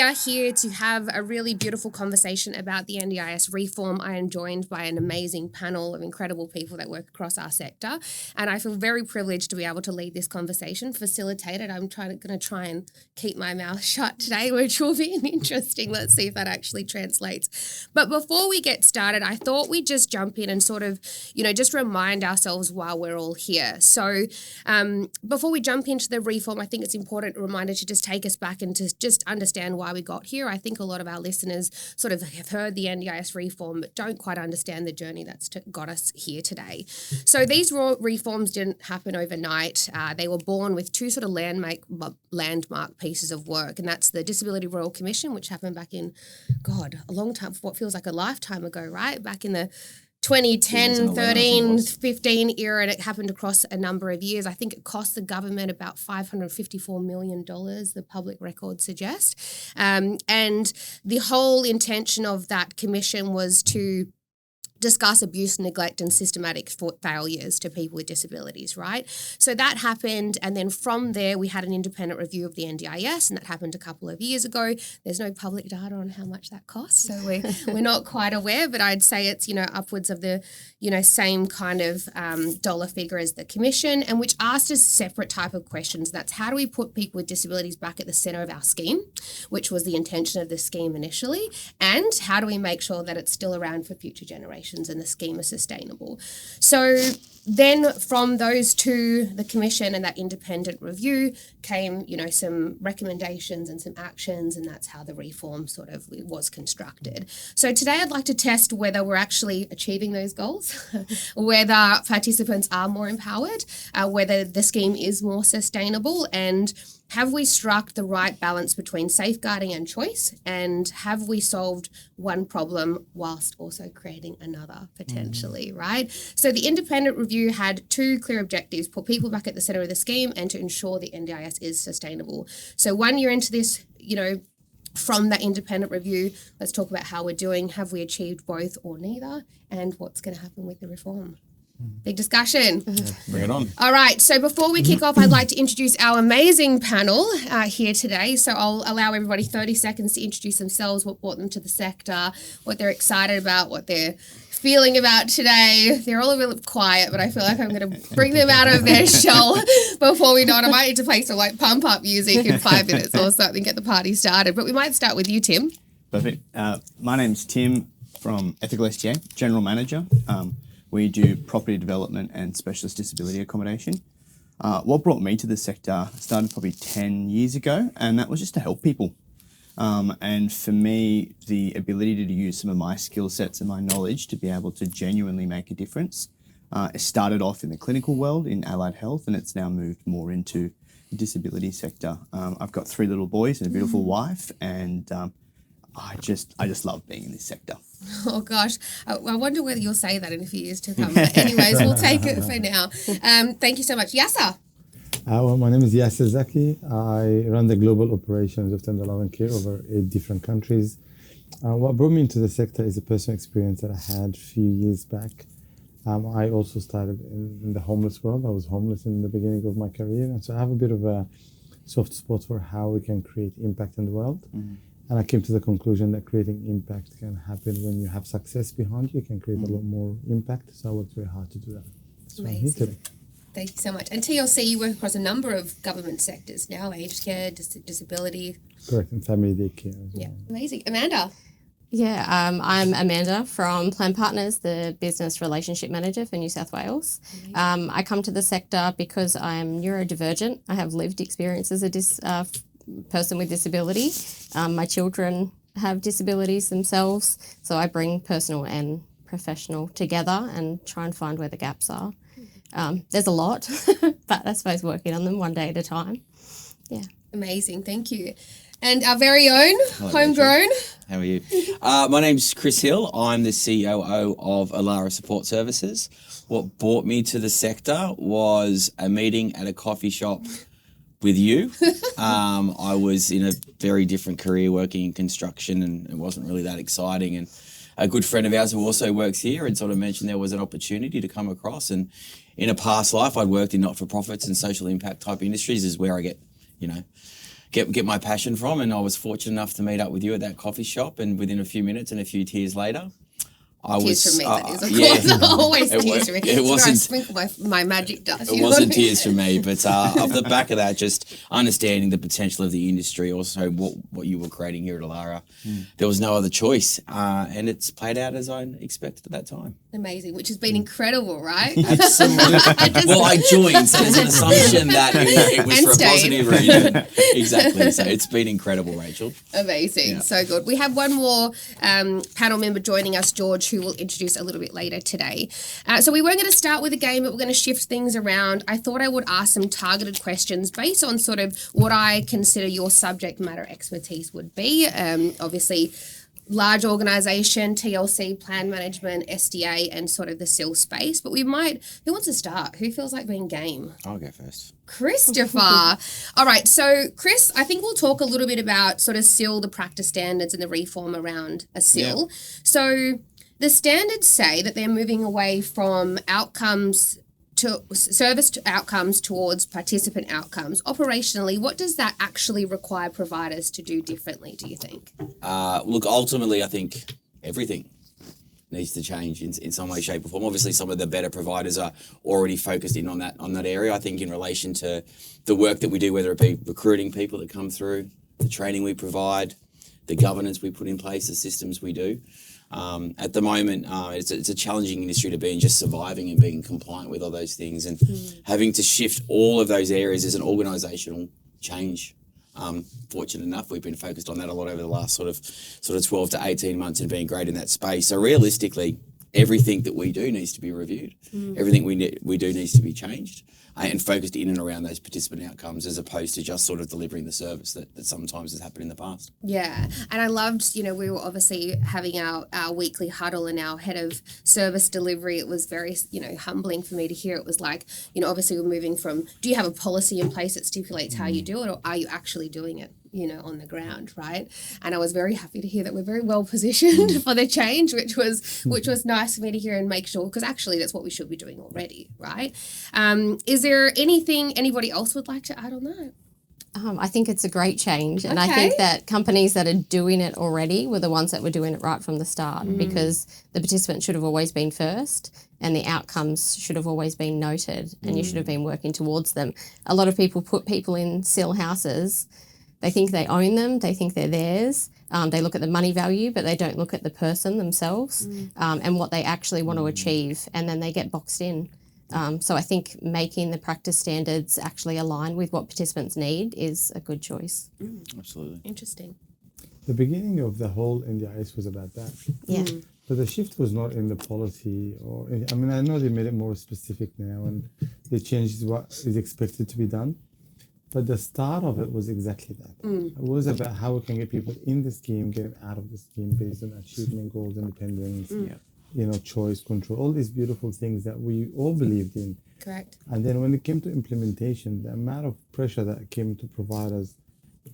are here to have a really beautiful conversation about the NDIS reform. I am joined by an amazing panel of incredible people that work across our sector, and I feel very privileged to be able to lead this conversation, facilitate it. I'm going to try and keep my mouth shut today, which will be interesting. Let's see if that actually translates. But before we get started, I thought we'd just jump in and sort of, just remind ourselves while we're all here. So before we jump into the reform, I think it's important reminder to just take us back and to just understand why we got here. I think a lot of our listeners sort of have heard the NDIS reform but don't quite understand the journey that's got us here today. So these reforms didn't happen overnight. They were born with two sort of landmark pieces of work, and that's the Disability Royal Commission, which happened back in, a long time, what feels like a lifetime ago, right? Back in the 2010, 13, 15 era, and it happened across a number of years. I think it cost the government about $554 million, the public records suggest. And the whole intention of that commission was to discuss abuse, neglect, and systematic failures to people with disabilities, right? So that happened, and then from there we had an independent review of the NDIS, and that happened a couple of years ago. There's no public data on how much that costs, so we're not quite aware, but I'd say it's, upwards of the, same kind of dollar figure as the commission, and which asked a separate type of questions. That's how do we put people with disabilities back at the centre of our scheme, which was the intention of the scheme initially, and how do we make sure that it's still around for future generations and the scheme is sustainable. So then from those two, the commission and that independent review came, some recommendations and some actions, and that's how the reform sort of was constructed. So today I'd like to test whether we're actually achieving those goals, whether participants are more empowered, whether the scheme is more sustainable, and have we struck the right balance between safeguarding and choice? And have we solved one problem whilst also creating another potentially, right? So the independent review had two clear objectives: put people back at the centre of the scheme and to ensure the NDIS is sustainable. So 1 year into this, from that independent review, let's talk about how we're doing. Have we achieved both or neither? And what's going to happen with the reform? Big discussion. Bring it on. All right. So before we kick off, I'd like to introduce our amazing panel here today. So I'll allow everybody 30 seconds to introduce themselves, what brought them to the sector, what they're excited about, what they're feeling about today. They're all a little quiet, but I feel like I'm going to bring them out of their shell before we know it. I might need to play some pump up music in 5 minutes or something, get the party started. But we might start with you, Tim. Perfect. My name's Tim from Ethical SGA, General Manager. We do property development and specialist disability accommodation. What brought me to the sector started probably 10 years ago, and that was just to help people. And for me, the ability to use some of my skill sets and my knowledge to be able to genuinely make a difference. It started off in the clinical world in allied health, and it's now moved more into the disability sector. I've got 3 little boys and a beautiful wife, and I just love being in this sector. Oh gosh, I wonder whether you'll say that in a few years to come. But anyways, we'll take it for now. Thank you so much. Yasser. Well, my name is Yasser Zaki. I run the global operations of Tender Love and Care over 8 different countries. What brought me into the sector is a personal experience that I had a few years back. I also started in the homeless world. I was homeless in the beginning of my career, and so I have a bit of a soft spot for how we can create impact in the world. Mm-hmm. And I came to the conclusion that creating impact can happen when you have success behind you. You can create a lot more impact. So I worked very hard to do that. So I'm here today. Thank you so much. And TLC, you work across a number of government sectors now, aged care, disability. Correct, and family daycare as well. Yeah, amazing. Amanda. Yeah, I'm Amanda from Plan Partners, the Business Relationship Manager for New South Wales. I come to the sector because I'm neurodivergent. I have lived experience as a person with disability. My children have disabilities themselves, so I bring personal and professional together and try and find where the gaps are. There's a lot, but I suppose working on them one day at a time. Yeah. Amazing, thank you. And our very own, Hello, homegrown. Rachel. How are you? My name's Chris Hill. I'm the COO of Alara Support Services. What brought me to the sector was a meeting at a coffee shop with you. I was in a very different career working in construction, and it wasn't really that exciting. And a good friend of ours who also works here had sort of mentioned there was an opportunity to come across. And in a past life, I'd worked in not-for-profits and social impact type industries is where I get, get my passion from. And I was fortunate enough to meet up with you at that coffee shop, and within a few minutes and a few tears later, Tears from me, that is, of course. Always tears from me. It wasn't. I sprinkle my magic dust. It wasn't tears from me, but off the back of that, just understanding the potential of the industry, also what you were creating here at Alara, there was no other choice, and it's played out as I expected at that time. Amazing, which has been incredible, right? Absolutely. Well, I joined, so there's an assumption that it was And for a stayed. positive reason. Exactly. So it's been incredible, Rachel. Amazing, Yeah. so good. We have one more panel member joining us, George, who will introduce a little bit later today. So we weren't going to start with a game, but we're going to shift things around. I thought I would ask some targeted questions based on sort of what I consider your subject matter expertise would be. Obviously, large organisation, TLC, plan management, SDA, and sort of the SIL space. But who wants to start? Who feels like being game? I'll go first. Christopher. All right. So, Chris, I think we'll talk a little bit about sort of SIL, the practice standards and the reform around a SIL. Yeah. So the standards say that they're moving away from outcomes to service to outcomes towards participant outcomes. Operationally, what does that actually require providers to do differently, do you think? Look, ultimately, I think everything needs to change in some way, shape, or form. Obviously, some of the better providers are already focused in on that area. I think in relation to the work that we do, whether it be recruiting people that come through, the training we provide, the governance we put in place, the systems we do. At the moment, it's a challenging industry to be in, just surviving and being compliant with all those things, and having to shift all of those areas is an organisational change. Fortunate enough, we've been focused on that a lot over the last sort of 12 to 18 months and being great in that space. So realistically, everything that we do needs to be reviewed. Everything we do needs to be changed and focused in and around those participant outcomes, as opposed to just sort of delivering the service that sometimes has happened in the past. Yeah. And I loved, we were obviously having our weekly huddle, and our head of service delivery, it was very, humbling for me to hear. It was like, obviously we're moving from, do you have a policy in place that stipulates how you do it, or are you actually doing it? On the ground, right? And I was very happy to hear that we're very well positioned for the change, which was nice for me to hear and make sure, because actually that's what we should be doing already, right? Is there anything anybody else would like to add on that? I think it's a great change, and Okay. I think that companies that are doing it already were the ones that were doing it right from the start, because the participant should have always been first, and the outcomes should have always been noted, and you should have been working towards them. A lot of people put people in SIL houses. They think they own them. They think they're theirs. They look at the money value, but they don't look at the person themselves and what they actually want to achieve, and then they get boxed in. So I think making the practice standards actually align with what participants need is a good choice. Absolutely. Interesting. The beginning of the whole NDIS was about that. Yeah. But the shift was not in the policy, I know they made it more specific now, and they changed what is expected to be done. But the start of it was exactly that. It was about how we can get people in the scheme, get them out of the scheme based on achievement, goals, independence, choice, control, all these beautiful things that we all believed in. Correct. And then when it came to implementation, the amount of pressure that came to providers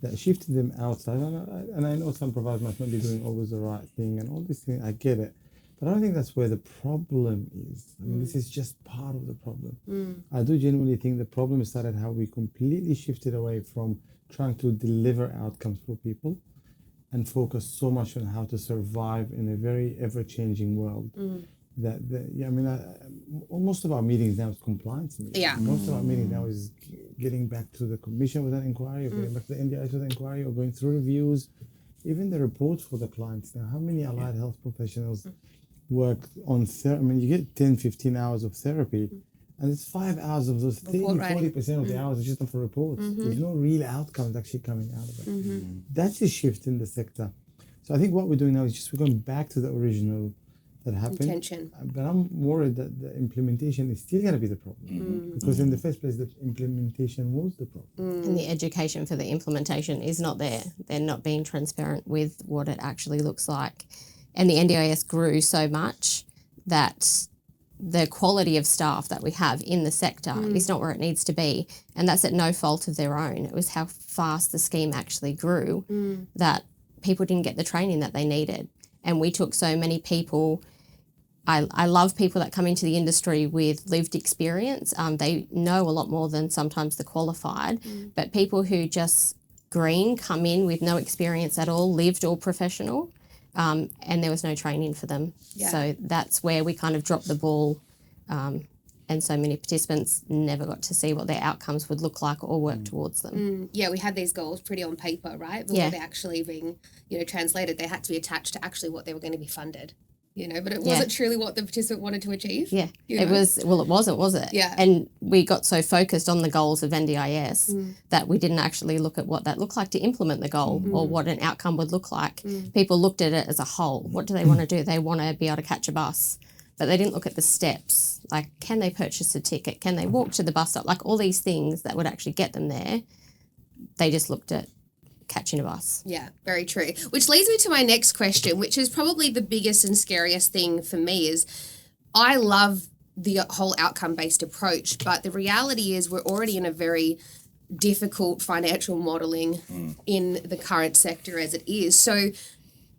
that shifted them outside. And I know some providers might not be doing always the right thing and all these things, I get it. But I don't think that's where the problem is. This is just part of the problem. I do genuinely think the problem started how we completely shifted away from trying to deliver outcomes for people and focus so much on how to survive in a very ever-changing world. Most of our meetings now is compliance meetings. Yeah. Most of our meetings now is getting back to the commission with an inquiry, or getting back to the NDIS with an inquiry, or going through reviews, even the reports for the clients now. How many allied health professionals work on therapy? You get 10, 15 hours of therapy, and it's 5 hours of those 40% of the hours are just for reports. There's no real outcomes actually coming out of it. That's a shift in the sector. So I think what we're doing now is just we're going back to the original that happened. Intention. But I'm worried that the implementation is still going to be the problem. Because in the first place, the implementation was the problem. And the education for the implementation is not there. They're not being transparent with what it actually looks like. And the NDIS grew so much that the quality of staff that we have in the sector is not where it needs to be. And that's at no fault of their own. It was how fast the scheme actually grew that people didn't get the training that they needed. And we took so many people. I love people that come into the industry with lived experience. They know a lot more than sometimes the qualified, but people who just green come in with no experience at all, lived or professional, and there was no training for them. Yeah. So that's where we kind of dropped the ball, and so many participants never got to see what their outcomes would look like or work towards them. Yeah, we had these goals pretty on paper, right? But Yeah. were they actually being, translated? They had to be attached to actually what they were going to be funded, but it wasn't truly what the participant wanted to achieve. Yeah, you it know? wasn't, was it? Yeah. And we got so focused on the goals of NDIS that we didn't actually look at what that looked like to implement the goal or what an outcome would look like. People looked at it as a whole. What do they want to do? They want to be able to catch a bus, but they didn't look at the steps. Like, can they purchase a ticket? Can they walk to the bus stop? Like all these things that would actually get them there. They just looked at catching a bus. Yeah, very true. Which leads me to my next question, which is probably the biggest and scariest thing for me is I love the whole outcome-based approach, but the reality is we're already in a very difficult financial modelling in the current sector as it is. So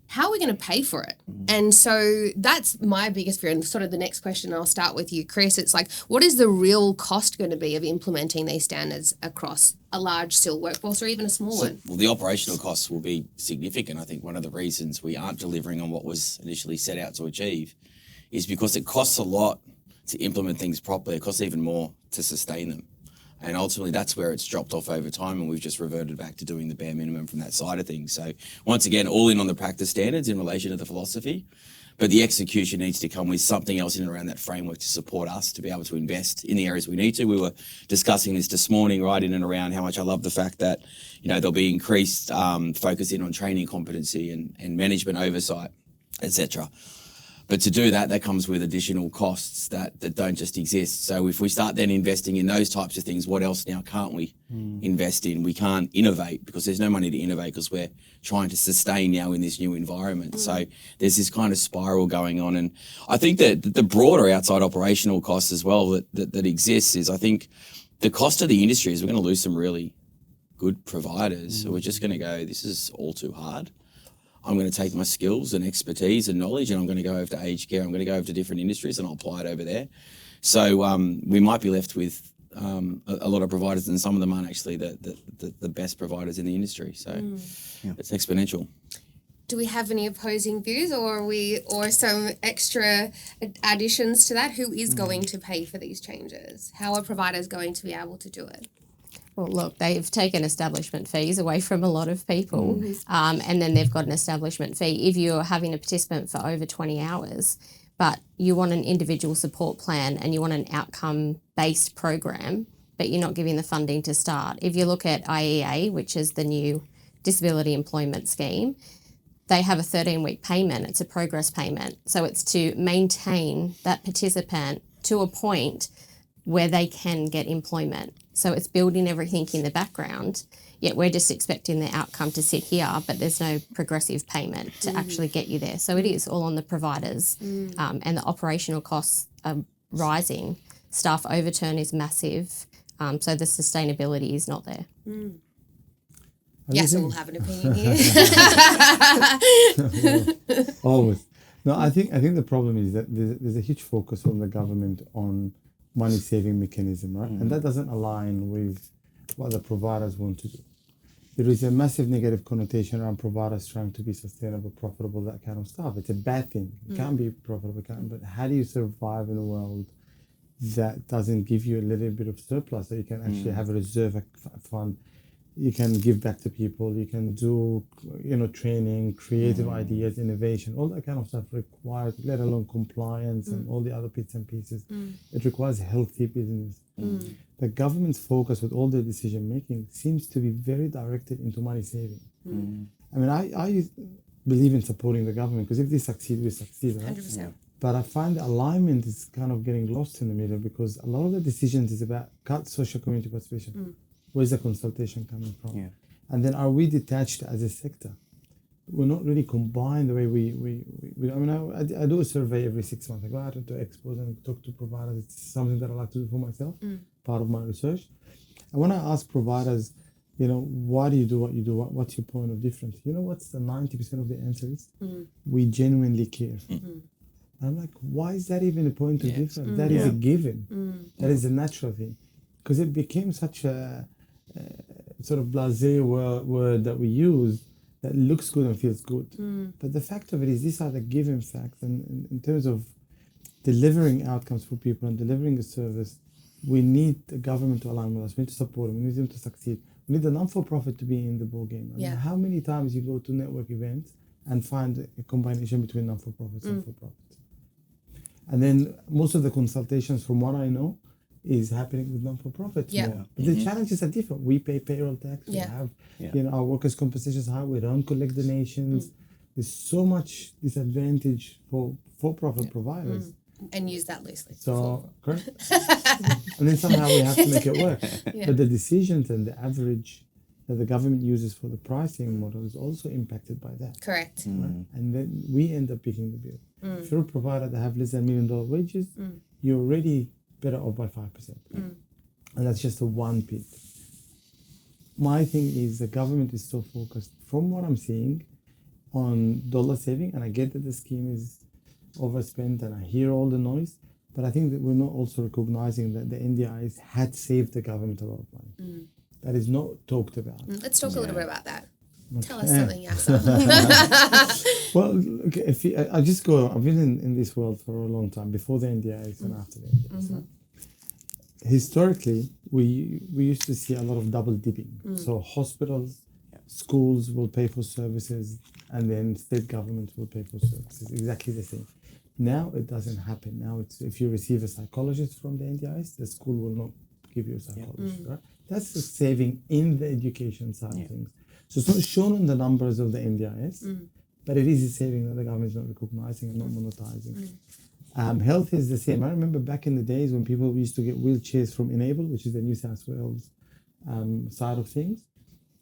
how are we going to pay for it? And so that's my biggest fear. And sort of the next question, I'll start with you, Chris. It's like, what is the real cost going to be of implementing these standards across a large SIL workforce or even a small one? Well, the operational costs will be significant. I think one of the reasons we aren't delivering on what was initially set out to achieve is because it costs a lot to implement things properly. It costs even more to sustain them. And ultimately, that's where it's dropped off over time, and we've just reverted back to doing the bare minimum from that side of things. So once again, all in on the practice standards in relation to the philosophy, but the execution needs to come with something else in and around that framework to support us to be able to invest in the areas we need to. We were discussing this morning, right, in and around how much I love the fact that, there'll be increased focus in on training competency and management oversight, etc. But to do that comes with additional costs that don't just exist. So if we start then investing in those types of things, what else now can't we invest in? We can't innovate because there's no money to innovate because we're trying to sustain now in this new environment. So there's this kind of spiral going on. And I think that the broader outside operational costs as well that exists is I think the cost of the industry is we're going to lose some really good providers. So we're just going to go, this is all too hard. I'm going to take my skills and expertise and knowledge and I'm going to go over to aged care. I'm going to go over to different industries and I'll apply it over there. So we might be left with a lot of providers, and some of them aren't actually the best providers in the industry. So it's exponential. Do we have any opposing views or some extra additions to that? Who is going to pay for these changes? How are providers going to be able to do it? Well, look, they've taken establishment fees away from a lot of people, and then they've got an establishment fee. If you're having a participant for over 20 hours, but you want an individual support plan and you want an outcome-based program, but you're not giving the funding to start. If you look at IEA, which is the new disability employment scheme, they have a 13-week payment. It's a progress payment. So it's to maintain that participant to a point where they can get employment. So it's building everything in the background, yet we're just expecting the outcome to sit here, but there's no progressive payment to actually get you there. So it is all on the providers, and the operational costs are rising. Staff overturn is massive, so the sustainability is not there. Yes, we'll have an opinion here. Always. No, I think the problem is that there's a huge focus from the government on money saving mechanism, right? And that doesn't align with what the providers want to do. There is a massive negative connotation around providers trying to be sustainable, profitable, that kind of stuff. It's a bad thing. It can't be profitable, but how do you survive in a world that doesn't give you a little bit of surplus, that you can actually have a reserve fund? You can give back to people, you can do, training, creative ideas, innovation, all that kind of stuff requires, let alone compliance and all the other bits and pieces. It requires healthy business. The government's focus with all the decision making seems to be very directed into money saving. I mean, I believe in supporting the government because if they succeed, we succeed, right? 100%. But I find the alignment is kind of getting lost in the middle because a lot of the decisions is about cut social community participation. Where's the consultation coming from? Yeah. And then are we detached as a sector? We're not really combined the way we I mean, I do a survey every 6 months. I go out to expos and talk to providers. It's something that I like to do for myself, part of my research. And when I ask providers, why do you do what you do? What's your point of difference? What's the 90% of the answer is? We genuinely care. I'm like, why is that even a point of difference? That is a given. That is a natural thing. Because it became such a sort of blasé word that we use that looks good and feels good. But the fact of it is, these are the given facts. And in terms of delivering outcomes for people and delivering a service, we need the government to align with us. We need to support them. We need them to succeed. We need the non-for-profit to be in the ball game. I mean, how many times you go to network events and find a combination between non-for-profits and for-profits? And then most of the consultations, from what I know, is happening with non-for-profits more. But the challenges are different. We pay payroll tax. We have, our workers' compensation is high. We don't collect donations. There's so much disadvantage for for-profit providers. And use that loosely. So, correct. And then somehow we have to make it work. But the decisions and the average that the government uses for the pricing model is also impacted by that. Correct. Right? And then we end up picking the bill. If you're a provider that have less than $1 million wages, you're already better off by 5%. And that's just a one bit. My thing is the government is so focused, from what I'm seeing, on dollar saving, and I get that the scheme is overspent and I hear all the noise, but I think that we're not also recognizing that the NDIS had saved the government a lot of money. That is not talked about. Let's talk a little bit about that. Tell us something, Yasser. Well, look, I've been in this world for a long time, before the NDIS and after the NDIS. Right? Historically, we used to see a lot of double dipping. So hospitals, schools will pay for services, and then state governments will pay for services, exactly the same. Now it doesn't happen. Now it's, if you receive a psychologist from the NDIS, the school will not give you a psychologist. Right? That's the saving in the education side of things. So it's not shown on the numbers of the NDIS, but it is a saving that the government is not recognizing and not monetizing. Health is the same. I remember back in the days when people used to get wheelchairs from Enable, which is the New South Wales side of things,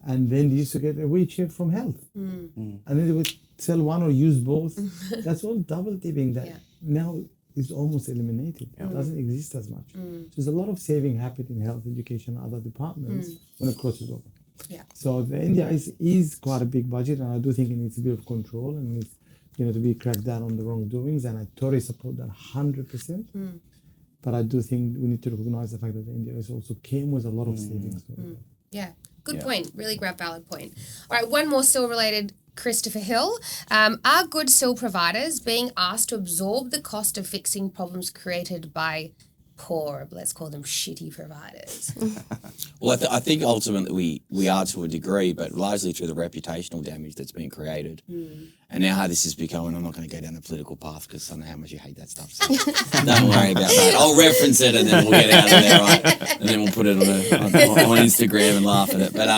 and then they used to get a wheelchair from Health. And then they would sell one or use both. That's all double dipping that now is almost eliminated. It doesn't exist as much. So there's a lot of saving happened in health, education, and other departments when it crosses over. So the NDIS is quite a big budget, and I do think it needs a bit of control and needs, to be cracked down on the wrongdoings, and I totally support that 100%. But I do think we need to recognize the fact that the NDIS also came with a lot of savings. Yeah, good point. Really great, valid point. All right, one more SIL related. Christopher Hill, are good SIL providers being asked to absorb the cost of fixing problems created by poor, let's call them shitty providers? Well, I think ultimately we are to a degree, but largely through the reputational damage that's been created. And now how this is becoming, I'm not going to go down the political path because I know how much you hate that stuff. So don't worry about that. I'll reference it and then we'll get out of there, right? And then we'll put it on Instagram and laugh at it. But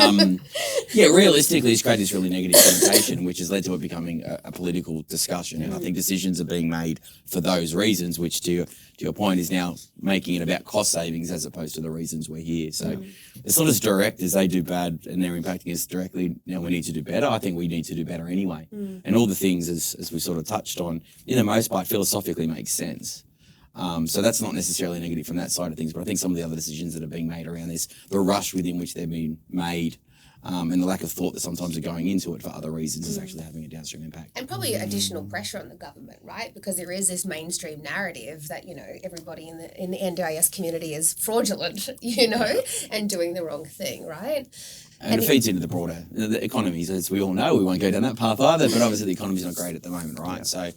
realistically, it's created this really negative connotation, which has led to it becoming a political discussion. And I think decisions are being made for those reasons, which to your point is now making it about cost savings as opposed to the reasons we're here. So it's not as direct as they do bad and they're impacting us directly. Now we need to do better. I think we need to do better anyway. And all the things, as we sort of touched on, in the most part, philosophically makes sense. So that's not necessarily negative from that side of things, but I think some of the other decisions that are being made around this, the rush within which they're being made, and the lack of thought that sometimes are going into it for other reasons is actually having a downstream impact. And probably additional pressure on the government, right? Because there is this mainstream narrative that, everybody in the NDIS community is fraudulent, and doing the wrong thing, right? And it feeds into the broader the economies, as we all know. We won't go down that path either, but obviously the economy's not great at the moment, right? Yeah. So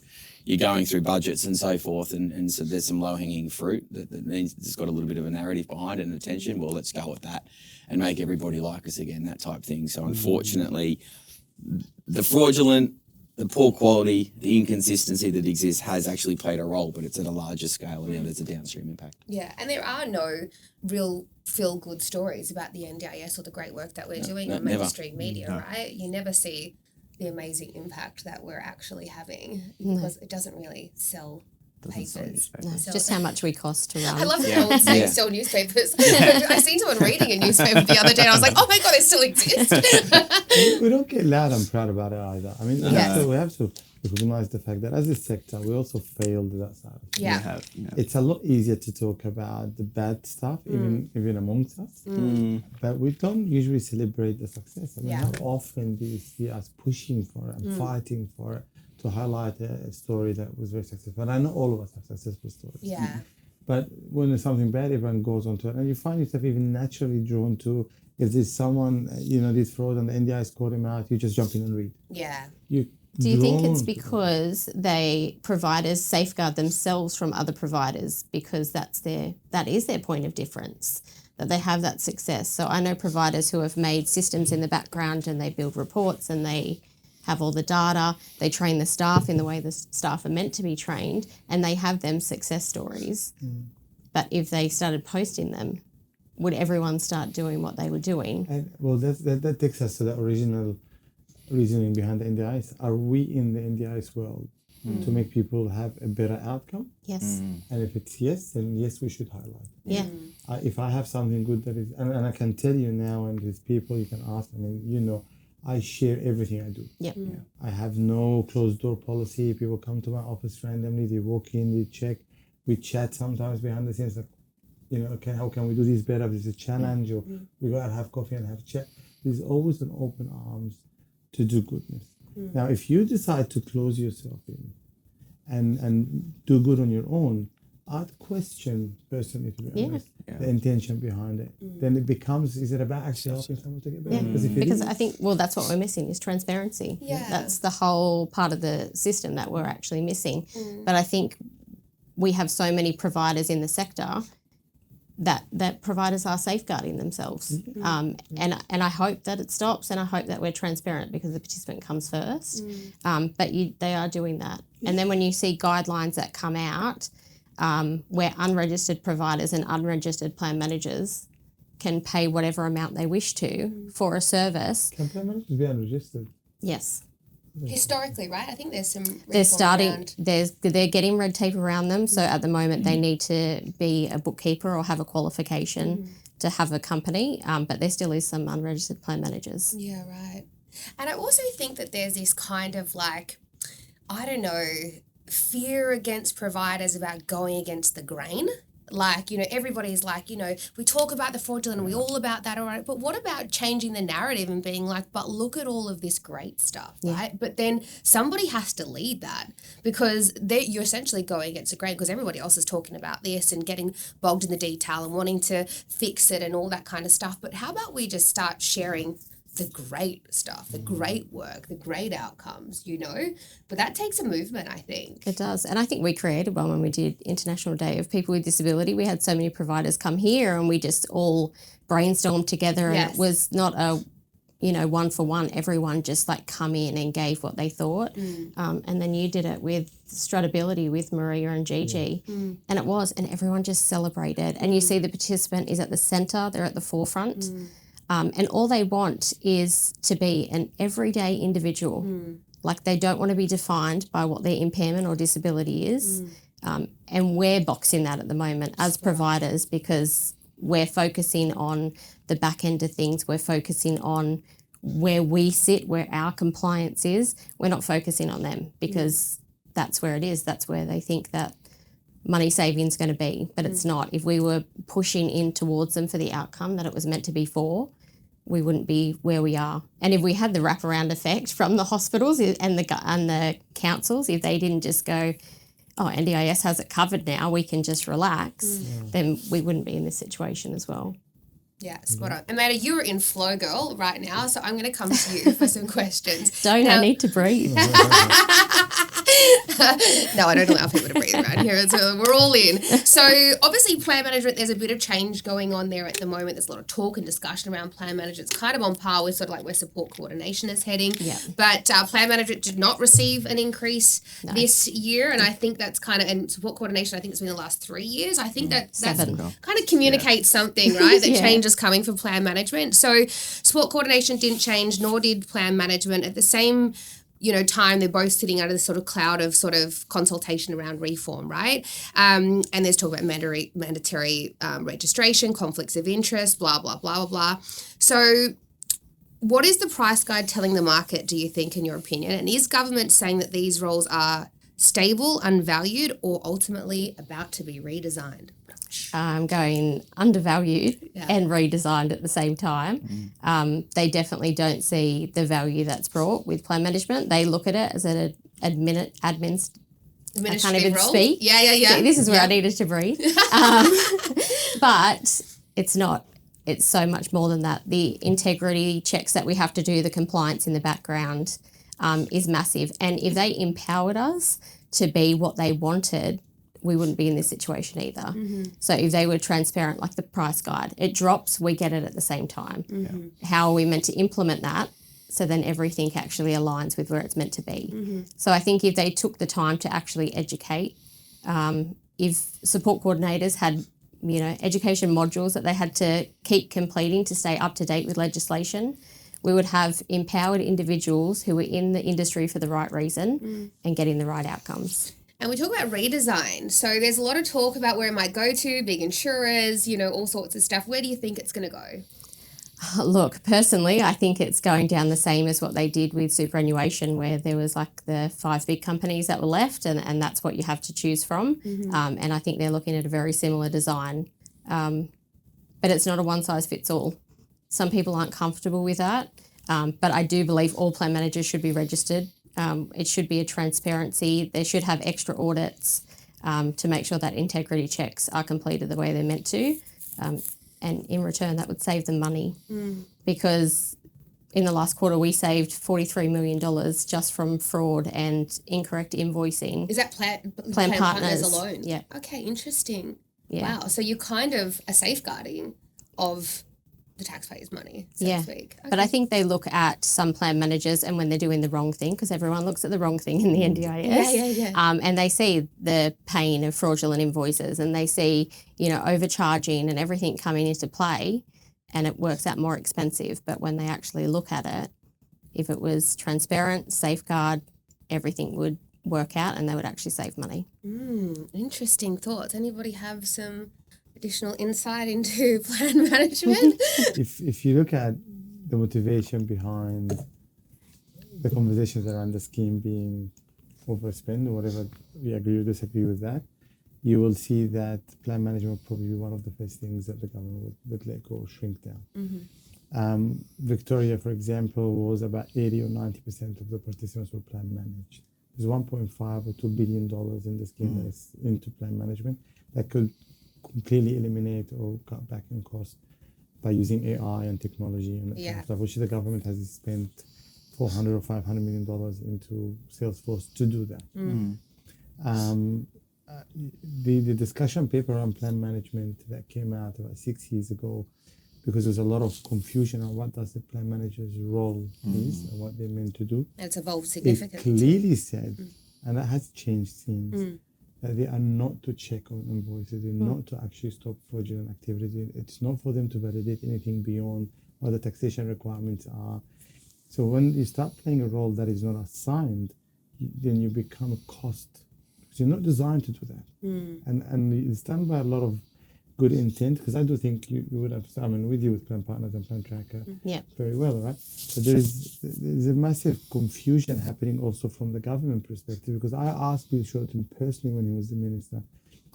you're going through budgets and so forth, and so there's some low-hanging fruit that means it's got a little bit of a narrative behind it and attention. Well, let's go with that and make everybody like us again, that type thing. So unfortunately, the fraudulent, the poor quality, the inconsistency that exists has actually played a role, but it's at a larger scale, and now there's a downstream impact. Yeah, and there are no real feel-good stories about the NDIS or the great work that we're doing in mainstream media, right? You never see the amazing impact that we're actually having because it doesn't really sell papers. No, just how much we cost to run. I love that no one saying sell newspapers. I seen someone reading a newspaper the other day and I was like, oh my God, it still exists. We don't get loud and proud about it either. I mean, we have to recognize the fact that as a sector, we also failed that side. Yeah. It's a lot easier to talk about the bad stuff, even amongst us, but we don't usually celebrate the success. I mean, how often do you see us pushing for it and fighting for it to highlight a story that was very successful? And I know all of us have successful stories. Yeah. But when there's something bad, everyone goes onto it. And you find yourself even naturally drawn to, if there's someone, did fraud and the NDIS caught him out, you just jump in and read. Yeah. Do you think it's because providers safeguard themselves from other providers because that is their point of difference, that they have that success? So I know providers who have made systems in the background and they build reports and they have all the data, they train the staff in the way the staff are meant to be trained, and they have them success stories. But if they started posting them, would everyone start doing what they were doing? And, well, that takes us to the original reasoning behind the NDIS. Are we in the NDIS world to make people have a better outcome? Yes. And if it's yes, then yes, we should highlight. Yeah. If I have something good that is, and I can tell you now, and there's people you can ask, I share everything I do. Yep. I have no closed door policy. People come to my office randomly, they walk in, they check. We chat sometimes behind the scenes, like, how can we do this better? If there's a challenge, or we go out, have coffee and have a chat. There's always an open arms to do goodness. Now, if you decide to close yourself in and do good on your own, I'd question, personally, to be honest, the intention behind it. Then it becomes, is it about actually helping someone to get better? Because I think, that's what we're missing is transparency. Yeah. That's the whole part of the system that we're actually missing. But I think we have so many providers in the sector that providers are safeguarding themselves. And I hope that it stops, and I hope that we're transparent because the participant comes first. But they are doing that. And then when you see guidelines that come out, where unregistered providers and unregistered plan managers can pay whatever amount they wish to for a service. Can plan managers be unregistered? Yes. Historically, right? I think there's some. They're getting red tape around them. So at the moment they need to be a bookkeeper or have a qualification to have a company. But there still is some unregistered plan managers. Yeah, right. And I also think that there's this kind of fear against providers about going against the grain. Everybody's we talk about the fraudulent and we're all about that, all right, but what about changing the narrative and being but look at all of this great stuff, right? But then somebody has to lead that because you're essentially going against the grain because everybody else is talking about this and getting bogged in the detail and wanting to fix it and all that kind of stuff. But how about we just start sharing the great stuff, the great work, the great outcomes, But that takes a movement, I think. It does. And I think we created one when we did International Day of People with Disability. We had so many providers come here and we just all brainstormed together and it was not a, one for one. Everyone just come in and gave what they thought. And then you did it with Strutability with Maria and Gigi. And everyone just celebrated. And you see the participant is at the centre, they're at the forefront. And all they want is to be an everyday individual. They don't want to be defined by what their impairment or disability is. And we're boxing that at the moment as providers because we're focusing on the back end of things. We're focusing on where we sit, where our compliance is. We're not focusing on them because that's where it is. That's where they think that money saving is going to be, but it's not. If we were pushing in towards them for the outcome that it was meant to be for, we wouldn't be where we are. And if we had the wraparound effect from the hospitals and the councils, if they didn't just go, NDIS has it covered now, we can just relax, then we wouldn't be in this situation as well. Yeah, spot on. Amanda, you're in flow, girl, right now, so I'm going to come to you for some questions. I need to breathe. No, I don't allow people to breathe around here. So we're all in. So obviously plan management, there's a bit of change going on there at the moment. There's a lot of talk and discussion around plan management. It's kind of on par with where support coordination is heading. Yeah. But plan management did not receive an increase this year. And I think that's and support coordination, I think it's been the last 3 years. I think that's kind of communicates something, right? That change is coming for plan management. So support coordination didn't change, nor did plan management. At the same time, they're both sitting under this sort of cloud of sort of consultation around reform, right? And there's talk about mandatory registration, conflicts of interest, blah, blah, blah, blah, blah. So what is the price guide telling the market, do you think, in your opinion? And is government saying that these roles are stable, unvalued, or ultimately about to be redesigned? Going undervalued and redesigned at the same time. They definitely don't see the value that's brought with plan management. They look at it as an admin I can't even role? speak. Yeah. This is where I needed to breathe. But it's not. It's so much more than that. The integrity checks that we have to do, the compliance in the background is massive. And if they empowered us to be what they wanted, we wouldn't be in this situation either. Mm-hmm. So if they were transparent, like the price guide, it drops, we get it at the same time. Mm-hmm. How are we meant to implement that? So then everything actually aligns with where it's meant to be. Mm-hmm. So I think if they took the time to actually educate, if support coordinators had, education modules that they had to keep completing to stay up to date with legislation, we would have empowered individuals who were in the industry for the right reason and getting the right outcomes. And we talk about redesign. So there's a lot of talk about where it might go to, big insurers, all sorts of stuff. Where do you think it's going to go? Look, personally, I think it's going down the same as what they did with superannuation, where there was like the 5 big companies that were left and that's what you have to choose from. Mm-hmm. And I think they're looking at a very similar design. But it's not a one-size-fits-all. Some people aren't comfortable with that. But I do believe all plan managers should be registered. It should be a transparency. They should have extra audits to make sure that integrity checks are completed the way they're meant to. And in return, that would save them money because in the last quarter, we saved $43 million just from fraud and incorrect invoicing. Is that plan partners alone? Yeah. Okay, interesting. Yeah. Wow. So you're kind of a safeguarding of the taxpayers' money, so to speak. Okay. But I think they look at some plan managers and when they're doing the wrong thing, because everyone looks at the wrong thing in the NDIS. Yeah. And they see the pain of fraudulent invoices and they see, overcharging and everything coming into play and it works out more expensive. But when they actually look at it, if it was transparent, safeguard, everything would work out and they would actually save money. Interesting thoughts. Anybody have some additional insight into plan management? If you look at the motivation behind the conversations around the scheme being overspent or whatever, we agree or disagree with that, you will see that plan management will probably be one of the first things that the government would let go or shrink down. Victoria, for example, was about 80 or 90% of the participants were plan managed. There's 1.5 or $2 billion in the scheme that is into plan management that could completely eliminate or cut back in cost by using AI and technology and that kind of stuff, which the government has spent $400 or $500 million into Salesforce to do that. The discussion paper on plan management that came out about 6 years ago, because there's a lot of confusion on what does the plan manager's role is and what they're meant to do. It's evolved It significantly. clearly said, and that has changed since, that they are not to check on invoices, they're not to actually stop fraudulent activity. It's not for them to validate anything beyond what the taxation requirements are. So when you start playing a role that is not assigned, then you become a cost. Because you're not designed to do that. And it's done by a lot of good intent, because I do think you would have, with you with Plan Partners and Plan Tracker very well, right? But there's a massive confusion happening also from the government perspective, because I asked Bill Shorten personally when he was the minister,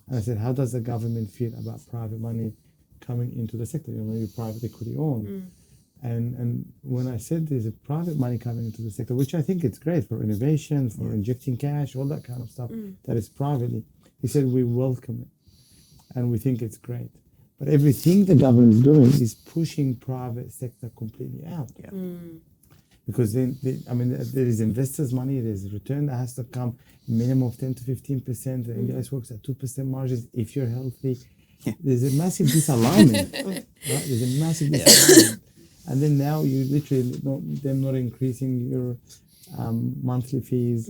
and I said, how does the government feel about private money coming into the sector? You're private equity owned. And when I said there's a private money coming into the sector, which I think it's great for innovation, for injecting cash, all that kind of stuff that is privately, he said, we welcome it. And we think it's great. But everything the government is doing is pushing private sector completely out. Because then, there is investors' money, there's a return that has to come, minimum of 10 to 15%. The NDIS works at 2% margins if you're healthy. There's a massive disalignment. Right? There's a massive disalignment. And then now you literally, they're not increasing your monthly fees.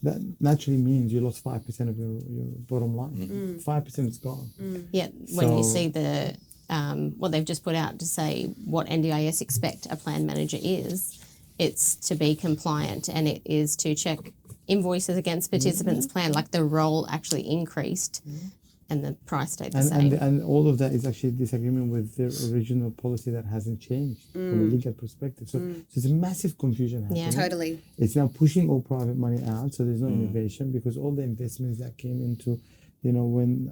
That naturally means you lost 5% of your bottom line. 5% is gone. Yeah, when you see the what they've just put out to say what NDIS expect a plan manager is, it's to be compliant and it is to check invoices against participants' plan. Like the role actually increased and the price stayed the same. And all of that is actually disagreement with their original policy that hasn't changed from a legal perspective. So there's a massive confusion happening. Yeah, totally. It's now pushing all private money out, so there's no innovation, because all the investments that came into, when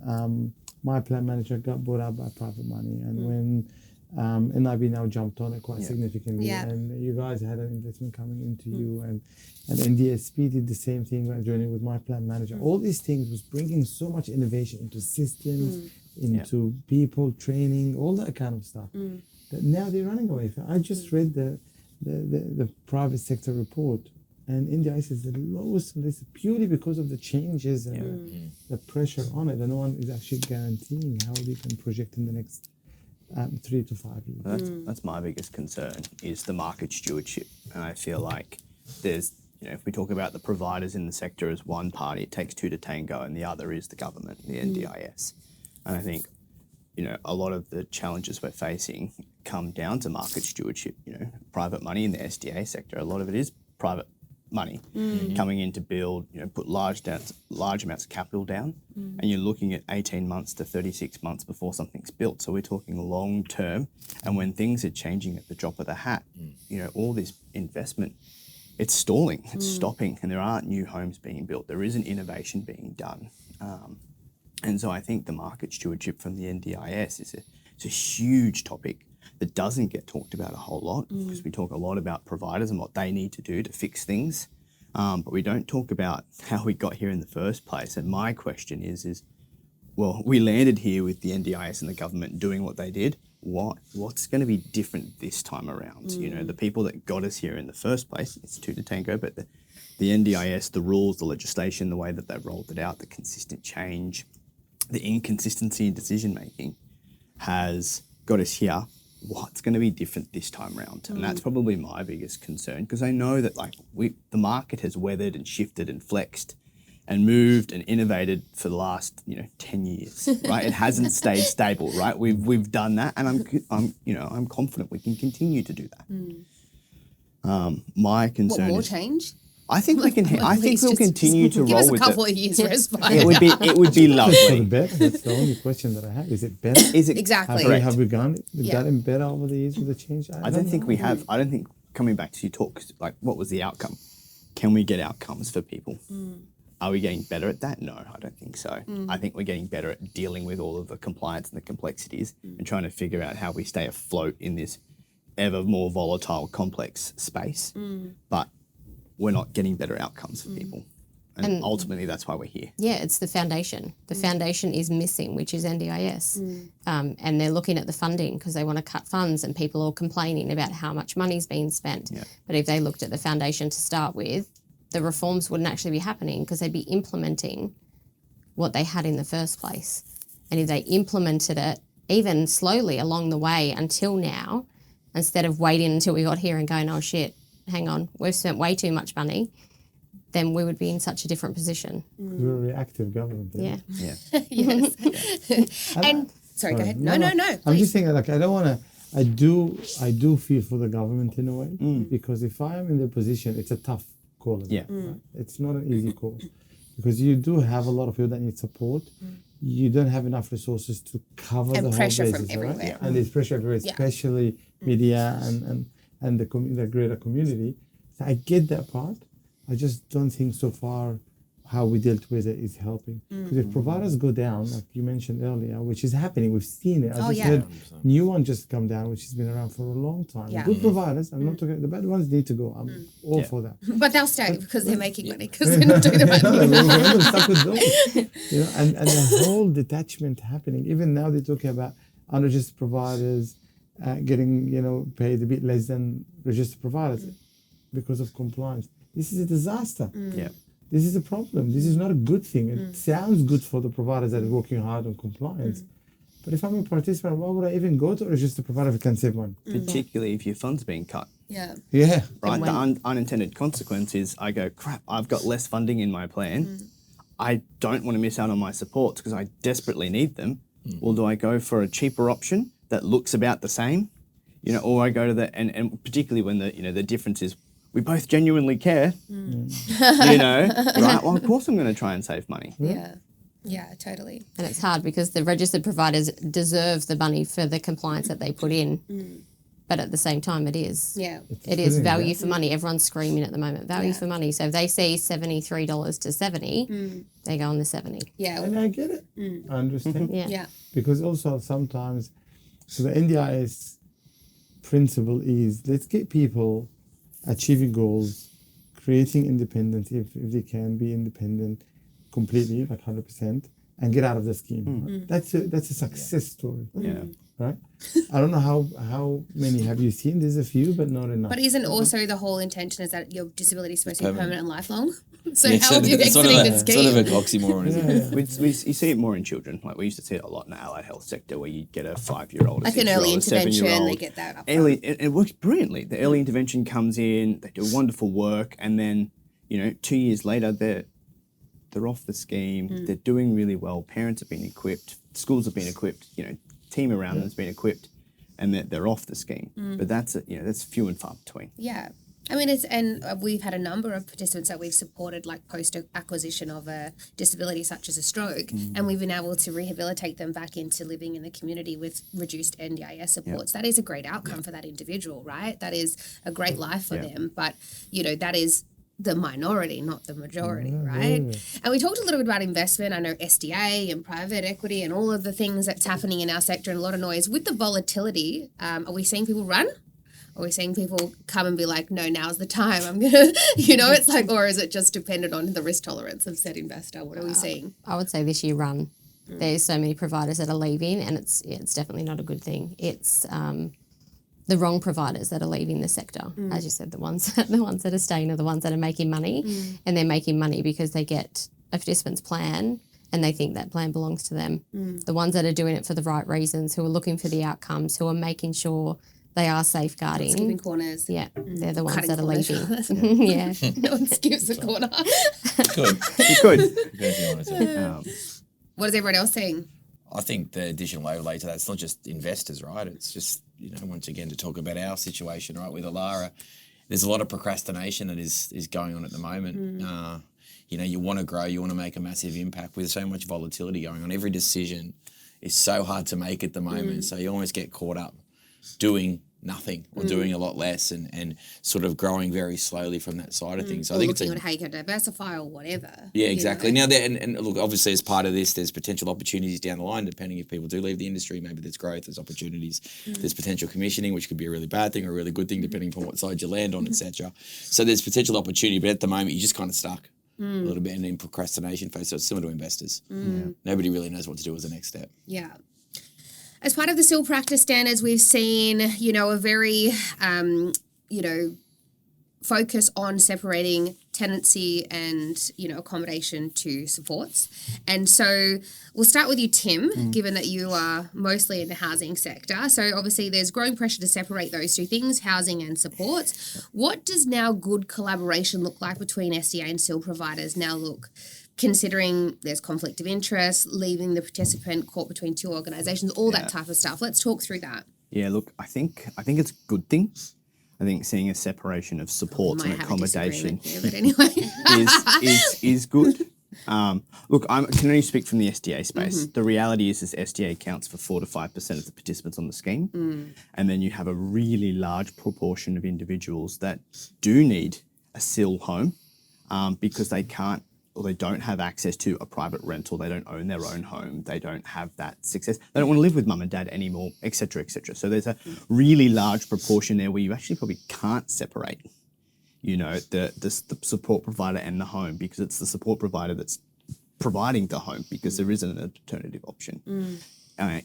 my plan manager got bought out by private money, and when NIB now jumped on it quite significantly, Yeah. and you guys had an investment coming into you, and NDSP did the same thing by joining with my plan manager. All these things was bringing so much innovation into systems, into people, training, all that kind of stuff. That now they're running away from. I just read the private sector report, and NDIS is the lowest on this purely because of the changes and the pressure on it, and no one is actually guaranteeing how they can project in the next 3 to 5 years. That's my biggest concern is the market stewardship, and I feel like there's, if we talk about the providers in the sector as one party, it takes two to tango, and the other is the government, the NDIS. And I think, a lot of the challenges we're facing come down to market stewardship. Private money in the SDA sector, a lot of it is private money coming in to build, put large amounts of capital down, and you're looking at 18 months to 36 months before something's built. So we're talking long term, and when things are changing at the drop of the hat, all this investment, it's stalling, it's stopping, and there aren't new homes being built. There isn't innovation being done. And so I think the market stewardship from the NDIS is a huge topic that doesn't get talked about a whole lot, because we talk a lot about providers and what they need to do to fix things, but we don't talk about how we got here in the first place. And my question is well, we landed here with the NDIS and the government doing what they did. What's going to be different this time around? The people that got us here in the first place, it's two to tango, but the NDIS, the rules, the legislation, the way that they've rolled it out, the consistent change, the inconsistency in decision making has got us here. What's going to be different this time around? And that's probably my biggest concern, because I know that the market has weathered and shifted and flexed and moved and innovated for the last 10 years, right? It hasn't stayed stable, right? We've done that, and I'm confident we can continue to do that. My concern What, more is change? I think we can. I think we'll continue to roll Give us a with couple it. of years respite. It would be For the lovely. better. That's the only question that I have. Is it better? Is it Exactly. correct? Have we gotten better over the years with the change? I don't think we have. I don't think, coming back to your talk, what was the outcome? Can we get outcomes for people? Are we getting better at that? No, I don't think so. I think we're getting better at dealing with all of the compliance and the complexities and trying to figure out how we stay afloat in this ever more volatile, complex space. But we're not getting better outcomes for people. And ultimately, that's why we're here. Yeah, it's the foundation. The foundation is missing, which is NDIS. And they're looking at the funding because they want to cut funds, and people are complaining about how much money's being spent. Yeah. But if they looked at the foundation to start with, the reforms wouldn't actually be happening because they'd be implementing what they had in the first place. And if they implemented it even slowly along the way until now, instead of waiting until we got here and going, oh shit, hang on, we've spent way too much money, then we would be in such a different position. We're a reactive government. Yeah. Yes. And sorry, go ahead. No. I'm Please. just saying, I don't want to. I do feel for the government in a way, because if I am in their position, it's a tough call. Yeah. Right? It's not an easy call, because you do have a lot of people that need support. You don't have enough resources to cover And the pressure whole from basis, right? everywhere. And there's pressure everywhere, especially media and the greater community. So I get that part. I just don't think so far how we dealt with it is helping. Because if providers go down, like you mentioned earlier, which is happening, we've seen it. I just heard new one just come down, which has been around for a long time. Yeah. Good providers, I'm not talking, the bad ones need to go. I'm all for that. But they'll stay because they're making money, because they're not doing the bad No, thing. we're stuck with those. And the whole detachment happening. Even now they're talking about unregistered providers getting, paid a bit less than registered providers because of compliance. This is a disaster. Yeah. This is a problem. This is not a good thing. It sounds good for the providers that are working hard on compliance. But if I'm a participant, why would I even go to a registered provider if I can save money? Particularly if your fund's being cut. Yeah. Yeah. Right. The unintended consequence is I go, crap, I've got less funding in my plan. I don't want to miss out on my supports because I desperately need them. Well, do I go for a cheaper option that looks about the same? Or I go to and particularly when the difference is we both genuinely care, right? Well, of course I'm going to try and save money. Yeah, totally. And it's hard because the registered providers deserve the money for the compliance that they put in. But at the same time, it is. Yeah. It is value for money. Everyone's screaming at the moment, value for money. So if they see $73 to $70, they go on the 70. Yeah. And I get it. I understand. Yeah. Yeah. Because also sometimes, so the NDIS principle is let's get people achieving goals, creating independence if they can be independent completely, like 100%, and get out of the scheme. Right? That's a success story. Yeah. Right? I don't know how many have you seen? There's a few, but not enough. But isn't also the whole intention is that your disability is supposed to be permanent and lifelong? So Yeah, how are you it's exiting the sort scheme? of an oxymoron, isn't it? You see it more in children. Like we used to see it a lot in the allied health sector, where you get a 5-year-old, a Like an early 6-year-old, a intervention, 7-year-old. they get that up. Early, it works brilliantly. The early intervention comes in, they do wonderful work, and then 2 years later they're off the scheme. They're doing really well. Parents have been equipped, schools have been equipped. Team around them has been equipped, and they're off the scheme. But that's few and far between. Yeah. I mean, we've had a number of participants that we've supported, like post-acquisition of a disability such as a stroke, and we've been able to rehabilitate them back into living in the community with reduced NDIS supports. That is a great outcome for that individual, right? That is a great life for them. But, that is the minority, not the majority, right? And we talked a little bit about investment. I know SDA and private equity and all of the things that's happening in our sector and a lot of noise. With the volatility, are we seeing people run? Are we seeing people come and be like, no, now's the time, I'm going to, it's like, or is it just dependent on the risk tolerance of said investor? What are we seeing? I would say this year run. There's so many providers that are leaving, and it's definitely not a good thing. It's the wrong providers that are leaving the sector. As you said, the ones that are staying are the ones that are making money, and they're making money because they get a participant's plan and they think that plan belongs to them. The ones that are doing it for the right reasons, who are looking for the outcomes, who are making sure they are safeguarding. Skipping corners. Yeah, they're the ones Cutting that are corners. leaving. Yeah. No one skips a corner. Good. You could. If you wanted to. What is everyone else saying? I think the additional overlay to that, it's not just investors, right? It's just, once again, to talk about our situation, right, with Alara, there's a lot of procrastination that is going on at the moment. You want to grow, you want to make a massive impact with so much volatility going on. Every decision is so hard to make at the moment. So you almost get caught up doing nothing or doing a lot less and sort of growing very slowly from that side of things. So I think looking at how you can diversify or whatever. Yeah, exactly. Now, and look, obviously as part of this, there's potential opportunities down the line, depending if people do leave the industry. Maybe there's growth, there's opportunities, there's potential commissioning, which could be a really bad thing or a really good thing, depending upon what side you land on, etc. So there's potential opportunity, but at the moment, you're just kind of stuck a little bit in procrastination phase. So it's similar to investors. Nobody really knows what to do as the next step. Yeah. As part of the SIL Practice Standards, we've seen, a very, focus on separating tenancy and, accommodation to supports. And so we'll start with you, Tim, given that you are mostly in the housing sector. So obviously there's growing pressure to separate those two things, housing and supports. What does now good collaboration look like between SDA and SIL providers now look? Considering there's conflict of interest, leaving the participant caught between two organisations, all that type of stuff. Let's talk through that. Yeah, look, I think it's a good thing. I think seeing a separation of supports and accommodation but anyway. is good. Look, I can only speak from the SDA space. The reality is SDA accounts for 4 to 5% of the participants on the scheme, and then you have a really large proportion of individuals that do need a SIL home because they can't, or they don't have access to a private rental, they don't own their own home, they don't have that success, they don't want to live with mum and dad anymore, etc., etc. So there's a really large proportion there where you actually probably can't separate, the support provider and the home, because it's the support provider that's providing the home, because there isn't an alternative option.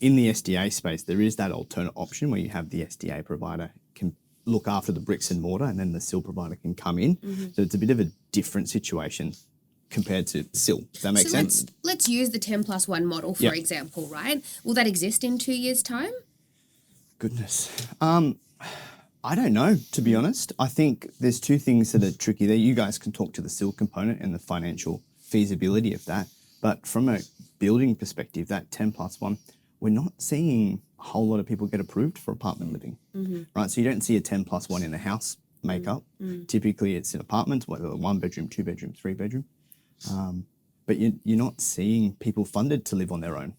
In the SDA space, there is that alternate option where you have the SDA provider can look after the bricks and mortar, and then the SIL provider can come in. So it's a bit of a different situation compared to SIL. Does that make sense? Let's use the 10+1 model, for example, right? Will that exist in 2 years' time? Goodness. I don't know, to be honest. I think there's two things that are tricky there. You guys can talk to the SIL component and the financial feasibility of that. But from a building perspective, that 10+1, we're not seeing a whole lot of people get approved for apartment living, right? So you don't see a 10+1 in a house makeup. Typically it's in apartments, whether 1 bedroom, 2 bedroom, 3 bedroom. But you're not seeing people funded to live on their own.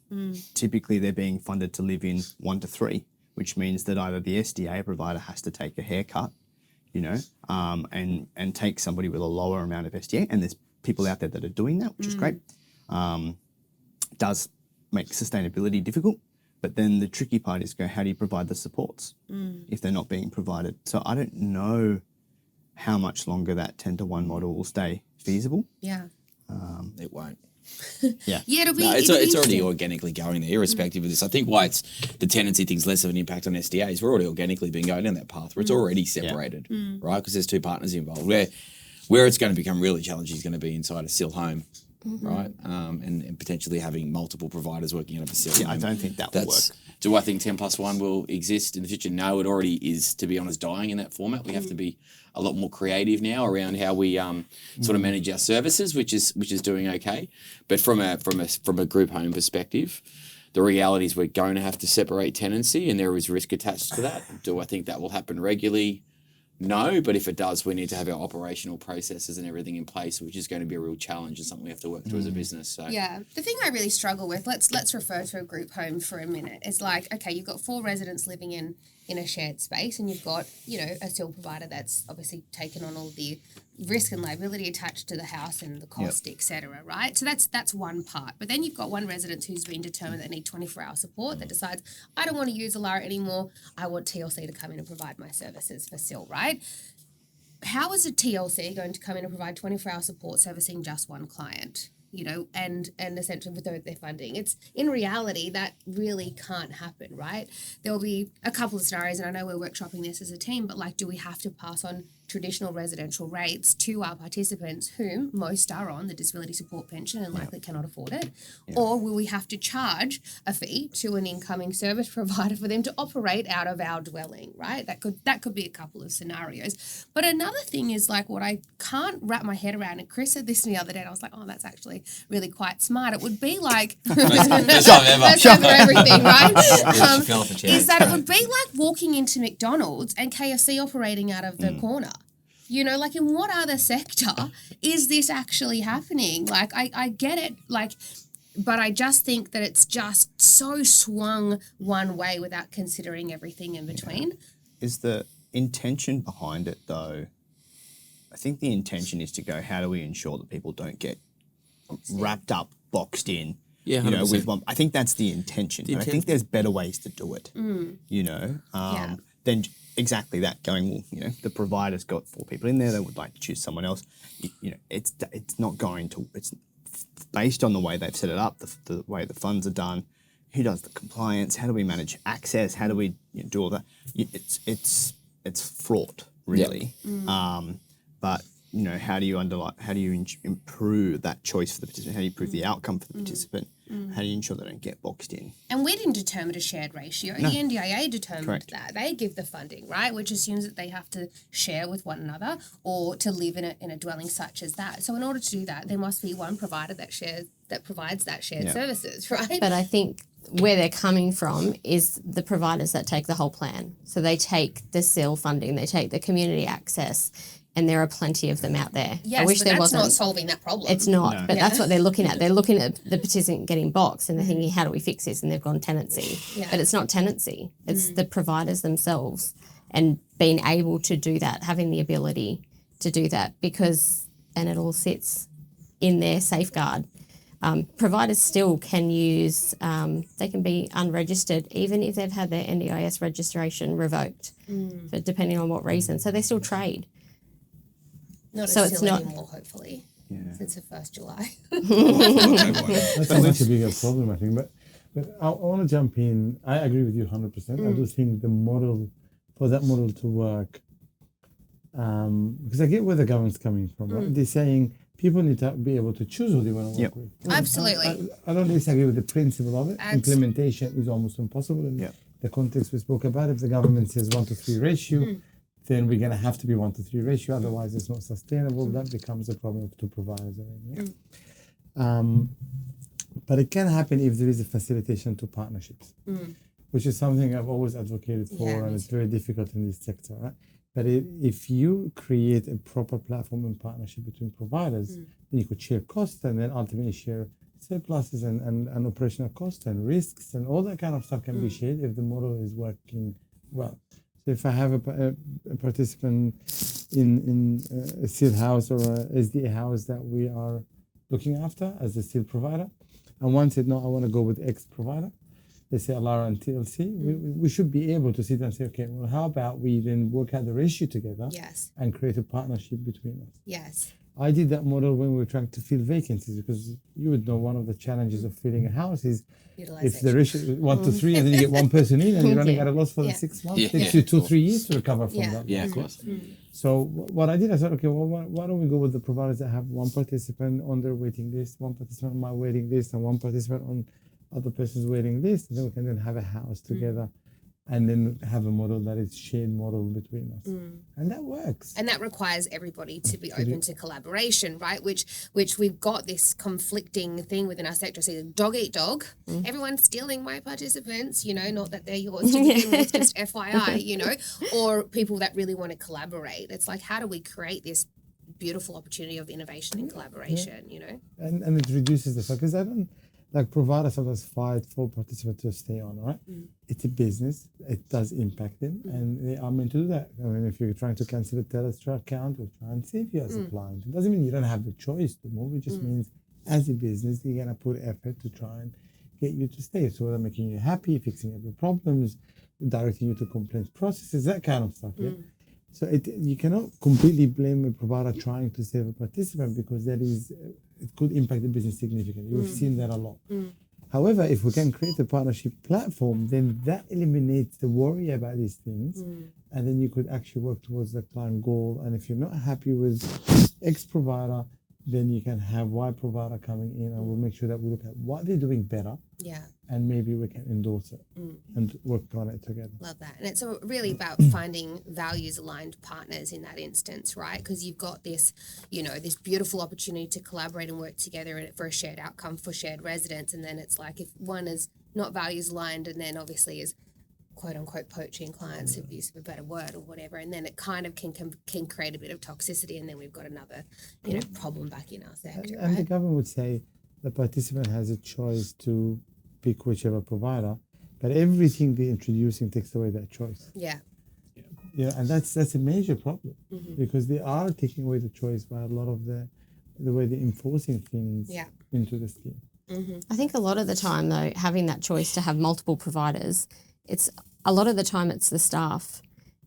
Typically, they're being funded to live in 1 to 3, which means that either the SDA provider has to take a haircut, and take somebody with a lower amount of SDA, and there's people out there that are doing that, which is great. Does make sustainability difficult, But then the tricky part is how do you provide the supports if they're not being provided? So I don't know how much longer that 10-to-1 model will stay feasible. Yeah. It won't. Yeah. Yeah, it'll be. No, it's it'll be already interesting. organically going there, irrespective of this. I think why it's the tenancy thing's less of an impact on SDAs. We're already organically been going down that path where it's already separated, right? Because there's two partners involved. Where it's going to become really challenging is going to be inside a SIL home, right? And potentially having multiple providers working out of a SIL home. I don't think that will work. Do I think 10+1 will exist in the future? No, it already is, to be honest, dying in that format. We have to be a lot more creative now around how we sort of manage our services, which is doing okay. But from a group home perspective, the reality is we're going to have to separate tenancy, and there is risk attached to that. Do I think that will happen regularly? No, but if it does, we need to have our operational processes and everything in place, which is going to be a real challenge and something we have to work through as a business. So Yeah, the thing I really struggle with, let's refer to a group home for a minute. It's like, okay, you've got 4 residents living in a shared space, and you've got, a SIL provider that's obviously taken on all the risk and liability attached to the house and the cost, etc. Right? So that's one part. But then you've got one resident who's been determined they need 24-hour support that decides, I don't want to use Alara anymore. I want TLC to come in and provide my services for SIL, right? How is a TLC going to come in and provide 24-hour support servicing just one client? And essentially with their funding. It's in reality that really can't happen, right? There'll be a couple of scenarios, and I know we're workshopping this as a team, but do we have to pass on traditional residential rates to our participants, whom most are on the disability support pension and likely cannot afford it? Or will we have to charge a fee to an incoming service provider for them to operate out of our dwelling, right? That could be a couple of scenarios. But another thing is what I can't wrap my head around, and Chris said this to me the other day, and I was like, oh, that's actually really quite smart. It would be Best time ever. Best time for everything, right? She fell off a chair. Is that it would be like walking into McDonald's and KFC operating out of the corner. In what other sector is this actually happening? I get it, but I just think that it's just so swung one way without considering everything in between. Is the intention behind it, though? I think the intention is to go, how do we ensure that people don't get wrapped up, boxed in? Yeah, 100%. With one. I think that's the intention. But I think there's better ways to do it. Then exactly that. Going, the provider's got 4 people in there. They would like to choose someone else. It's not going to. It's based on the way they've set it up, the way the funds are done. Who does the compliance? How do we manage access? How do we do all that? It's fraught, really. But how do you improve that choice for the participant? How do you improve the outcome for the participant? How do you ensure they don't get boxed in? And we didn't determine a shared ratio. No. The NDIA determined Correct. that. They give the funding, right? Which assumes that they have to share with one another or to live in a dwelling such as that. So in order to do that, there must be one provider that provides that shared services, right? But I think where they're coming from is the providers that take the whole plan. So they take the SIL funding, they take the community access, and there are plenty of them out there. Yes, I wish but there that's wasn't. not solving that problem. It's not, but that's what they're looking at. They're looking at the participant getting boxed and they're thinking, how do we fix this? And they've gone tenancy. Yeah. But it's not tenancy. It's the providers themselves and being able to do that, having the ability to do that and it all sits in their safeguard. Providers still can use, they can be unregistered even if they've had their NDIS registration revoked, but depending on what reason. So they still trade. Not So as it's silly not- anymore, hopefully, since the 1st July. That's a much bigger problem, I think. But I want to jump in. I agree with you 100%. I do think for that model to work, because I get where the government's coming from. Right? They're saying people need to be able to choose who they want to work with. Absolutely. I don't disagree with the principle of it. Abs- Implementation is almost impossible. In the context we spoke about, if the government says 1-to-3 ratio, then we're going to have to be 1-to-3 ratio. Otherwise, it's not sustainable. That becomes a problem to providers. But it can happen if there is a facilitation to partnerships, which is something I've always advocated for, and it's very difficult in this sector. Right? But if you create a proper platform and partnership between providers, then you could share costs and then ultimately share surpluses and operational costs and risks and all that kind of stuff can be shared if the model is working well. So if I have a participant in a SIL house or a SDA house that we are looking after as a SIL provider, and one said, no, I want to go with X provider, let's say Alara and TLC, we should be able to sit and say, okay, well, how about we then work out the ratio together Yes. and create a partnership between us. Yes. I did that model when we were trying to fill vacancies, because you would know one of the challenges of filling a house is if the ratio is 1 to 3 and then you get one person in and you're running at a loss for the 6 months, it takes you 2-3 years to recover from that. Yeah, of course. So what I did, I said, okay, well, why don't we go with the providers that have one participant on their waiting list, one participant on my waiting list, and one participant on other person's waiting list, and then we can then have a house together and then have a model that is shared model between us. And that works. And that requires everybody to be open to collaboration, right? Which we've got this conflicting thing within our sector. So dog eat dog. Everyone's stealing my participants, not that they're yours to begin with, just FYI, or people that really want to collaborate. It's like, how do we create this beautiful opportunity of innovation and collaboration, And it reduces the focus. I don't, like, providers sometimes fight for participants to stay on, right? It's a business. It does impact them, and they are meant to do that. I mean, if you're trying to cancel a Telstra account, we'll try and save you as a client. It doesn't mean you don't have the choice to move. It just means, as a business, you're going to put effort to try and get you to stay. So whether making you happy, fixing every problems, directing you to complaints processes, that kind of stuff, yeah? So you cannot completely blame a provider trying to save a participant, because it could impact the business significantly. We've seen that a lot. However, if we can create a partnership platform, then that eliminates the worry about these things, and then you could actually work towards the client goal. And if you're not happy with X provider, then you can have Y provider coming in, and we'll make sure that we look at what they're doing better. Yeah. And maybe we can endorse it and work on it together. Love that. And it's really about finding values-aligned partners in that instance, right? Because you've got this, this beautiful opportunity to collaborate and work together for a shared outcome for shared residents. And then it's like, if one is not values-aligned and then obviously is quote-unquote poaching clients, if use of a better word or whatever, and then it kind of can create a bit of toxicity, and then we've got another, problem back in our sector, And the right? government would say the participant has a choice to pick whichever provider, but everything they're introducing takes away that choice. Yeah. Yeah, and that's a major problem, because they are taking away the choice by a lot of the way they're enforcing things into the scheme. I think a lot of the time, though, having that choice to have multiple providers, it's the staff.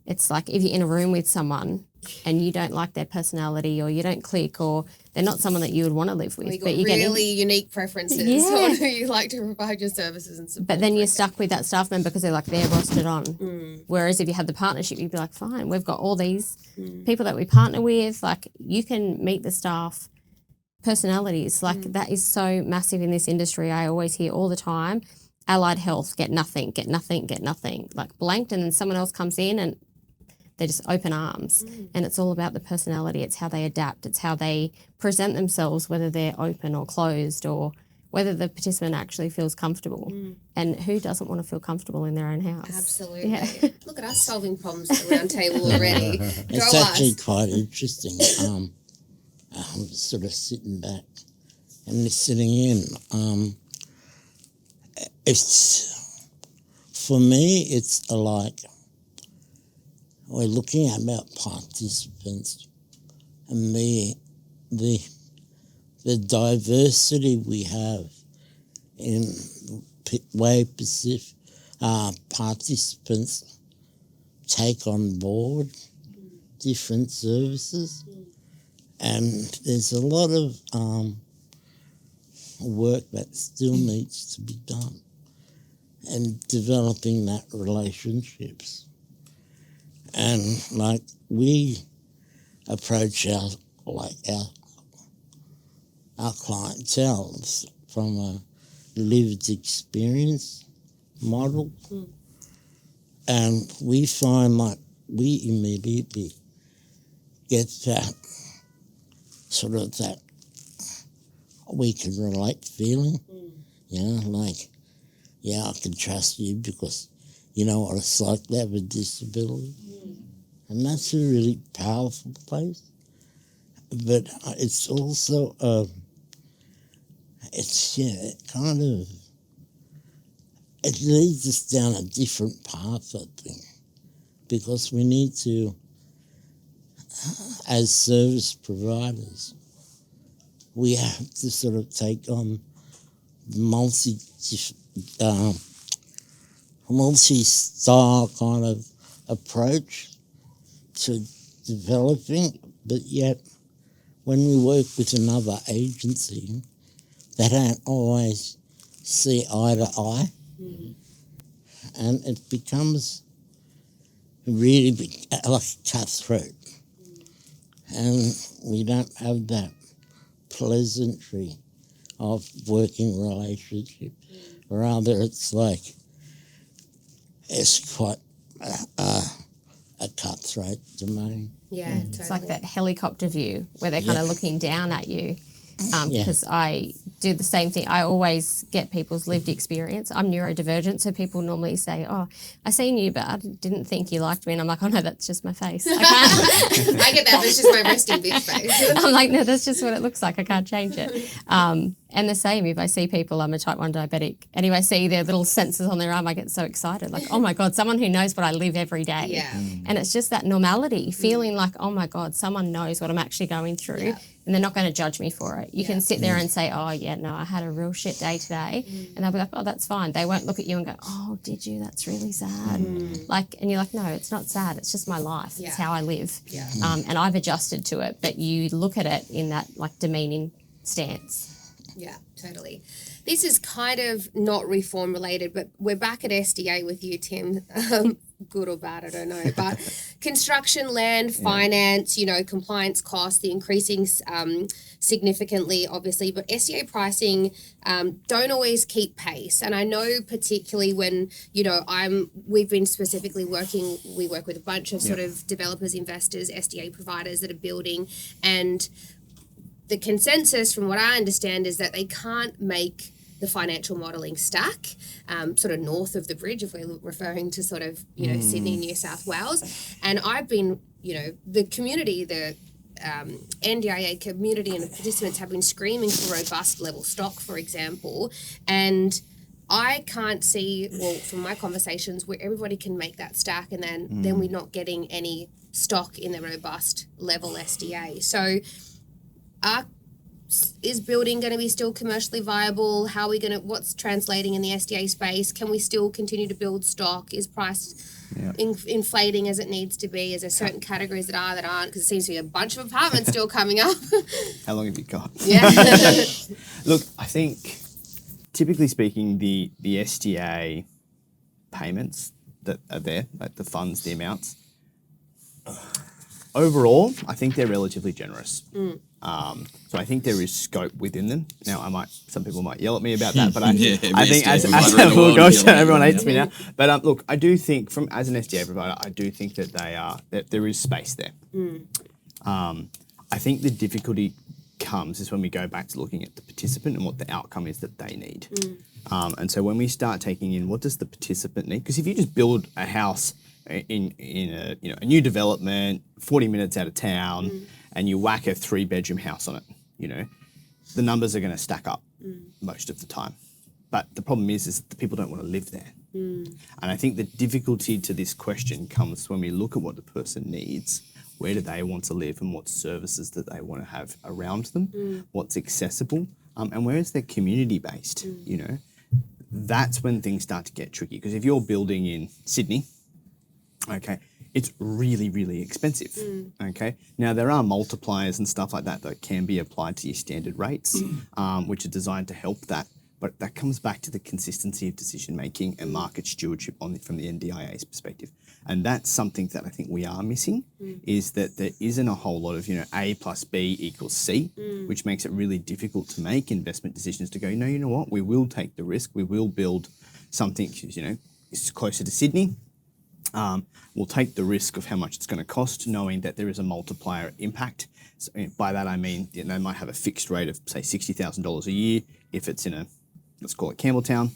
It's like if you're in a room with someone and you don't like their personality, or you don't click, or they're not someone that you would want to live with. You've got really unique preferences on who you like to provide your services and support. But then you're stuck with that staff member because they're rostered on. Whereas if you had the partnership, you'd be like, fine, we've got all these people that we partner with. Like, you can meet the staff personalities. Like, that is so massive in this industry. I always hear all the time, allied health, get nothing. Like, blanked, and then someone else comes in and they're just open arms. And it's all about the personality. It's how they adapt. It's how they present themselves, whether they're open or closed, or whether the participant actually feels comfortable. And who doesn't want to feel comfortable in their own house? Absolutely. Yeah. Look at us solving problems at the round table already. It's actually quite interesting. I'm sort of sitting back and listening in. It's, for me, it's like, we're looking at about participants and the diversity we have in way participants take on board different services, and there's a lot of work that still needs to be done, and developing that relationships. And like, we approach our clientele from a lived experience model, and we find like we immediately get that sort of that we can relate feeling, like, yeah, I can trust you because you know what it's like to have a disability. And that's a really powerful place. But it's also, it leads us down a different path, I think, because we need to, as service providers, we have to sort of take on multi-style kind of approach to developing, but yet when we work with another agency, they don't always see eye to eye. And it becomes really like cutthroat. And we don't have that pleasantry of working relationship. Rather, it's like, it's quite a cutthroat domain. Yeah, totally. It's like that helicopter view where they're kind of looking down at you. Because I do the same thing. I always get people's lived experience. I'm neurodivergent, so people normally say, "Oh, I seen you, but I didn't think you liked me." And I'm like, "Oh no, that's just my face. I can't." I get that, but it's just my resting bitch face. I'm like, "No, that's just what it looks like. I can't change it." And the same, if I see people, I'm a type 1 diabetic, and if I see their little sensors on their arm, I get so excited. Like, oh my God, someone who knows what I live every day. Yeah. And it's just that normality, feeling like, oh my God, someone knows what I'm actually going through. Yeah. And they're not going to judge me for it. You can sit there and say, oh, yeah, no, I had a real shit day today. And they'll be like, oh, that's fine. They won't look at you and go, oh, did you? That's really sad. Like, and you're like, no, it's not sad. It's just my life. Yeah. It's how I live. Yeah. And I've adjusted to it. But you look at it in that, like, demeaning stance. Yeah, totally. This is kind of not reform related, but we're back at SDA with you, Tim. Good or bad, I don't know. But construction, land, finance, compliance costs, the increasing significantly, obviously. But SDA pricing don't always keep pace. And I know particularly when, we've been specifically we work with a bunch of sort of developers, investors, SDA providers that are building, and the consensus from what I understand is that they can't make the financial modelling stack sort of north of the bridge, if we're referring to sort of, Sydney, New South Wales. And I've been, the community, the NDIA community and the participants have been screaming for robust level stock, for example. And I can't see, from my conversations, where everybody can make that stack and then we're not getting any stock in the robust level SDA. So is building going to be still commercially viable? How are we going to, what's translating in the SDA space? Can we still continue to build stock? Is price inflating as it needs to be? Is there certain categories that aren't? Because it seems to be a bunch of apartments still coming up. How long have you got? Yeah. Look, I think typically speaking, the SDA payments that are there, like the funds, the amounts, overall, I think they're relatively generous. So I think there is scope within them. Now, some people might yell at me about that, but I think as everyone hates me now. But look, I do think as an SDA provider, I do think that there is space there. I think the difficulty comes is when we go back to looking at the participant and what the outcome is that they need. And so when we start taking in what does the participant need, because if you just build a house in a new development, 40 minutes out of town, and you whack a 3-bedroom house on it, the numbers are going to stack up most of the time. But the problem is that the people don't want to live there. And I think the difficulty to this question comes when we look at what the person needs. Where do they want to live and what services that they want to have around them? What's accessible? And where is their community based? That's when things start to get tricky. Because if you're building in Sydney, okay, it's really, really expensive, okay? Now, there are multipliers and stuff like that can be applied to your standard rates, which are designed to help that. But that comes back to the consistency of decision-making and market stewardship from the NDIA's perspective. And that's something that I think we are missing, is that there isn't a whole lot of, A plus B equals C, which makes it really difficult to make investment decisions to go, no, you know what, we will take the risk, we will build something, is closer to Sydney. We'll take the risk of how much it's going to cost, knowing that there is a multiplier impact. So by that I mean they might have a fixed rate of, say, $60,000 a year if it's in let's call it Campbelltown.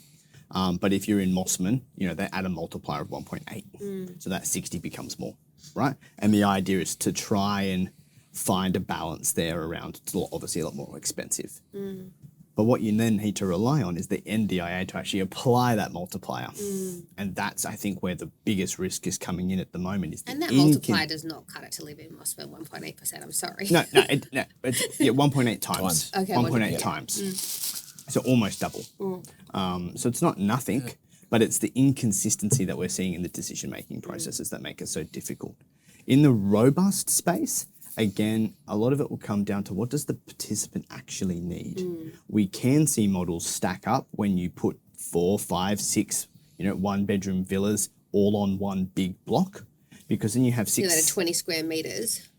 But if you're in Mossman, they add a multiplier of 1.8. So that 60 becomes more, right? And the idea is to try and find a balance there around, it's obviously a lot more expensive. But what you then need to rely on is the NDIA to actually apply that multiplier. And that's, I think, where the biggest risk is coming in at the moment. And that multiplier does not cut it to live in Mossman 1.8%, I'm sorry. No, it's 1.8 times. Okay, 1.8 times. So almost double. So it's not nothing. but it's the inconsistency that we're seeing in the decision-making processes that make it so difficult. In the robust space, again, a lot of it will come down to what does the participant actually need? We can see models stack up when you put 4, 5, 6, one-bedroom villas all on one big block, because then you have six... that are 20 square meters.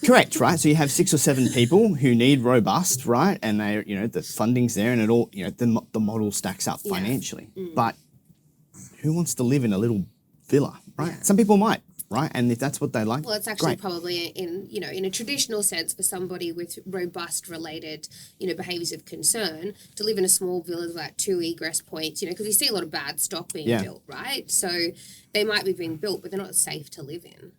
Correct, right? So you have 6 or 7 people who need robust, right? And they, the funding's there, and it all, the model stacks up financially. But who wants to live in a little villa, right? Yeah. Some people might, right? And if that's what they like, Well, it's actually great. probably in a traditional sense for somebody with robust related, behaviours of concern to live in a small villa with like 2 egress points, because you see a lot of bad stock being built, right? So they might be being built, but they're not safe to live in.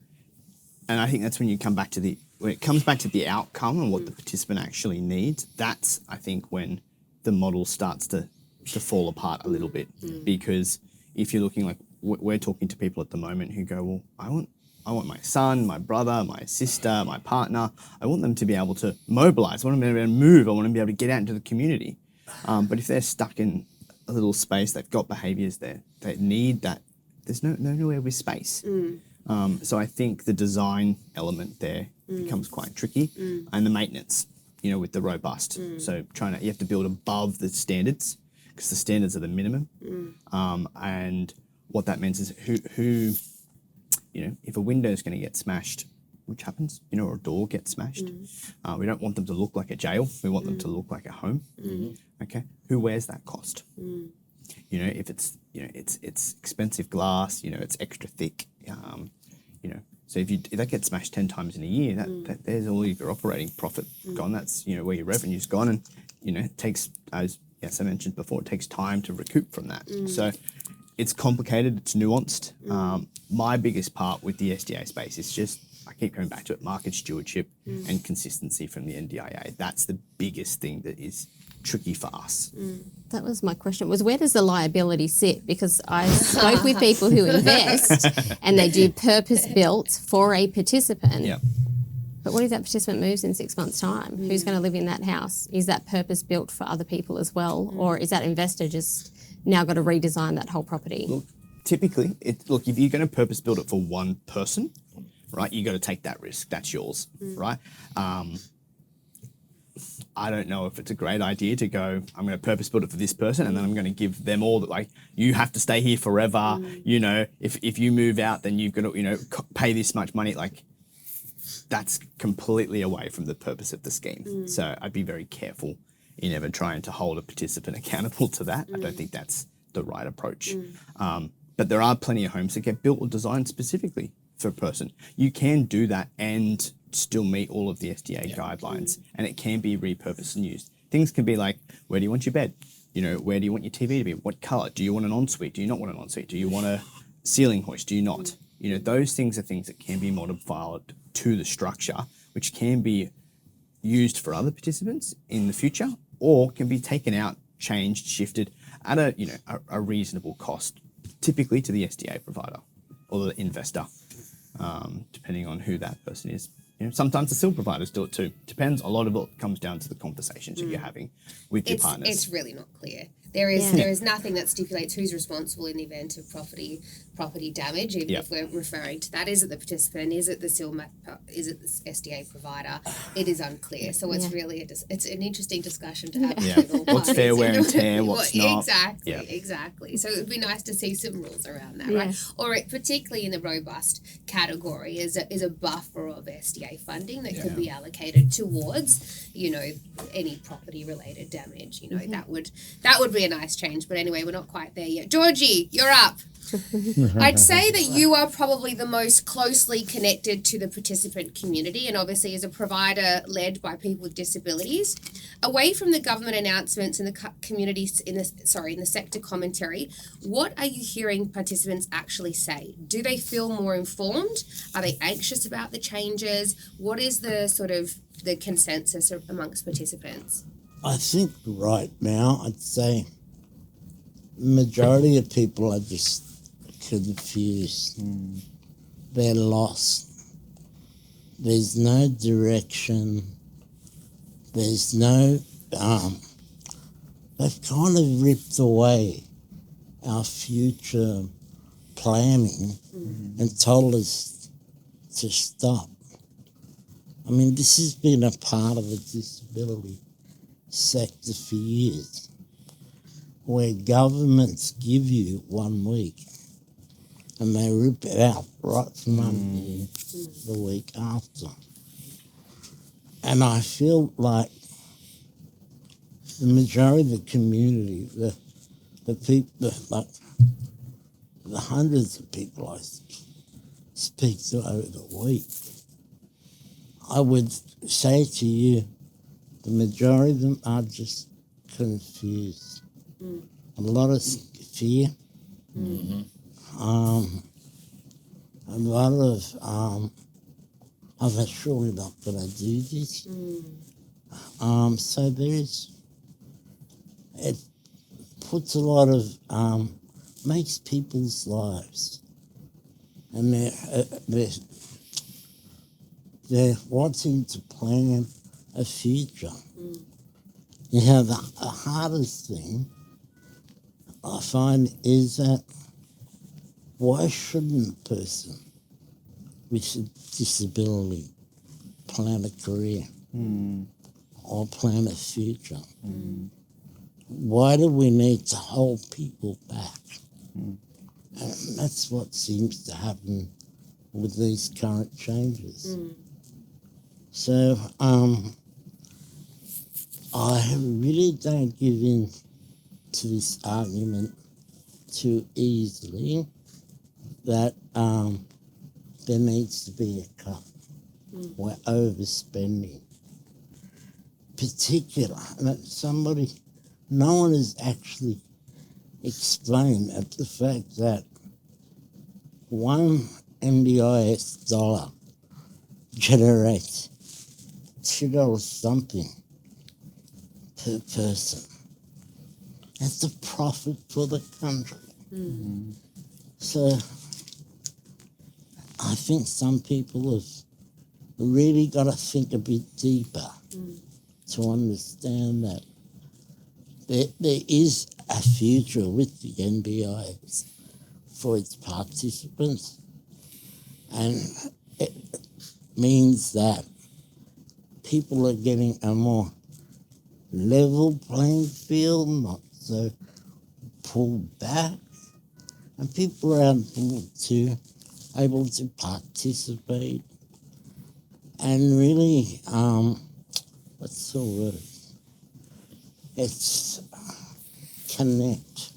And I think that's when it comes back to the outcome and what the participant actually needs. That's, I think, when the model starts to fall apart a little bit. Because if you're looking like, we're talking to people at the moment who go, well, I want my son, my brother, my sister, my partner, I want them to be able to mobilise, I want them to be able to move, I want them to be able to get out into the community. But if they're stuck in a little space, they've got behaviours there, they need that, there's nowhere with space. So I think the design element there becomes quite tricky, and the maintenance, with the robust. So you have to build above the standards, because the standards are the minimum. And what that means is who if a window is going to get smashed, which happens, or a door gets smashed, we don't want them to look like a jail. We want them to look like a home. Okay, who wears that cost? If it's it's expensive glass, it's extra thick. So if that gets smashed 10 times in a year, that there's all of your operating profit gone. That's where your revenue's gone, and it takes, as I mentioned before, it takes time to recoup from that. So it's complicated, it's nuanced. My biggest part with the SDA space is just, I keep going back to it, market stewardship and consistency from the NDIA. That's the biggest thing that is tricky for us. That was my question, was where does the liability sit? Because I spoke with people who invest and they do purpose-built for a participant. Yeah. But what if that participant moves in 6 months' time? Who's going to live in that house? Is that purpose-built for other people as well? Or is that investor just now got to redesign that whole property? Look, typically, if you're going to purpose build it for one person, right, you got to take that risk. That's yours, right? I don't know if it's a great idea to go, I'm going to purpose build it for this person, and then I'm going to give them all that, like, you have to stay here forever. If you move out, then you've got to, pay this much money. Like, that's completely away from the purpose of the scheme. So I'd be very careful in ever trying to hold a participant accountable to that. I don't think that's the right approach. But there are plenty of homes that get built or designed specifically for a person. You can do that and still meet all of the SDA guidelines, and it can be repurposed and used. Things can be like, where do you want your bed? Where do you want your TV to be? What colour? Do you want an ensuite? Do you not want an ensuite? Do you want a ceiling hoist? Do you not? Those things are things that can be modified to the structure, which can be used for other participants in the future, or can be taken out, changed, shifted at a reasonable cost, typically to the SDA provider or the investor, depending on who that person is. Sometimes the SIL providers do it too. Depends. A lot of it comes down to the conversations that you're having with your partners. It's really not clear. There is nothing that stipulates who's responsible in the event of property damage, even if we're referring to that. Is it the participant? Is it the SIL? Is it the SDA provider? It is unclear. So it's really it's an interesting discussion to have with all parties. What's fair wear and tear, what's not. Exactly. So it would be nice to see some rules around that, right? Or particularly in the robust category is a buffer of SDA funding that could be allocated towards, any property related damage. That would be a nice change. But anyway, we're not quite there yet. Georgie, you're up. I'd say that you are probably the most closely connected to the participant community, and obviously as a provider led by people with disabilities. Away from the government announcements and the communities in the sector commentary, what are you hearing participants actually say? Do they feel more informed? Are they anxious about the changes? What is the sort of the consensus amongst participants? I think right now I'd say majority of people are just confused. They're lost. There's no direction. There's no they've kind of ripped away our future planning and told us to stop. I mean, this has been a part of the disability sector for years, where governments give you 1 week and they rip it out right from under you the week after. And I feel like the majority of the community, the people, like the hundreds of people I speak to over the week, I would say to you, the majority of them are just confused. A lot of fear. A lot of, I'm not surely not going to do this. So it puts a lot of, makes people's lives, and they're wanting to plan a future. You know, the hardest thing I find is that why shouldn't a person with a disability plan a career or plan a future? Why do we need to hold people back? And that's what seems to happen with these current changes. So I really don't give in to this argument too easily that there needs to be a cut. We're overspending. Particular, that no one has actually explained at the fact that one NDIS dollar generates $2 something per person. That's a profit for the country. So I think some people have really got to think a bit deeper to understand that there is a future with the NDIS for its participants, and it means that people are getting a more level playing field, not so pulled back, and people are able to participate and really, what's the word? It's connect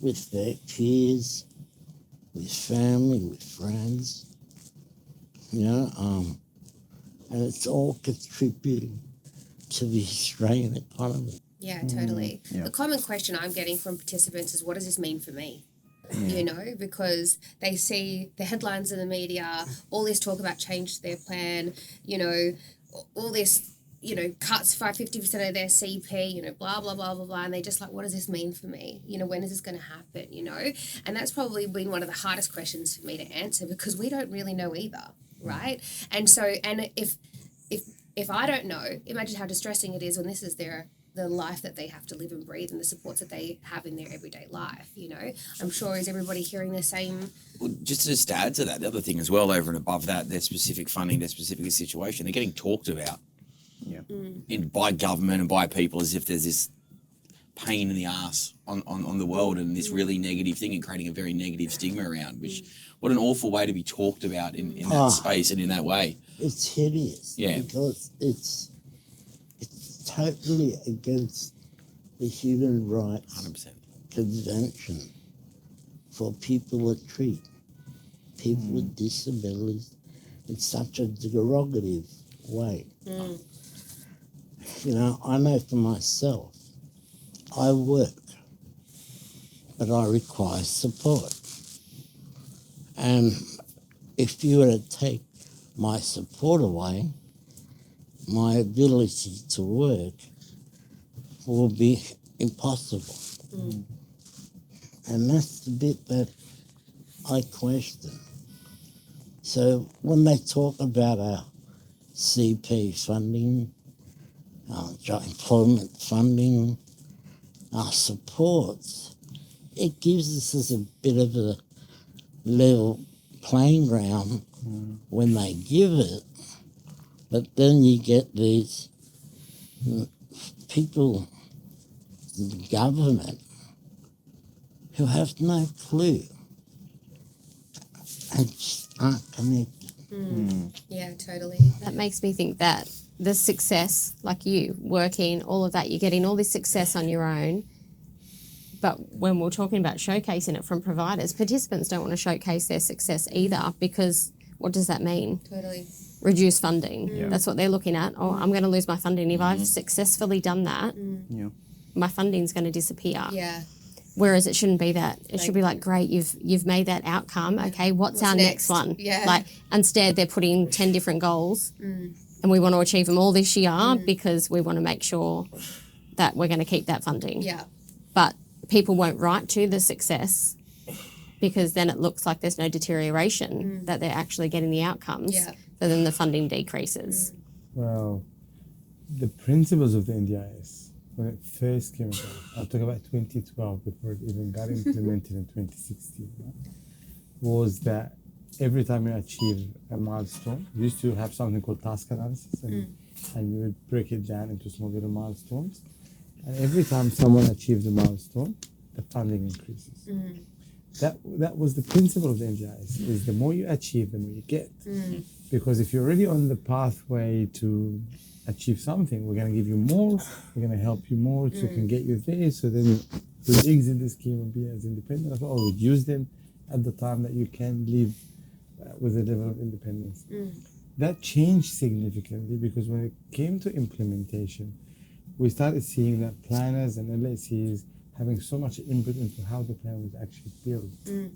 with their peers, with family, with friends, you know, and it's all contributing to the Australian economy. Yeah, totally. Yeah. The common question I'm getting from participants is, what does this mean for me? You know, because they see the headlines in the media, all this talk about change to their plan, you know, all this, you know, cuts 50% of their CP, you know, blah, blah, blah, blah, blah. And they're just like, what does this mean for me? You know, when is this going to happen, you know? And that's probably been one of the hardest questions for me to answer, because we don't really know either, right? And so, and if I don't know, imagine how distressing it is when this is the life that they have to live and breathe and the supports that they have in their everyday life, you know. I'm sure, is everybody hearing the same? Well, just to add to that, the other thing as well, over and above that, their specific funding, their specific situation, they're getting talked about by government and by people as if there's this pain in the ass on the world and this really negative thing, and creating a very negative stigma around, which, what an awful way to be talked about in that space and in that way. It's hideous because it's totally against the human rights 100%. convention for people to treat people with disabilities in such a derogative way. You know, I know for myself, I work, but I require support. And if you were to take my support away, my ability to work will be impossible. And that's the bit that I question. So when they talk about our CP funding, our employment funding, our supports, it gives us a bit of a level playing ground when they give it, but then you get these people in the government who have no clue and just aren't connected. Yeah, totally. That makes me think that the success, like you working, all of that, you're getting all this success on your own. But when we're talking about showcasing it from providers, participants don't want to showcase their success either, because what does that mean? Totally. Reduce funding. That's what they're looking at. Oh, I'm going to lose my funding. If I've successfully done that, my funding's going to disappear. Yeah. Whereas it shouldn't be that. It should be like, great, you've made that outcome. Okay, what's our next one? Yeah. Like, instead they're putting 10 different goals and we want to achieve them all this year because we want to make sure that we're going to keep that funding. Yeah. But people won't write to the success because then it looks like there's no deterioration, that they're actually getting the outcomes. Yeah. So then the funding decreases. Well, the principles of the NDIS, when it first came about, I'll talk about 2012 before it even got implemented in 2016, right? Was that every time you achieve a milestone, you used to have something called task analysis, and you would break it down into small little milestones. And every time someone achieved a milestone, the funding increases. That was the principle of the NDIS, is the more you achieve, the more you get. Because if you're already on the pathway to achieve something, we're going to give you more, we're going to help you more so we can get you there, so then you'll exit the scheme and be as independent as well, or use them at the time that you can live with a level of independence. That changed significantly because when it came to implementation, we started seeing that planners and LACs having so much input into how the plan was actually built.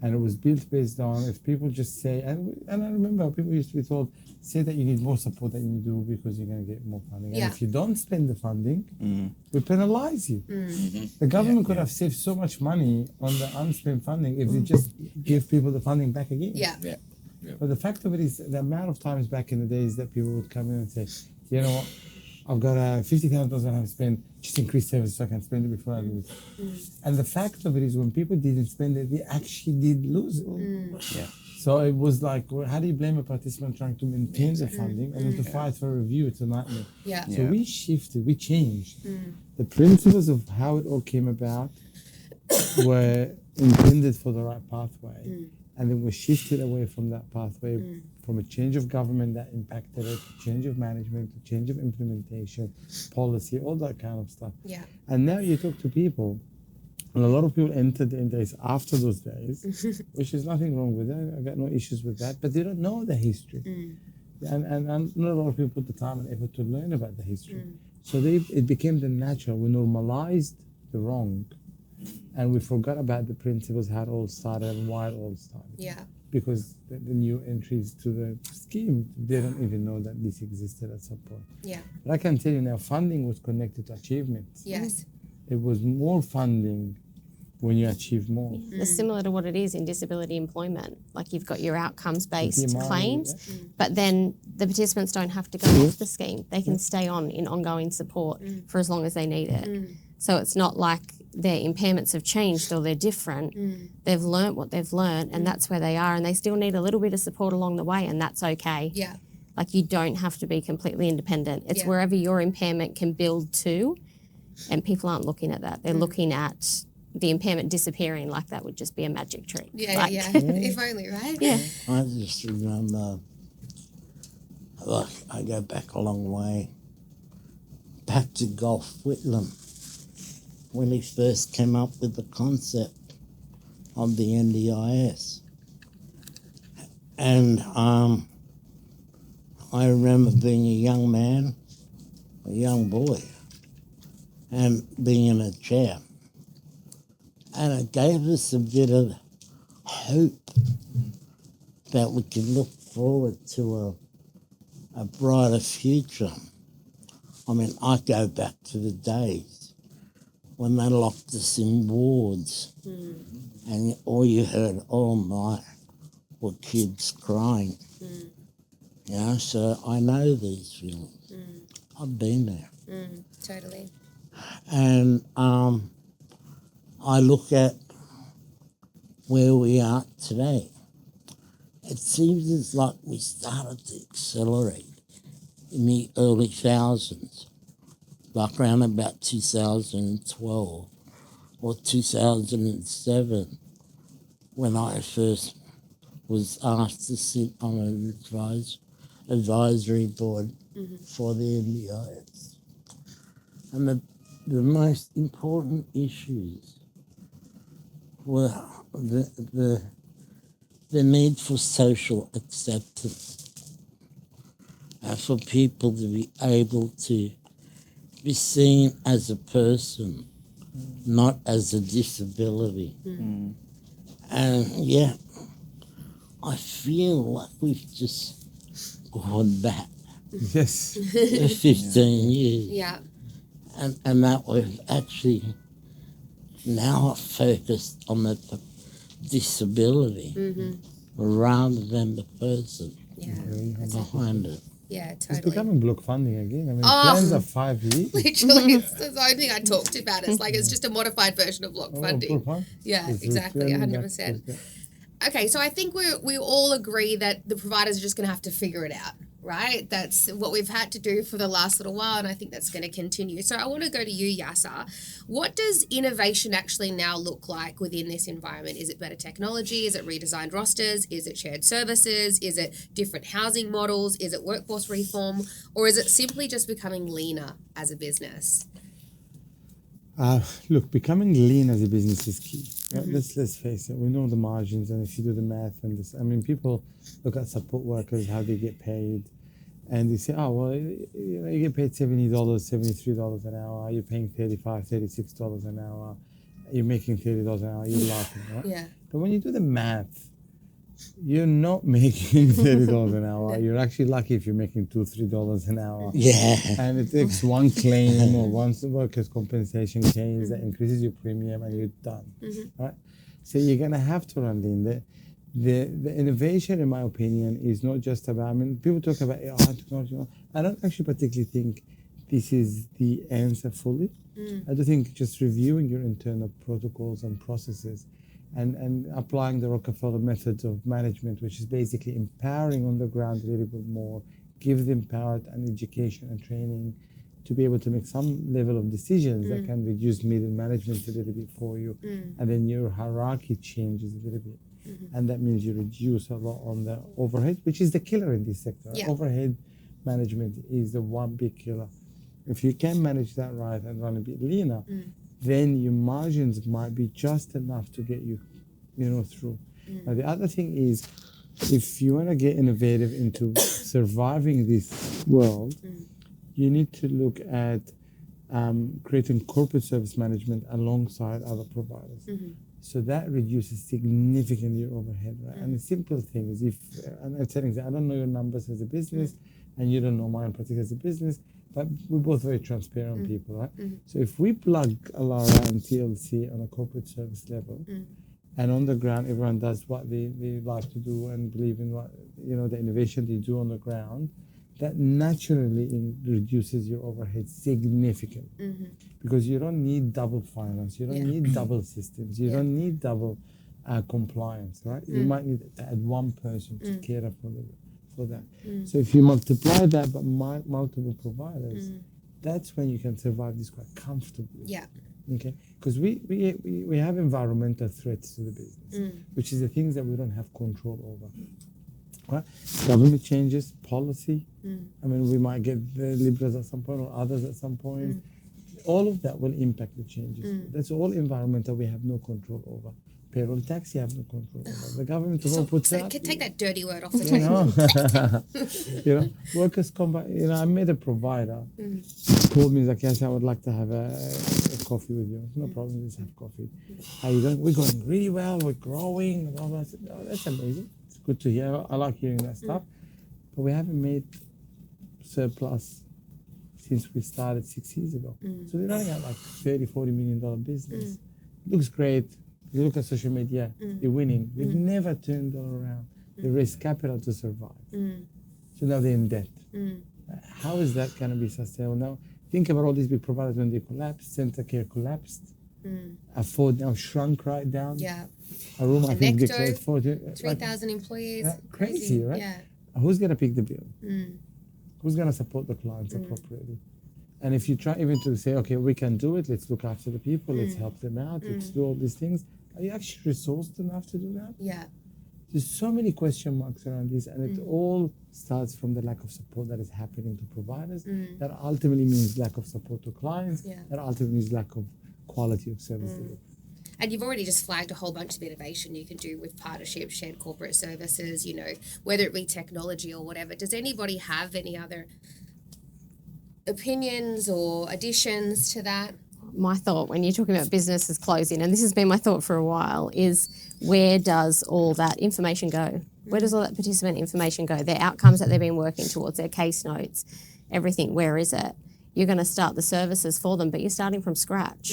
And it was built based on, if people just say, and I remember people used to be told, say that you need more support than you do because you're going to get more funding. Yeah. And if you don't spend the funding, we penalize you. The government could have saved so much money on the unspent funding if they just give people the funding back again. Yeah. But the fact of it is, the amount of times back in the days that people would come in and say, you know what, I've got $50,000 I have spent, just increase service so I can spend it before I lose. And the fact of it is, when people didn't spend it, they actually did lose it. So it was like, well, how do you blame a participant trying to maintain the funding and then to fight for a review? It's a nightmare. Yeah. So we shifted, we changed. The principles of how it all came about were intended for the right pathway. And then we shifted away from that pathway, from a change of government that impacted it, to change of management, to change of implementation, policy, all that kind of stuff. Yeah. And now you talk to people, and a lot of people entered the NDIS after those days, which is nothing wrong with that. I got no issues with that, but they don't know the history. And not a lot of people put the time and effort to learn about the history. So it became the natural. We normalized the wrong. And we forgot about the principles, how it all started and why it all started. Yeah. Because the new entries to the scheme, they don't even know that this existed at some point. Yeah. But I can tell you now, funding was connected to achievement. Yes. It was more funding when you achieve more. It's similar to what it is in disability employment. Like, you've got your outcomes-based DMI, claims, but then the participants don't have to go off the scheme. They can stay on in ongoing support for as long as they need it. So it's not like their impairments have changed or they're different. They've learnt what they've learnt, and that's where they are, and they still need a little bit of support along the way, and that's okay. Yeah. Like, you don't have to be completely independent. It's Yeah. wherever your impairment can build to, and people aren't looking at that. They're looking at the impairment disappearing like that would just be a magic trick. Yeah, Like, yeah. If only, right? Yeah. I just remember, like, I go back a long way, back to Golf Whitlam, when he first came up with the concept of the NDIS. And I remember being a young man, a young boy, and being in a chair. And it gave us a bit of hope that we could look forward to a brighter future. I mean, I go back to the days when they locked us in wards and all you heard all night were kids crying. You know, so I know these feelings. I've been there. Totally. And I look at where we are today. It seems as like we started to accelerate in the early thousands, like around about 2012 or 2007, when I first was asked to sit on an advisory board for the NDIS. And the most important issues were the need for social acceptance, for people to be able to be seen as a person, not as a disability. And yeah, I feel like we've just gone back Yes. 15 years. Yeah. And that we've actually now focused on the disability rather than the person behind it. Yeah, It's totally. becoming block funding again. I mean, Oh. plans are 5 years. Literally, it's the only thing I talked about. It's like it's just a modified version of block funding. Block fund. Yeah, It's exactly, returning 100%. back. Okay, so I think we all agree that the providers are just going to have to figure it out, right? That's what we've had to do for the last little while, and I think that's going to continue. So I want to go to you, Yasser. What does innovation actually now look like within this environment? Is it better technology? Is it redesigned rosters? Is it shared services? Is it different housing models? Is it workforce reform? Or is it simply just becoming leaner as a business? Look, becoming lean as a business is key. Right? Let's face it. We know the margins, and if you do the math and this, I mean, people look at support workers, how they get paid, and they say, oh well, you get paid $70, $73 an hour. You're paying $35, $36 an hour. You're making $30 an hour. You're laughing, right? Yeah. But when you do the math, you're not making $30 an hour. You're actually lucky if you're making $2, $3 an hour. Yeah. And it takes one claim or one workers' compensation case that increases your premium, and you're done. Right? So you're gonna have to run lean. The innovation, in my opinion, is not just about. I mean, people talk about AI technology. I don't actually particularly think this is the answer fully. I do think just reviewing your internal protocols and processes, and applying the Rockefeller methods of management, which is basically empowering on the ground a little bit more, give them power and education and training to be able to make some level of decisions that can reduce middle management a little bit for you. And then your hierarchy changes a little bit. And that means you reduce a lot on the overhead, which is the killer in this sector. Yeah. Overhead management is the one big killer. If you can manage that right and run a bit leaner, then your margins might be just enough to get you, through. Now, the other thing is, if you want to get innovative into surviving this world, you need to look at creating corporate service management alongside other providers. So that reduces significantly your overhead, right? And the simple thing is, I'm telling you, I don't know your numbers as a business, and you don't know mine in particular as a business, but we're both very transparent people, right? So if we plug Alara and TLC on a corporate service level, and on the ground everyone does what they like to do and believe in what, the innovation they do on the ground, that naturally reduces your overhead significantly. Because you don't need double finance, you don't need double systems, you don't need double compliance, right? You might need to add one person to care for that. So if you multiply that by multiple providers, that's when you can survive this quite comfortably. Yeah. Okay, because we have environmental threats to the business, which is the things that we don't have control over. Right? Government changes, policy. I mean, we might get the Liberals at some point or others at some point. All of that will impact the changes. That's all environmental we have no control over. Payroll tax you have no control over. The government will puts out. Take that dirty word off the table. Workers come back. I met a provider. Called me, like, yes, I would like to have a coffee with you. No problem, let's have coffee. How you doing? We're going really well. We're growing. Blah, blah. I said, oh, that's amazing. It's good to hear. I like hearing that stuff. But we haven't made surplus since we started 6 years ago. So they're running at like $30-40 million business. Looks great. You look at social media, they're winning. They've never turned it around. They raised capital to survive. So now they're in debt. How is that going to be sustainable? Now, think about all these big providers when they collapsed. Centre Care collapsed. A Ford now shrunk right down. Yeah. A room I think Necto, declared 3,000 employees. crazy, right? Yeah. Who's going to pick the bill? Who's going to support the clients appropriately? And if you try even to say, okay, we can do it, let's look after the people, let's help them out, let's do all these things, are you actually resourced enough to do that? Yeah. There's so many question marks around this, and it all starts from the lack of support that is happening to providers. That ultimately means lack of support to clients. Yeah. That ultimately means lack of quality of service delivery. And you've already just flagged a whole bunch of innovation you can do with partnerships, shared corporate services, you know, whether it be technology or whatever. Does anybody have any other opinions or additions to that? My thought when you're talking about businesses closing, and this has been my thought for a while, is where does all that information go? Where does all that participant information go? Their outcomes that they've been working towards, their case notes, everything, where is it? You're going to start the services for them, but you're starting from scratch.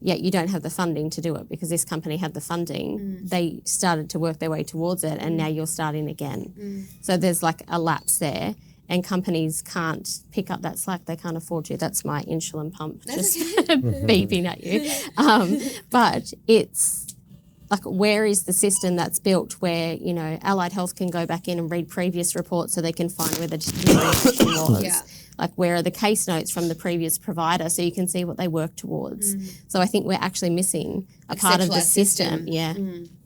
Yet you don't have the funding to do it because this company had the funding. They started to work their way towards it, and now you're starting again. So there's like a lapse there. And companies can't pick up that slack. They can't afford you. That's my insulin pump just beeping at you. But it's like, where is the system that's built where, you know, Allied Health can go back in and read previous reports so they can find where the discrimination was. Yeah. Like, where are the case notes from the previous provider so you can see what they work towards. So I think we're actually missing a part of the system. Yeah.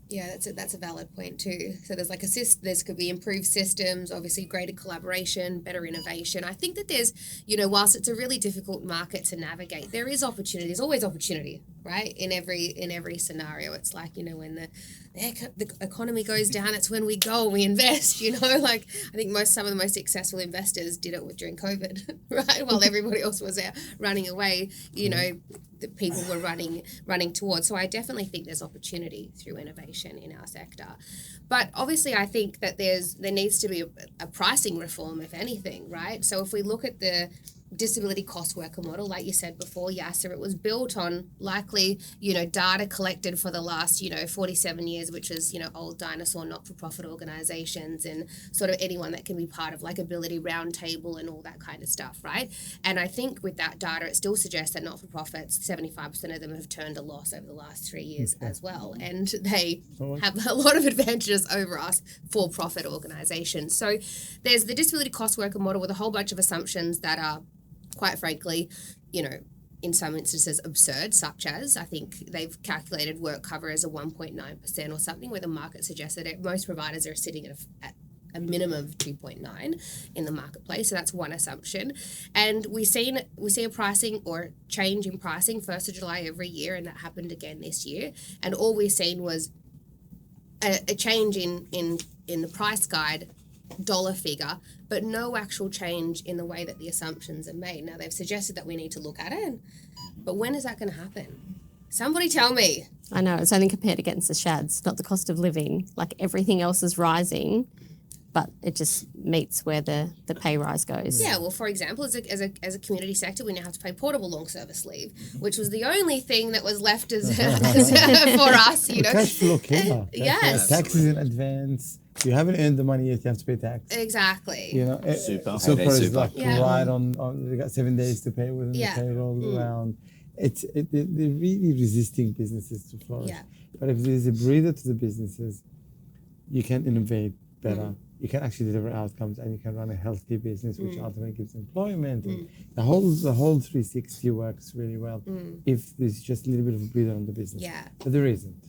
Yeah, that's a valid point too. So there's like there's could be improved systems, obviously greater collaboration, better innovation. I think that there's, you know, whilst it's a really difficult market to navigate, there is opportunity. There's always opportunity, right? In every scenario, it's like, you know, when the economy goes down, it's when we go and we invest. You know, like I think some of the most successful investors did it during COVID, right? While everybody else was out running away, you know, the people were running towards. So I definitely think there's opportunity through innovation in our sector. But obviously I think that there needs to be a pricing reform, if anything, right? So if we look at the disability cost worker model, like you said before, Yasser, it was built on likely, you know, data collected for the last, you know, 47 years, which is, you know, old dinosaur not-for-profit organizations and sort of anyone that can be part of like Ability Roundtable and all that kind of stuff, right? And I think with that data, it still suggests that not-for-profits, 75% of them have turned a loss over the last 3 years as well. And they have a lot of advantages over us for-profit organizations. So there's the disability cost worker model with a whole bunch of assumptions that are, quite frankly, you know, in some instances absurd, such as I think they've calculated work cover as a 1.9% or something, where the market suggests that most providers are sitting at a minimum of 2.9 in the marketplace. So that's one assumption. And we see a pricing or change in pricing 1st of July every year, and that happened again this year. And all we've seen was a change in the price guide dollar figure, but no actual change in the way that the assumptions are made. Now, they've suggested that we need to look at it, but when is that going to happen? Somebody tell me. I know, it's only compared against the shads, not the cost of living. Like, everything else is rising, but it just meets where the pay rise goes. Yeah, well, for example, as a community sector, we now have to pay portable long service leave, which was the only thing that was left as for us, you know. Cash flow killer. Yes. Taxes in advance. You haven't earned the money yet, you have to pay tax. Exactly. You know, Super is like Yeah. right on. They got 7 days to pay within the payroll round. They're really resisting businesses to flourish. Yeah. But if there's a breather to the businesses, you can innovate better. You can actually deliver outcomes, and you can run a healthy business, which ultimately gives employment. And the whole 360 works really well if there's just a little bit of a breather on the business. Yeah. But there isn't.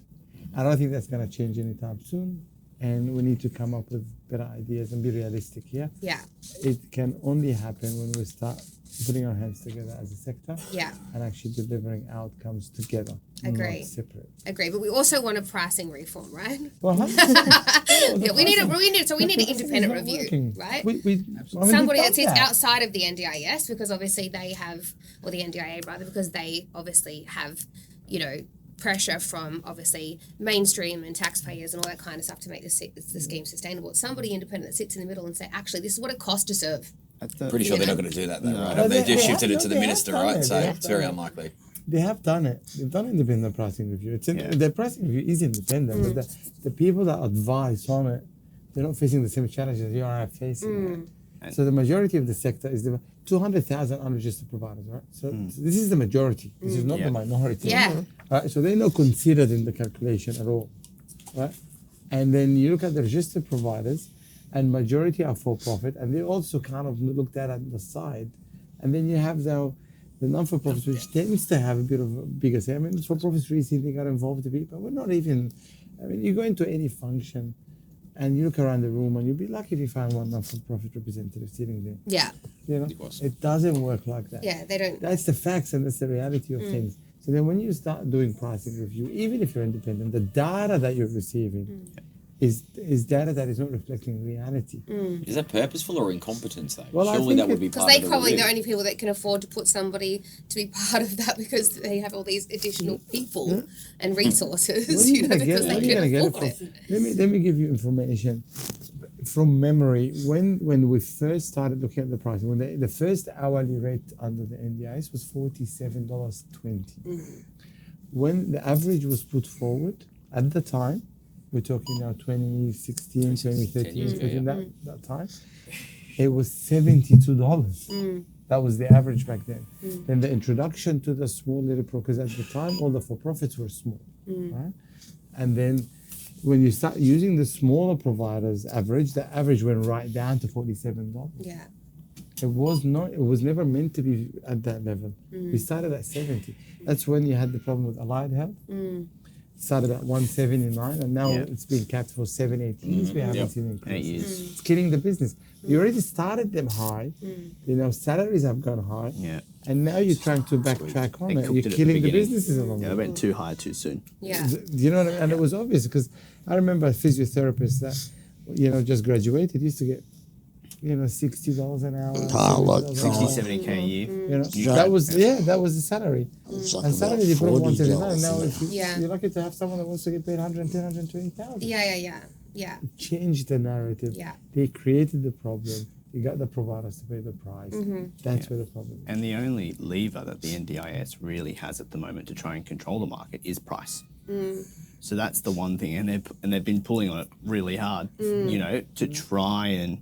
I don't think that's going to change anytime soon. And we need to come up with better ideas and be realistic here. Yeah. It can only happen when we start putting our hands together as a sector. Yeah. And actually delivering outcomes together. Agree. Not separate. Agree, but we also want a pricing reform, right? Well, Yeah, we need an independent review, right? Somebody that sits outside of the NDIS, because obviously they have, or the NDIA rather, because they obviously have, you know, pressure from obviously mainstream and taxpayers and all that kind of stuff to make the scheme sustainable. It's somebody independent that sits in the middle and say, actually, this is what it costs to serve. Pretty sure they're not going to do that though, right? They just shifted it to the minister, right? So it's very unlikely. They have done it. They've done independent pricing review. The pricing review is independent, but the people that advise on it, they're not facing the same challenges you are facing. So the majority of the sector is the 200,000 unregistered providers, right? So this is the majority. This is not the minority. Yeah. Right? So they're not considered in the calculation at all, right? And then you look at the registered providers, and majority are for profit, and they also kind of looked at the side. And then you have the non-for-profits, which tends to have a bit of a bigger say. I mean, for-profits recently got involved a bit, but we're not even. I mean, you go into any function, and you look around the room, and you'll be lucky if you find one non-for-profit representative sitting there. Yeah. You know, it doesn't work like that. Yeah, they don't. That's the facts, and that's the reality of things. So then, when you start doing pricing review, even if you're independent, the data that you're receiving is data that is not reflecting reality. Is that purposeful or incompetence, though? Well, I Surely think that would be Because part they of the probably review. the only people that can afford to put somebody to be part of that because they have all these additional people and resources, Where are you gonna because get, they where are you can gonna get afford it it. from? Let me give you information from memory. When we first started looking at the price, when the first hourly rate under the NDIS was $47.20. When the average was put forward at the time, we're talking now 2016, 2013, within that time, it was $72. That was the average back then. Then the introduction to the small little because at the time all the for-profits were small, right? And then when you start using the smaller providers average, the average went right down to $47. Yeah. It was never meant to be at that level. We started at 70. That's when you had the problem with Allied Health. It started at 179, and now it's been capped for 7-8 years. We haven't seen an increase. 8 years. It's killing the business. You already started them high. You know, salaries have gone high. Yeah. And now you're trying to backtrack on They it. cooked You're it at the killing the beginning. businesses along Yeah, the they way. went too high too soon. Yeah. You know what I mean? And it was obvious because I remember physiotherapists that, you know, just graduated used to get, you know, $60 an hour. Pilot, $70 an 60, hour. 70K a year. You know, Yeah. that was the salary. It's like And about salary they put on 179. $40 Now an if you, Yeah. you're lucky to have someone that wants to get paid 110, 120,000. Yeah. Change the narrative. Yeah. They created the problem. You got the providers to pay the price. That's where the problem is. And the only lever that the NDIS really has at the moment to try and control the market is price. So that's the one thing, and they've been pulling on it really hard, you know, to try and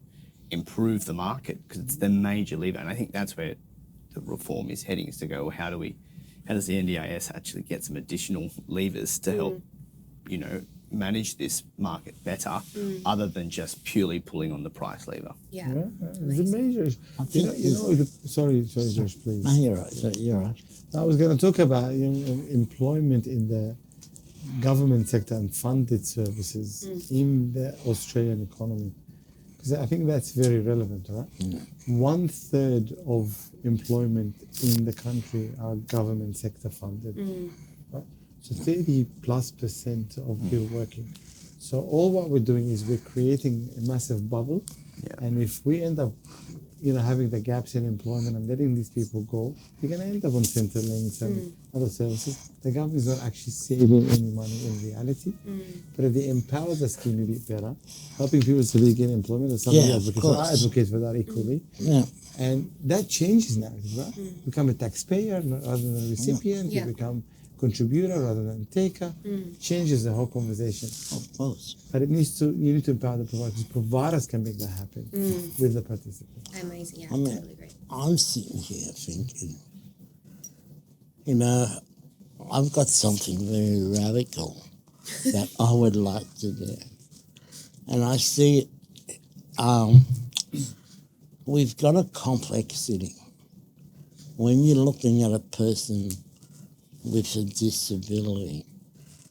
improve the market because it's the major lever. And I think that's where the reform is heading, is to go, well, how does the NDIS actually get some additional levers to help, you know, manage this market better, other than just purely pulling on the price lever. Yeah. Yeah, it's a major issue. Sorry, Josh, please. No, you're right. You're right. I was going to talk about employment in the government sector and funded services in the Australian economy. Because I think that's very relevant, right? 1/3 of employment in the country are government sector funded. Right? So 30+% of people working. So all what we're doing is we're creating a massive bubble. And if we end up, you know, having the gaps in employment and letting these people go, you're going to end up on Centrelinks and other services. The government is not actually saving any money in reality. But if they empower the scheme a bit better, helping people to really get employment, and somebody Yeah, of advocates, course. I advocate for that equally. Yeah. And that changes narrative, right? Become a taxpayer rather than a recipient. Yeah. You become contributor rather than taker. Changes the whole conversation. Of course. But you need to empower the providers. Providers can make that happen with the participants. Amazing. Yeah, I mean, totally agree. I'm sitting here thinking, you know, I've got something very radical that I would like to do. And I see we've got a complexity. When you're looking at a person with a disability,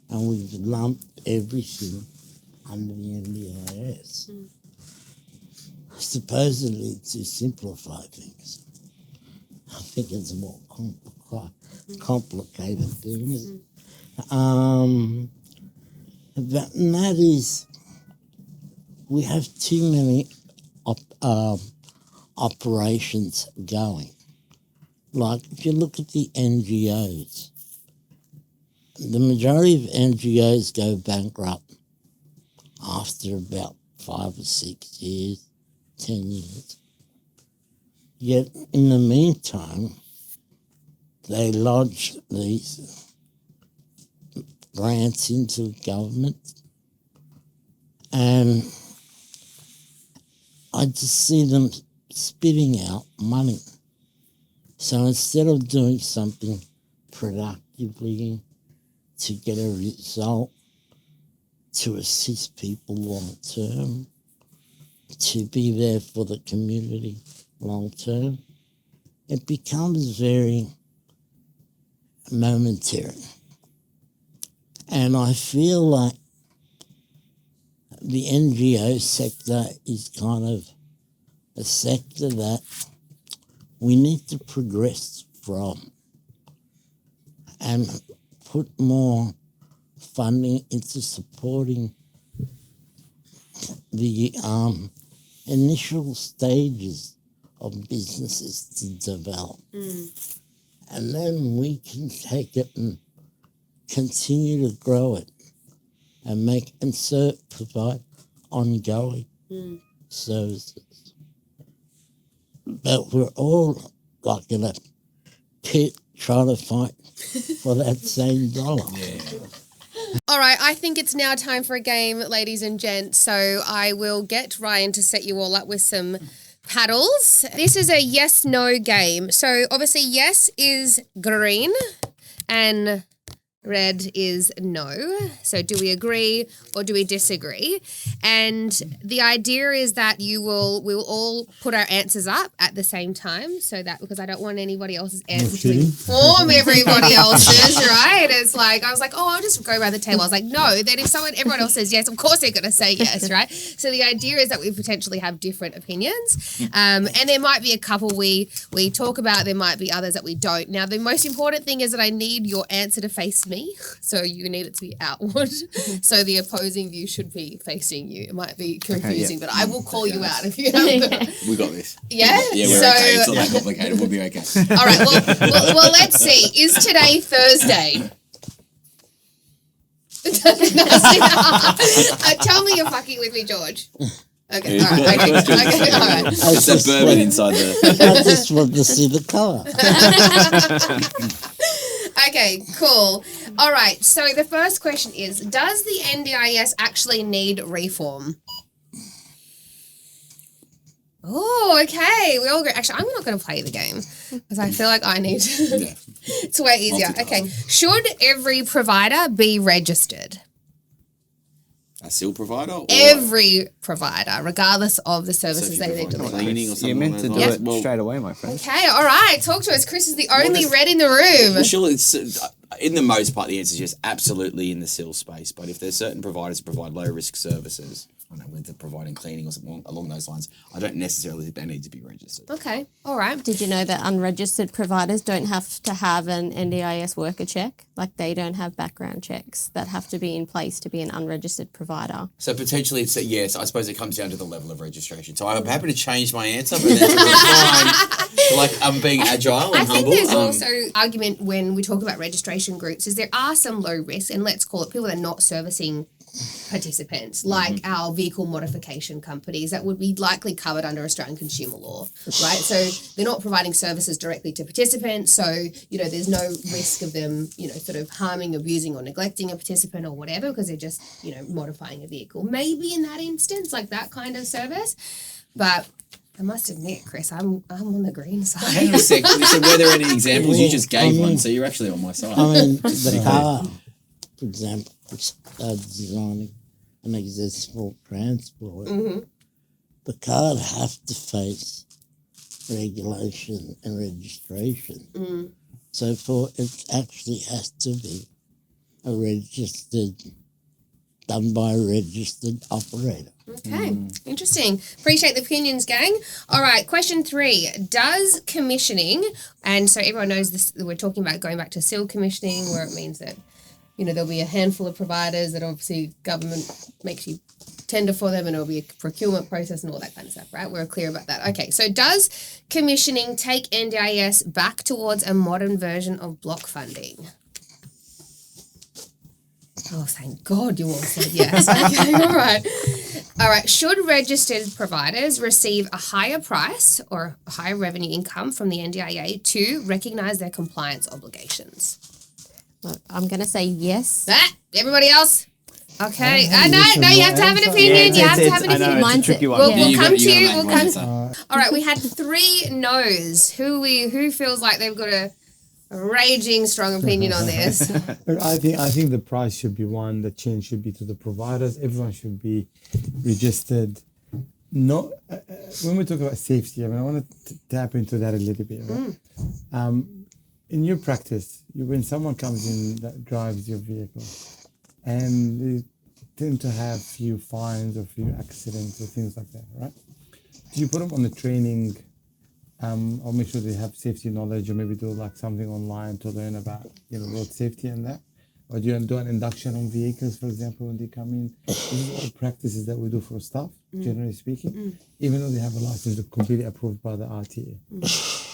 and we've lumped everything under the NDIS, supposedly to simplify things. I think it's a more complicated thing. And that is, we have too many operations going. Like, if you look at the NGOs, the majority of NGOs go bankrupt after about 5 or 6 years, 10 years. Yet, in the meantime, they lodge these grants into government, and I just see them spitting out money. So instead of doing something productively to get a result, to assist people long term, to be there for the community long term, it becomes very momentary. And I feel like the NGO sector is kind of a sector that we need to progress from and put more funding into supporting the initial stages of businesses to develop. And then we can take it and continue to grow it and provide ongoing services. But we're all like in a pit trying to fight for that same dollar. All right, I think it's now time for a game, ladies and gents. So I will get Ryan to set you all up with some paddles. This is a yes-no game. So obviously yes is green and red is no. So do we agree or do we disagree? And the idea is that we will all put our answers up at the same time, so that because I don't want anybody else's answers to inform everybody else's, right? It's like I was like, oh, I'll just go around the table. I was like, no. Then if everyone else says yes, of course they're going to say yes, right? So the idea is that we potentially have different opinions, and there might be a couple we talk about. There might be others that we don't. Now, the most important thing is that I need your answer to face me. So you need it to be outward. So the opposing view should be facing you. It might be confusing, but I will call you out if you have We got this. Yeah? Yeah, we're okay. It's not that complicated. We'll be okay. All right, well, let's see. Is today Thursday? Tell me you're fucking with me, George. Okay, all right. Okay, all right. It's that bourbon inside there. I just want to see the colour. Okay, cool. All right, so the first question is, does the NDIS actually need reform? Oh, okay. We all agree. Actually, I'm not going to play the game because I feel like I need to. It's way easier. Okay. Should every provider be registered? A SIL provider? Or every provider, regardless of the services they deliver. Cleaning or something. You're meant to do it straight away, my friend. Okay, all right. Talk to us. Chris is the only red in the room. Well, sure, it's, in the most part, the answer is yes, absolutely in the SIL space. But if there's certain providers who provide low-risk services, I don't know, whether they're providing cleaning or something along those lines, I don't necessarily think they need to be registered. Okay, all right. Did you know that unregistered providers don't have to have an NDIS worker check? Like they don't have background checks that have to be in place to be an unregistered provider. So potentially it's a yes. I suppose it comes down to the level of registration. So I'm happy to change my answer, but that's fine. Like I'm being agile and humble. I think there's also argument when we talk about registration groups is there are some low risk, and let's call it people that are not servicing participants, like our vehicle modification companies that would be likely covered under Australian consumer law, right? So they're not providing services directly to participants, so, you know, there's no risk of them, you know, sort of harming, abusing or neglecting a participant or whatever because they're just, you know, modifying a vehicle. Maybe in that instance, like that kind of service, but I must admit, Chris, I'm on the green side. Hang on a sec. You said were there any examples? You just gave one, so you're actually on my side. I mean, the car, for example, designing an accessible transport, the car have to face regulation and registration. So for it actually has to be done by a registered operator. Okay, interesting. Appreciate the opinions, gang. All right, question 3. Does commissioning, and so everyone knows this, we're talking about going back to SIL commissioning, where it means that, you know, there'll be a handful of providers that obviously government makes you tender for them and it'll be a procurement process and all that kind of stuff, right? We're clear about that. Okay, so does commissioning take NDIS back towards a modern version of block funding? Oh, thank God you all said yes. Okay, all right. All right, should registered providers receive a higher price or a higher revenue income from the NDIA to recognise their compliance obligations? Look, I'm going to say yes. Everybody else? Okay. No, you have to have an opinion. You have to have an opinion. It's a tricky one. We'll come to you. We'll come. All right, we had 3 no's. Who feels like they've got a raging strong opinion on this? Look, I think the price should be one. The change should be to the providers. Everyone should be registered. No, when we talk about safety, I mean, I want to tap into that a little bit. Right? In your practice, when someone comes in that drives your vehicle, and they tend to have few fines or few accidents or things like that, right? Do you put them on the training, or make sure they have safety knowledge, or maybe do like something online to learn about, road safety and that? Or do you do an induction on vehicles, for example, when they come in? These are all practices that we do for staff, generally speaking, even though they have a license that's completely approved by the RTA.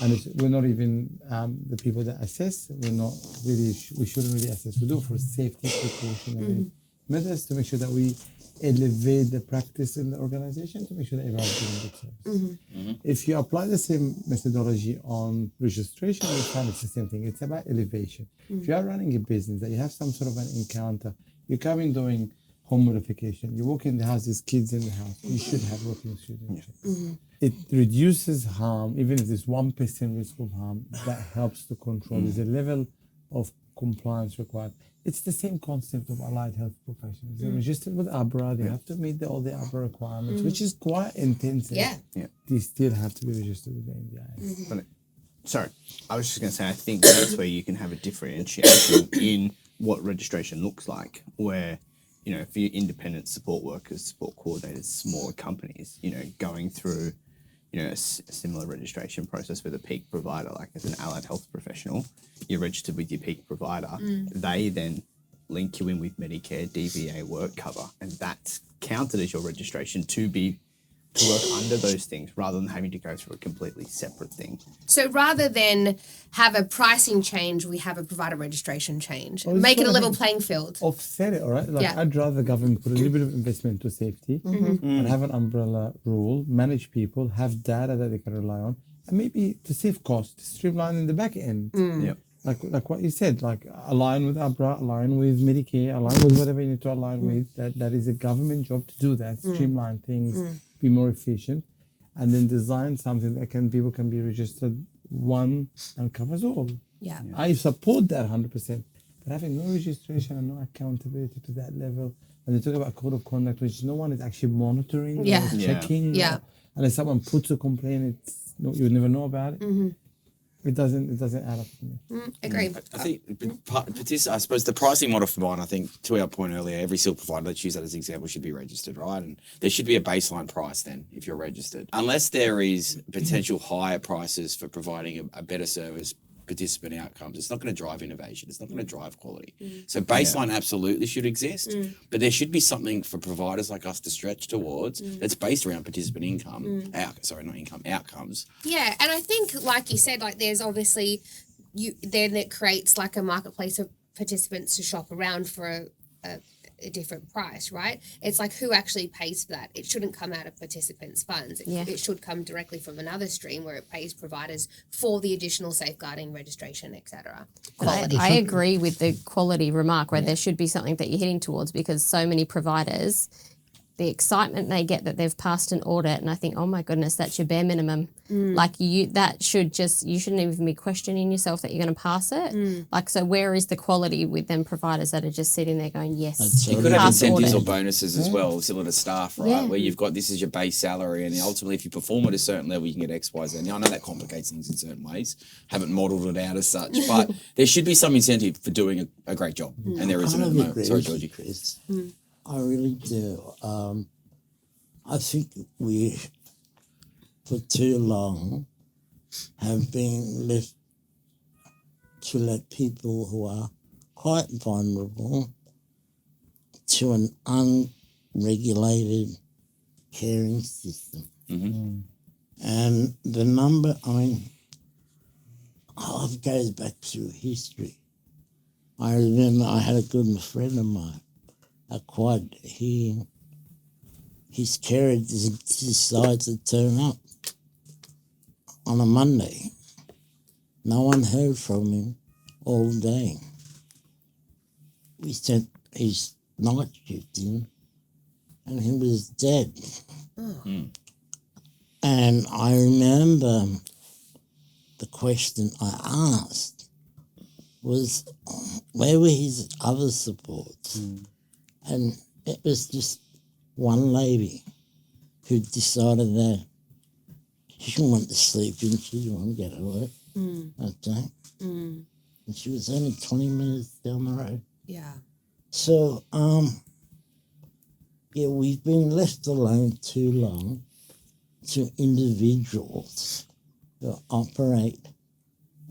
And we're not even the people that assess. We're not really. We shouldn't really assess. We do it for safety precautionary methods to make sure that we elevate the practice in the organization to make sure that everyone's doing good service. If you apply the same methodology on registration, you find it's the same thing. It's about elevation. If you are running a business that you have some sort of an encounter, you come in doing home modification, you walk in the house, there's kids in the house, you should have working students. It reduces harm, even if there's 1% risk of harm, that helps to control. There's a level of compliance required. It's the same concept of allied health professionals. They're registered with ABRA, they have to meet all the ABRA requirements, which is quite intensive. They still have to be registered with the NDIS. Sorry, I was just going to say, I think that's where you can have a differentiation in what registration looks like, where, for your independent support workers, support coordinators, smaller companies, going through, a similar registration process with a peak provider, like as an allied health professional, you're registered with your peak provider. They then link you in with Medicare, DVA work cover, and that's counted as your registration to work under those things rather than having to go through a completely separate thing. So rather than have a pricing change, we have a provider registration change. Well, Make it a level playing field. Offset it, all right? I'd rather the government put a little bit of investment to safety and have an umbrella rule, manage people, have data that they can rely on, and maybe to save costs, streamline in the back end. Like what you said, like align with ABRA, align with Medicare, align with whatever you need to align with. That is a government job to do that, streamline things, be more efficient, and then design something that people can be registered one and covers all. I support that 100%, but having no registration and no accountability to that level, and they talk about code of conduct, which no one is actually monitoring or checking. Unless someone puts a complaint, you would never know about it. It doesn't add up to me. Agree. I think, I suppose the pricing model for mine, I think, to our point earlier, every SIL provider, let's use that as an example, should be registered, right? And there should be a baseline price then if you're registered. Unless there is potential higher prices for providing a better service, participant outcomes, it's not going to drive innovation. It's not going to drive quality. So baseline absolutely should exist, but there should be something for providers like us to stretch towards that's based around participant income, outcomes. Yeah, and I think, like you said, like there's obviously then it creates like a marketplace of participants to shop around for a different price, right? It's like who actually pays for that? It shouldn't come out of participants' funds. It should come directly from another stream where it pays providers for the additional safeguarding, registration, etc. I agree with the quality remark where there should be something that you're heading towards, because so many providers, the excitement they get that they've passed an audit, and I think, oh my goodness, that's your bare minimum. Like you shouldn't even be questioning yourself that you're going to pass it. Like, so where is the quality with them providers that are just sitting there going, yes, you could have incentives or bonuses as well, similar to staff, right? Where you've got, this is your base salary, and ultimately if you perform at a certain level, you can get X, Y, Z. Now, I know that complicates things in certain ways. Haven't modelled it out as such, but there should be some incentive for doing a great job, and there isn't at the moment. Sorry, Georgie. Chris. I really do. I think we, for too long, have been left to let people who are quite vulnerable to an unregulated caring system. And the number, it goes back through history. I remember I had a good friend of mine, his carer decides to turn up on a Monday. No one heard from him all day. We sent his night shift in, and he was dead. And I remember the question I asked was, where were his other supports? And it was just one lady who decided that she didn't want to sleep in, she didn't want to go to work. Okay. And she was only 20 minutes down the road. Yeah. So, yeah, we've been left alone too long to individuals who operate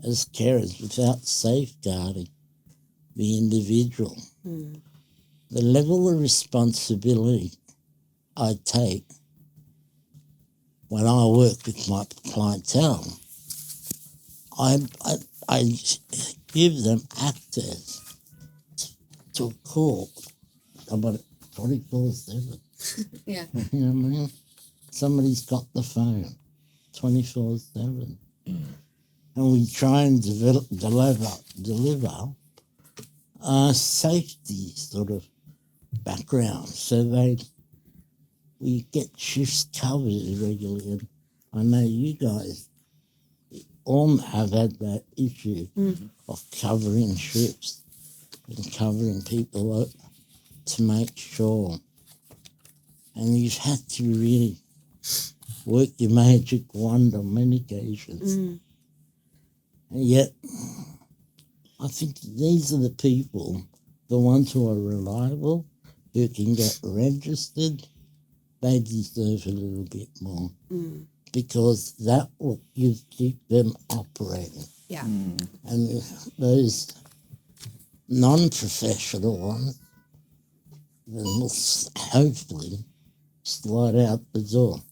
as carers without safeguarding the individual. The level of responsibility I take when I work with my clientele, I give them access to a court about 24/7. Yeah. You know what I mean? Somebody's got the phone 24/7. And we try and deliver a safety sort of background so we get shifts covered regularly. And I know you guys all have had that issue of covering shifts and covering people up to make sure. And you've had to really work your magic wand on many occasions. And yet, I think these are the people, the ones who are reliable, who can get registered, they deserve a little bit more because that will keep them operating. Yeah. And those non-professional ones, then will hopefully slide out the door.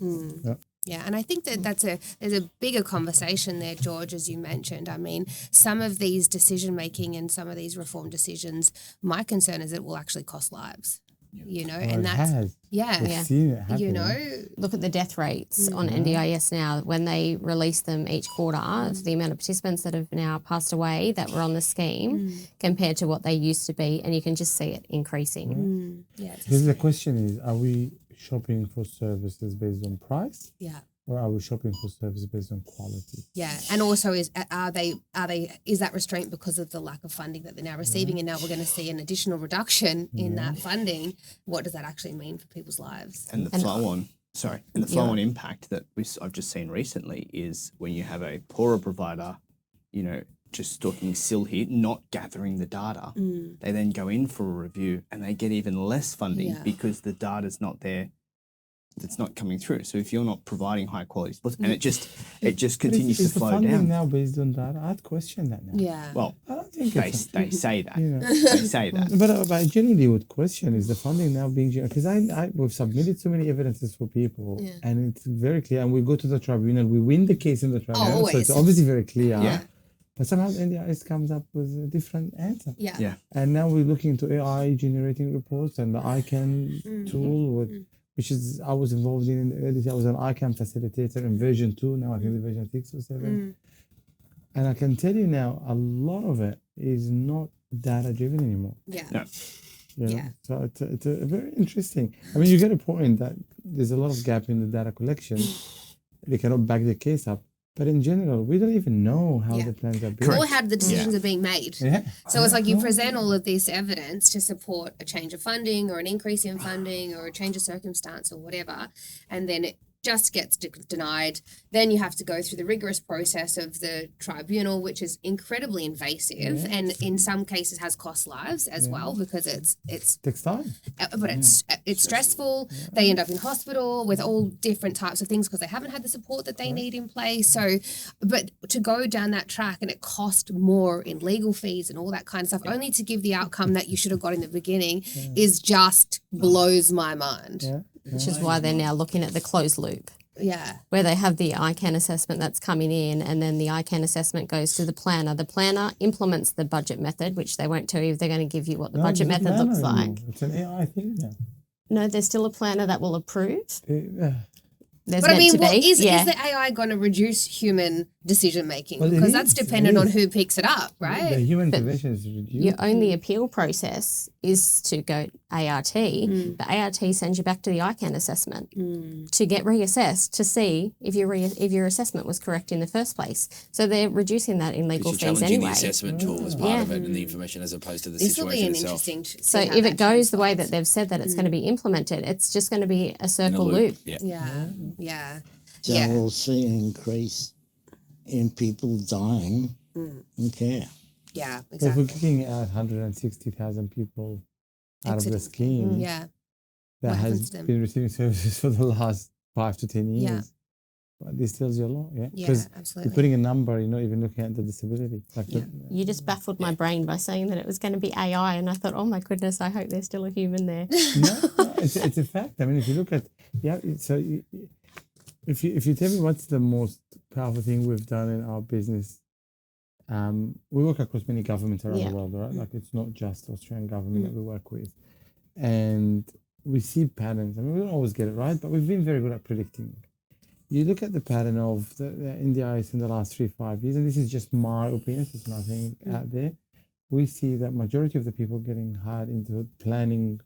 Yeah, and I think that there's a bigger conversation there, George, as you mentioned. I mean, some of these decision making and some of these reform decisions, my concern is it will actually cost lives. You know, and that's We've seen it happen. you know, Look at the death rates on NDIS now. When they release them each quarter, the amount of participants that have now passed away that were on the scheme compared to what they used to be, and you can just see it increasing. Yeah. Because the question is, are we shopping for services based on price? Yeah. Or are we shopping for services based on quality? Yeah, and also is that restraint because of the lack of funding that they're now receiving, and now we're going to see an additional reduction in that funding. What does that actually mean for people's lives? And the flow-on impact that I've just seen recently is when you have a poorer provider, you know, just stalking SIL here, not gathering the data. They then go in for a review and they get even less funding because the data's not there. It's not coming through. So if you're not providing high quality sports, and it just continues to flow down. Is the funding now based on data? I'd question that now. Yeah. Well, I don't think they say that. You know. They say that. But I genuinely would question, is the funding now being generated? Because we've submitted so many evidences for people and it's very clear, and we go to the tribunal, we win the case in the tribunal, so it's obviously very clear. Yeah. But somehow NDIS comes up with a different answer. Yeah. And now we're looking to AI generating reports and the ICANN tool, which is I was involved in the early days. I was an ICANN facilitator in version 2. Now I think the version 6 or 7. And I can tell you now, a lot of it is not data driven anymore. Yeah. No. You know? So it's a very interesting. I mean, you get a point that there's a lot of gap in the data collection. They cannot back the case up. But in general, we don't even know how the plans are built. Or how the decisions are being made. Yeah. So it's like you present all of this evidence to support a change of funding or an increase in funding or a change of circumstance or whatever, and then it just gets denied. Then you have to go through the rigorous process of the tribunal, which is incredibly invasive and in some cases has cost lives as well because it takes time. But it's stressful. They end up in hospital with all different types of things because they haven't had the support that they need in place. So, but to go down that track and it cost more in legal fees and all that kind of stuff, only to give the outcome that you should have got in the beginning is just blows my mind. Which is why they're now looking at the closed loop. Yeah. Where they have the ICANN assessment that's coming in and then the ICANN assessment goes to the planner. The planner implements the budget method, which they won't tell you if they're going to give you what the budget method looks like. It's an AI thing now. No, there's still a planner that will approve. there's But I meant mean, to be. is the AI going to reduce human decision making? Well, it Because that's is, dependent it on is. who picks it up, The right? human intervention is reduced. Your only appeal process is to go ART, but ART sends you back to the ICANN assessment to get reassessed to see if your assessment was correct in the first place. So they're reducing that in legal Because you're fees challenging anyway. the assessment tool as part of it and the information as opposed to the This will be situation an itself. interesting. So if it goes the way that they've said that it's going to be implemented, it's just going to be a In a circle loop. Yeah. Yeah. So Yeah. we'll see an increase in people dying in care. Yeah, So if exactly. we're kicking out 160,000 people out of the Exiting. scheme Yeah. that What happens has to them? been receiving services for the last 5 to 10 years, Yeah. well, this tells you a lot, yeah? Yeah, Because absolutely. you're putting a number, you're not even looking at the disability. Like You just baffled my brain by saying that it was going to be AI, and I thought, oh my goodness, I hope there's still a human there. no, it's a fact. I mean, if you look at, if you tell me what's the most powerful thing we've done in our business, we work across many governments around Yeah. the world, right? Like it's not just the Australian government that we work with, and we see patterns. I mean, we don't always get it right, but we've been very good at predicting. You look at the pattern of the NDIS in the last 3-5 years, and this is just my opinion, there's nothing out there. We see that majority of the people getting hired into planning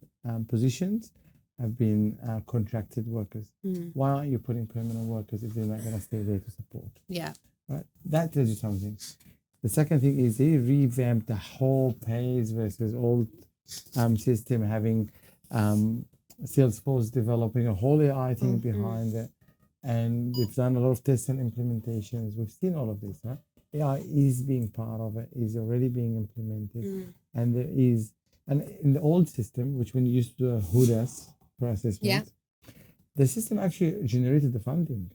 positions have been contracted workers. Why aren't you putting permanent workers if they're not going to stay there to support? Yeah. Right? That tells you something. The second thing is they revamped the whole pays versus old system, having Salesforce developing a whole AI thing behind it. And they've done a lot of tests and implementations. We've seen all of this, right? AI is being part of it, is already being implemented. And there is, and in the old system, which when you used to do a HUDAS for assessment, the system actually generated the funding.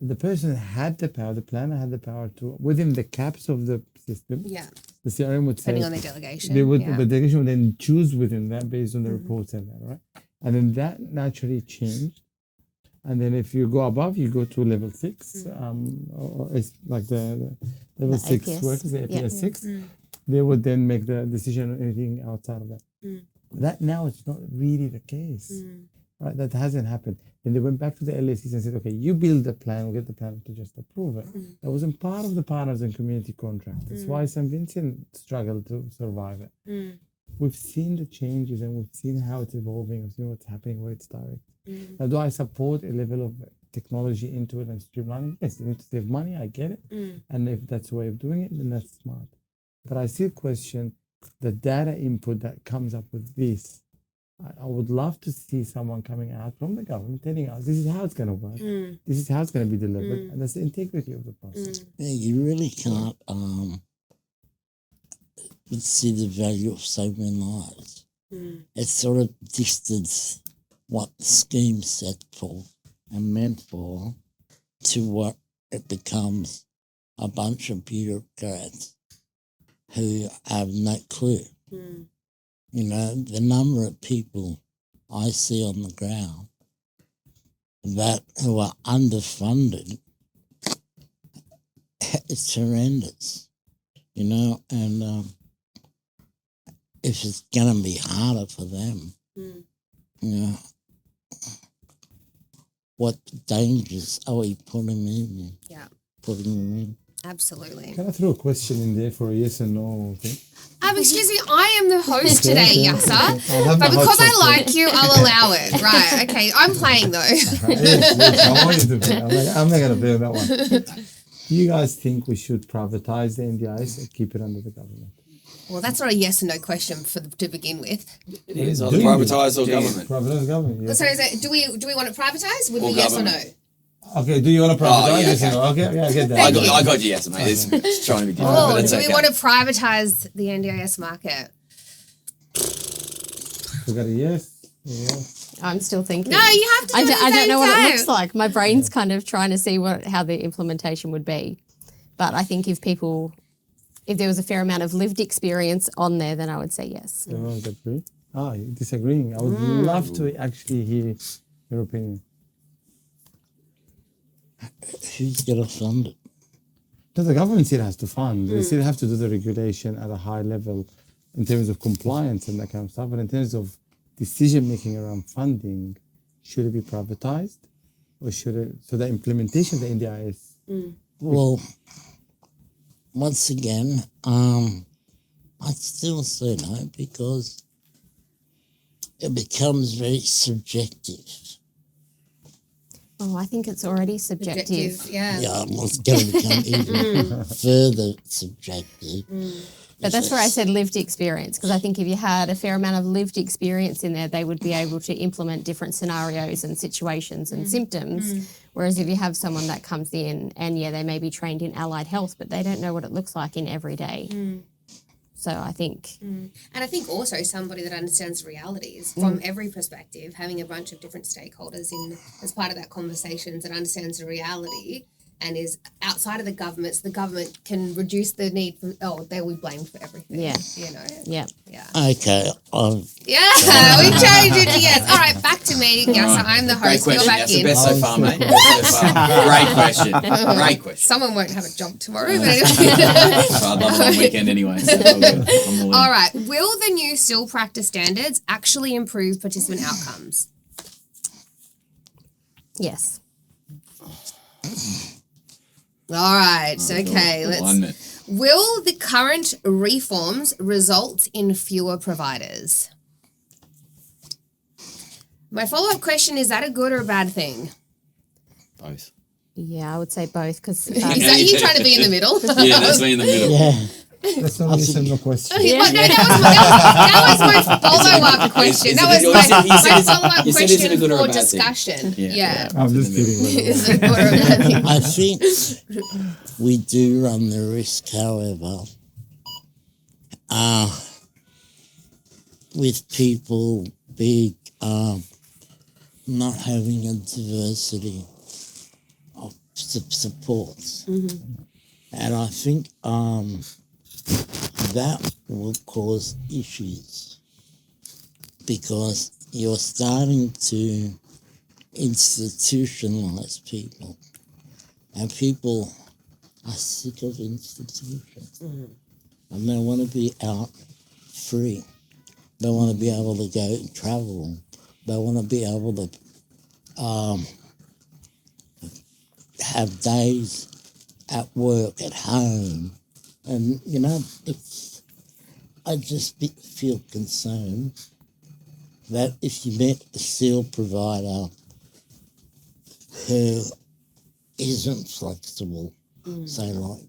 The person had the power, the planner had the power to, within the caps of the system, Yeah. the CRM would say, Depending on their delegation. they would, yeah. the delegation would then choose within that based on the reports and that, right? And then that naturally changed. And then if you go above, you go to level 6, or it's like the level 6 APS. workers, the APS Yeah. 6. They would then make the decision on anything outside of that. That now it's not really the case, right? That hasn't happened. Then they went back to the LACs and said, okay, you build the plan, we'll get the plan to just approve it. That wasn't part of the partners and community contract. That's why St. Vincent struggled to survive it. We've seen the changes and we've seen how it's evolving, we've seen what's happening, where it's direct. Now, do I support a level of technology into it and streamlining? Yes, you need to save money, I get it. And if that's the way of doing it, then that's smart. But I still question the data input that comes up with this. I would love to see someone coming out from the government telling us this is how it's going to work, this is how it's going to be delivered, and that's the integrity of the process. Yeah, you really can't see the value of saving lives. It sort of distance what the scheme's set for and meant for to what it becomes a bunch of bureaucrats who have no clue. You know, the number of people I see on the ground who are underfunded, it's horrendous, you know, and if it's going to be harder for them, you know, what dangers are we putting in? Yeah. Putting them in? Absolutely. Can I throw a question in there for a yes and no thing? Excuse me, I am the host today, Yasser. I'll have my But hot because I chocolate. like you, I'll allow it. Right, okay. I'm playing though. Yes, I want you to play. I'm not going to play on that one. Do you guys think we should privatize the NDIS or keep it under the government? Well, that's not a yes or no question to begin with. It is Do either you? privatised or government. Privatize government, yes. So is it, do we want it privatised? Would Or be yes or no? government. Okay, do you want to privatize? yeah, Yes or no? Okay, yeah, I get that. I got you, yes, mate. It's trying to be different, Or but it's do okay. we want to privatise the NDIS market? We got a yes. Yes. I'm still thinking. No, you have to do I it at the don't same know what it time. looks like. My brain's kind of trying to see how the implementation would be. But I think if there was a fair amount of lived experience on there, then I would say yes. Everyone's agree? You're disagreeing. I would love to actually hear your opinion. Who's going to fund it? No, the government still has to fund. They still have to do the regulation at a high level in terms of compliance and that kind of stuff. But in terms of decision making around funding, should it be privatized? or should it? So the implementation of the NDIS. Well, once again, I'd still say no because it becomes very subjective. Oh, I think it's already subjective. Yeah. Yeah, well, it's going to become even further subjective. But that's where I said lived experience, because I think if you had a fair amount of lived experience in there, they would be able to implement different scenarios and situations and symptoms. Whereas if you have someone that comes in and, they may be trained in allied health, but they don't know what it looks like in every day. So I think... And I think also somebody that understands realities from every perspective, having a bunch of different stakeholders in as part of that conversation that understands the reality and is outside of the government, so the government can reduce the need for, they'll be blamed for everything. Yeah. Yeah. Okay, Yeah, we changed it to yes. All right, back to me. Yes, Right. I'm the Great host. You're question. back That's in. the best so far, mate. Best so far. Great question. Great question. Someone won't have a job tomorrow. But anyway. So I'd love a long weekend anyway. So it's all good. I'm all in. All right. Will the new SIL practice standards actually improve participant outcomes? Yes. All right. Okay. Alignment. Will the current reforms result in fewer providers? My follow-up question, is that a good or a bad thing? Both. Yeah, I would say both, because... Is that you trying to be in the middle? Yeah, that's me in the middle. yeah. That's not a simple question. But no, that was my follow-up question. That was my follow-up you said, is it a question good or a for bad thing? discussion. Yeah. I'm just kidding. Is it a good or a bad thing? I think we do run the risk, however, with people not having a diversity of supports. And I think that will cause issues because you're starting to institutionalize people, and people are sick of institutions and they want to be out free. They want to be able to go and travel. They want to be able to have days at work, at home. And, I just feel concerned that if you met a SIL provider who isn't flexible, say like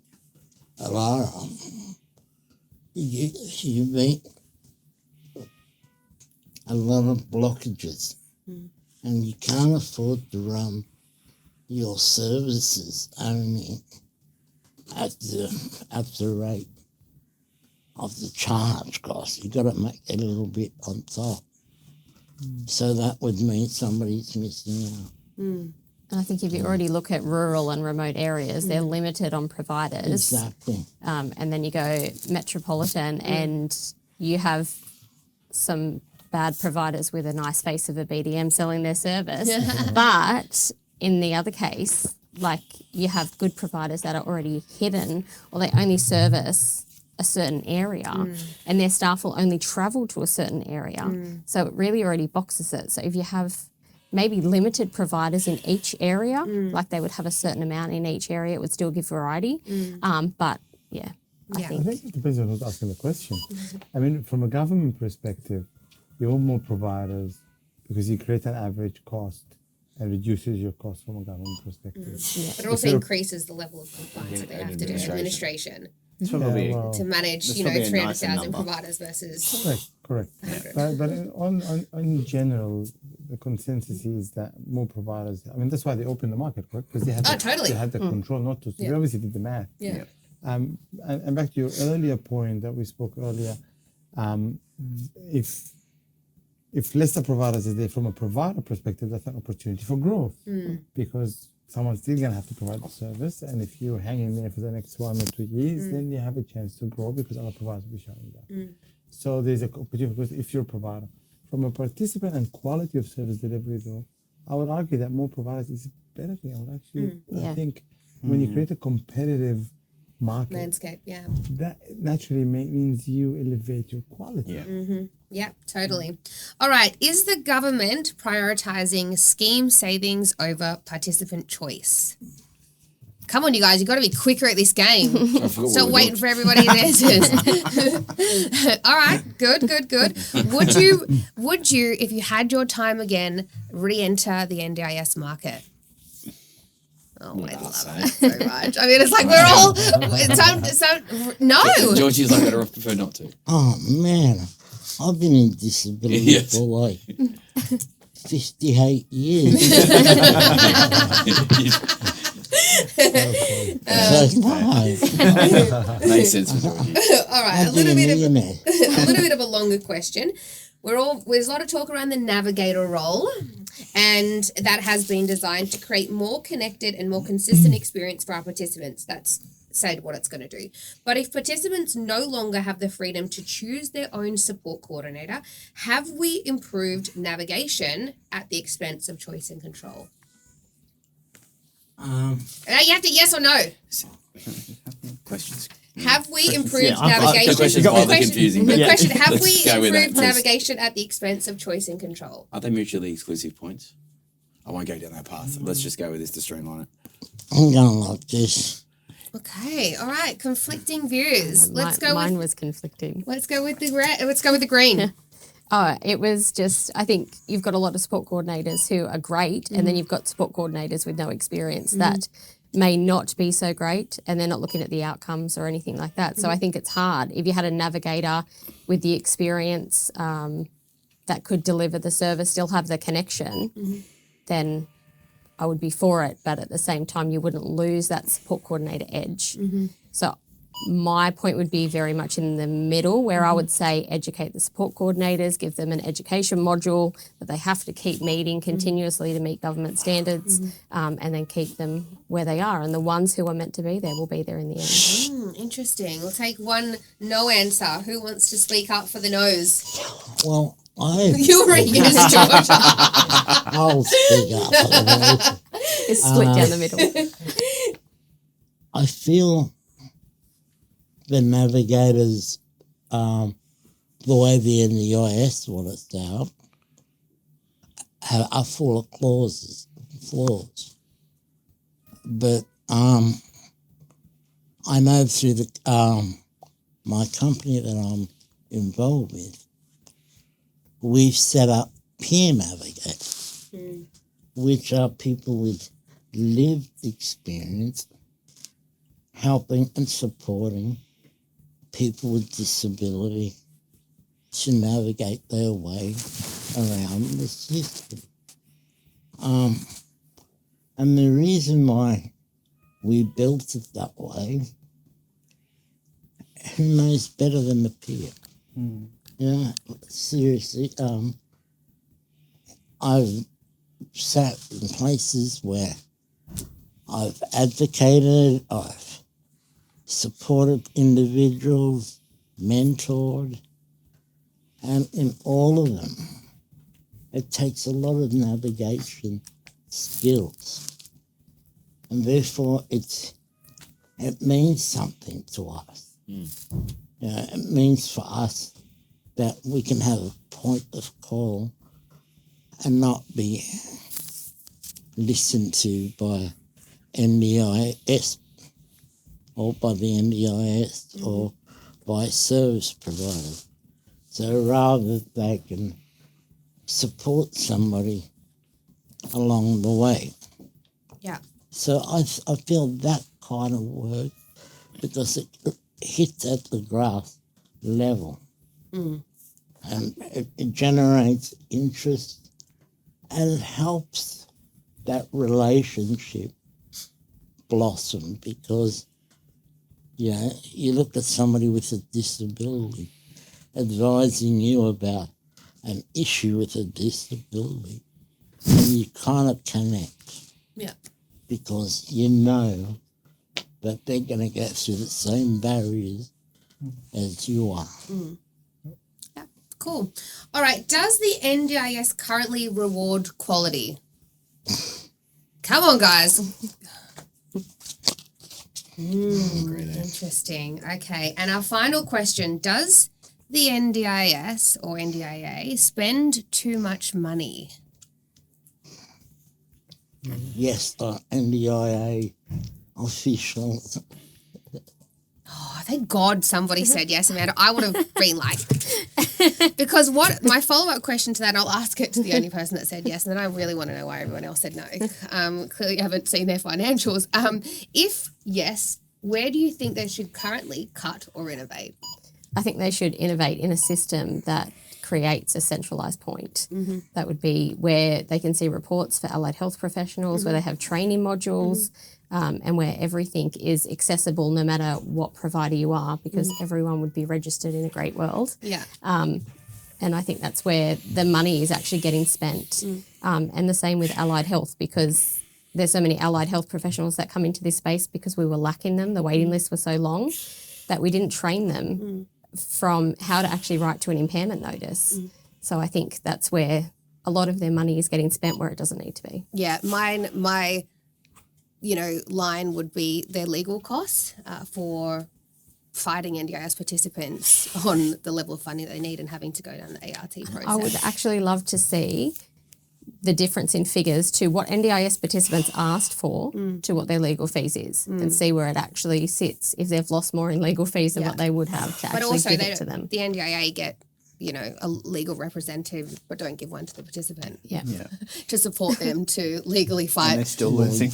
Alara, you meet a lot of blockages and you can't afford to run your services only at the rate of the charge cost. You've got to make a little bit on top. So that would mean somebody's missing out. And I think if you already look at rural and remote areas, they're limited on providers. Exactly. And then you go metropolitan and you have some bad providers with a nice face of a BDM selling their service. But in the other case, like you have good providers that are already hidden or they only service a certain area and their staff will only travel to a certain area. So it really already boxes it. So if you have maybe limited providers in each area, like they would have a certain amount in each area, it would still give variety. But yeah, I I think. think it depends on who's asking the question. I mean, from a government perspective, you want more providers because you create an average cost and reduces your cost from a government perspective. But it also increases the level of compliance that they have to do in administration It's probably to manage, That's probably a nicer 300,000 number. providers versus... Correct. But in general, the consensus is that more providers. I mean, that's why they opened the market, correct? Because they had totally. they had the control not to. So they obviously did the math. Yeah. And back to your earlier point that we spoke earlier, if lesser providers are there from a provider perspective, that's an opportunity for growth because someone's still going to have to provide the service. And if you're hanging there for the next 1 or 2 years, then you have a chance to grow because other providers will be shutting down. So there's an opportunity because if you're a provider. From a participant and quality of service delivery, though, I would argue that more providers is a better thing. I would actually, I think when you create a competitive market, landscape. Yeah. that naturally means you elevate your quality. Yeah. Yep, totally. All right. Is the government prioritizing scheme savings over participant choice? Come on, you guys. You've got to be quicker at this game. I forgot what Stop we were waiting doing. for everybody's answers. All right. Good. Would you, if you had your time again, re-enter the NDIS market? Oh, I love it so much. I mean, it's like we're all... no. Georgie's like, I prefer not to. Oh man, I've been in disability Yes. for like 58 years. So no, Makes sense for Georgie. All right. I've been a millionaire. A little bit of a longer question. There's a lot of talk around the navigator role, and that has been designed to create more connected and more consistent experience for our participants. That's said what it's going to do. But if participants no longer have the freedom to choose their own support coordinator, have we improved navigation at the expense of choice and control? You have to yes or no. Questions. Have we improved Yeah, I'm- navigation? The question's wildly confusing. The but question, have let's we go with that, improved please. navigation at the expense of choice and control? Are they mutually exclusive points? I won't go down that path. Let's just go with this to streamline it. I'm going like this. Okay, all right. Conflicting views. Let's go Mine with was conflicting. let's go with the red. Let's go with the green. Oh, it was just, I think you've got a lot of support coordinators who are great, and then you've got support coordinators with no experience that may not be so great, and they're not looking at the outcomes or anything like that. So I think it's hard. If you had a navigator with the experience that could deliver the service, still have the connection, then I would be for it. But at the same time, you wouldn't lose that support coordinator edge. So my point would be very much in the middle, where I would say educate the support coordinators, give them an education module that they have to keep meeting continuously to meet government standards, and then keep them where they are. And the ones who are meant to be there will be there in the end. Interesting. We'll take one no answer. Who wants to speak up for the no's? Well, I You were a yes, George. I'll speak up. It's split down the middle. I feel the navigators, the way the NDIS want it set up, are full of flaws. But I know through the my company that I'm involved with, we've set up peer navigators, which are people with lived experience helping and supporting people with disability to navigate their way around the system. And the reason why we built it that way, who knows better than the peer? Yeah, seriously, I've sat in places where I've advocated, I've supported individuals, mentored, and in all of them, it takes a lot of navigation skills. And therefore, it means something to us. It means for us that we can have a point of call and not be listened to by NDIS or by the NDIS or by service providers. So rather they can support somebody along the way. Yeah. So I feel that kind of work, because it hits at the grass level and it generates interest and it helps that relationship blossom, because you look at somebody with a disability advising you about an issue with a disability and you kind of connect. Yeah. Because you know that they're going to get through the same barriers as you are. Yeah. Cool. All right. Does the NDIS currently reward quality? Come on, guys. Interesting. Okay. And our final question, does the NDIS or NDIA spend too much money? Yes, the NDIA official. Oh, thank God somebody said yes, Amanda. I would have been like, because what my follow-up question to that, and I'll ask it to the only person that said yes, and then I really want to know why everyone else said no. Clearly you haven't seen their financials. If yes, where do you think they should currently cut or innovate? I think they should innovate in a system that creates a centralised point. That would be where they can see reports for allied health professionals, where they have training modules, and where everything is accessible no matter what provider you are, because everyone would be registered in a great world. Yeah. And I think that's where the money is actually getting spent. And the same with allied health, because there's so many allied health professionals that come into this space because we were lacking them. The waiting lists were so long that we didn't train them from how to actually write to an impairment notice. So I think that's where a lot of their money is getting spent where it doesn't need to be. Yeah, my line would be their legal costs for fighting NDIS participants on the level of funding they need and having to go down the ART process. I would actually love to see the difference in figures to what NDIS participants asked for to what their legal fees is, and see where it actually sits if they've lost more in legal fees than what they would have to actually give it to them. The NDIA get a legal representative, but don't give one to the participant. Yeah. To support them to legally fight. And they're still losing.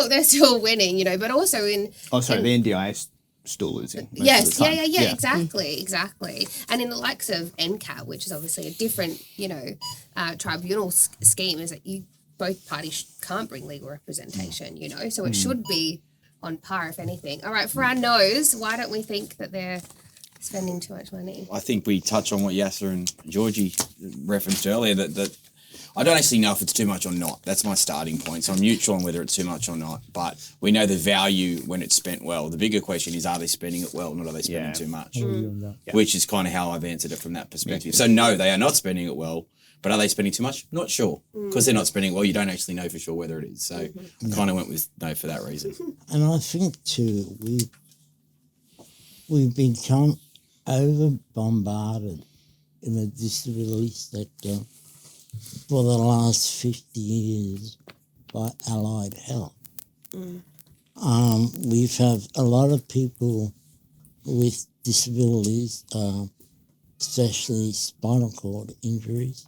They're still winning, but also in. Oh, sorry, the NDIS still losing. Yes, yeah, exactly. And in the likes of NCAT, which is obviously a different, tribunal scheme, is that both parties can't bring legal representation, so it should be on par, if anything. All right, for our no's, why don't we think that they're spending too much money? I think we touch on what Yasser and Georgie referenced earlier, that I don't actually know if it's too much or not. That's my starting point. So I'm neutral on whether it's too much or not. But we know the value when it's spent well. The bigger question is, are they spending it well, not are they spending too much? Which is kind of how I've answered it from that perspective. So no, they are not spending it well. But are they spending too much? Not sure. Because they're not spending it well, you don't actually know for sure whether it is. So I kind of went with no for that reason. And I think too, we've become over bombarded in the disability sector for the last 50 years by allied health. We've had a lot of people with disabilities, especially spinal cord injuries,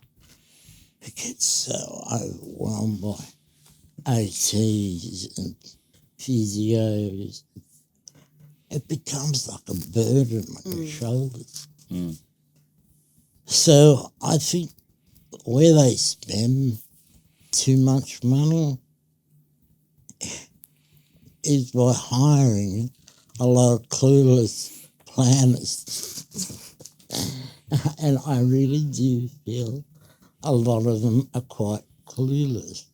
who get so overwhelmed by OTs and physios. It becomes like a burden on your shoulders. So I think where they spend too much money is by hiring a lot of clueless planners. And I really do feel a lot of them are quite clueless.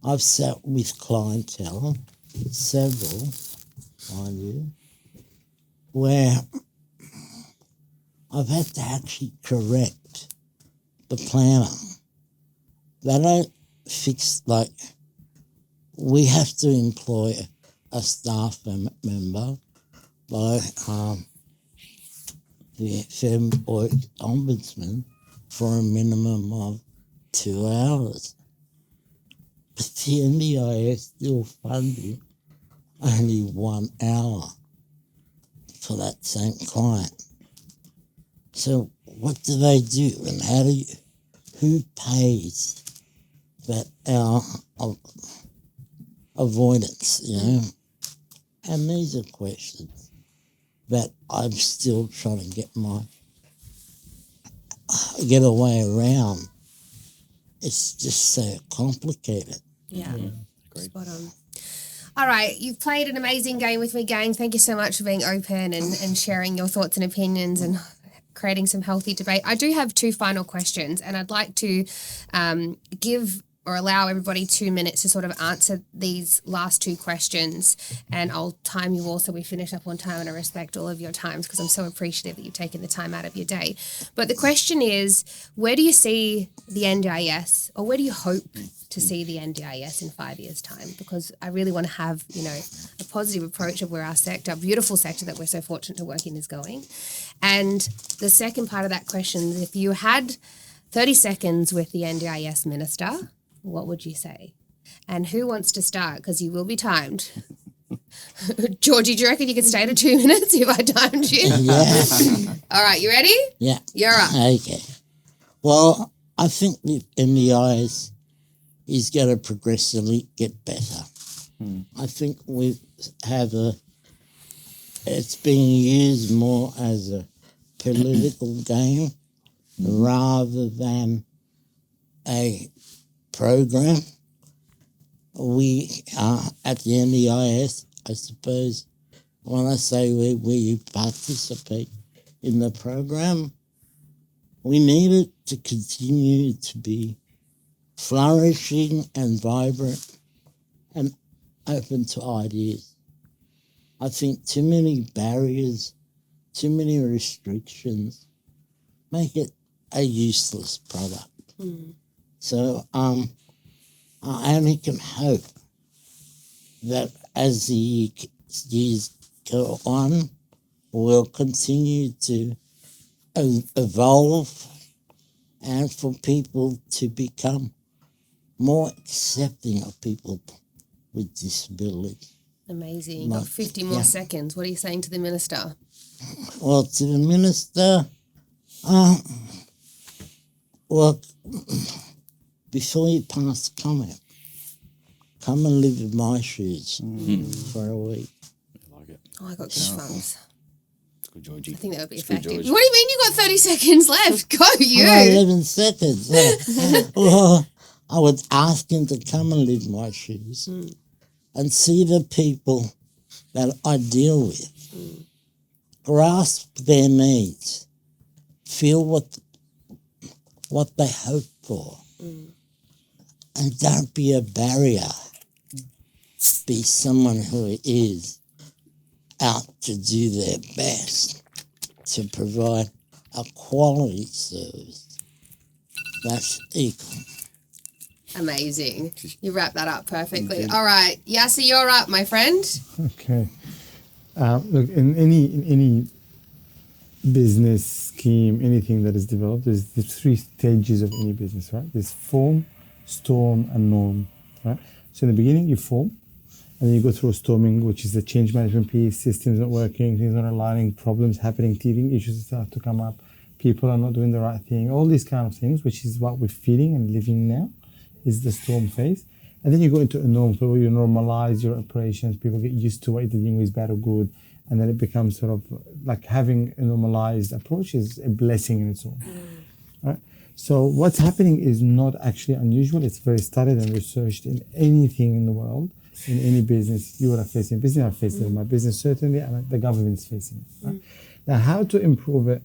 I've sat with clientele, several, mind you, where I've had to actually correct the planner. They don't fix, we have to employ a staff member by the Fair Boy Ombudsman for a minimum of 2 hours. But the NDIS still funding only 1 hour for that same client. So what do they do, and who pays that hour of avoidance, And these are questions that I'm still trying to get a way around. It's just so complicated. Yeah. Spot on. All right, you've played an amazing game with me, gang. Thank you so much for being open and sharing your thoughts and opinions and creating some healthy debate. I do have 2 final questions, and I'd like to give or allow everybody 2 minutes to sort of answer these last two questions, and I'll time you all so we finish up on time, and I respect all of your times because I'm so appreciative that you've taken the time out of your day. But the question is, where do you see the NDIS, or where do you hope to see the NDIS in 5 years' time? Because I really want to have, a positive approach of where our sector, beautiful sector that we're so fortunate to work in, is going. And the second part of that question is, if you had 30 seconds with the NDIS minister, what would you say? And who wants to start? Because you will be timed. Georgie, do you reckon you could stay to 2 minutes if I timed you? Yeah. All right, you ready? Yeah. You're up. Okay. Well, I think the NDIS is going to progressively get better. I think it's being used more as a political game rather than a program. We are at the NDIS, I suppose, when I say we participate in the program, we need it to continue to be flourishing and vibrant and open to ideas. I think too many barriers, too many restrictions make it a useless product. So I only can hope that as the years go on, we'll continue to evolve and for people to become more accepting of people with disabilities. Amazing. You've got 50 more seconds. What are you saying to the minister? Well, to the minister, well, before you pass the comment, come and live in my shoes for a week. I like it. Oh, I got goosebumps. It's good, Georgie. I think that would be It's good, effective. What do Georgie. you mean you got 30 seconds left? Go, you. 11 seconds. Well, I would ask him to come and live my shoes and see the people that I deal with, grasp their needs, feel what they hope for, and don't be a barrier. Be someone who is out to do their best to provide a quality service that's equal. Amazing. You wrapped that up perfectly. All right. Yasser, you're up, my friend. Okay. Look, in any business scheme, anything that is developed, there's the 3 stages of any business, right? There's form, storm, and norm, right? So in the beginning, you form, and then you go through a storming, which is the change management piece, systems not working, things not aligning, problems happening, teething issues start to come up, people are not doing the right thing, all these kind of things, which is what we're feeling and living now, is the storm phase. And then you go into a norm, where you normalize your operations, people get used to what you're dealing with, bad or good, and then it becomes sort of like having a normalized approach is a blessing in its own. Right? So what's happening is not actually unusual. It's very studied and researched in anything in the world, in any business. You are facing business, I face it in my business certainly, and the government's facing it. Right? Now, how to improve it,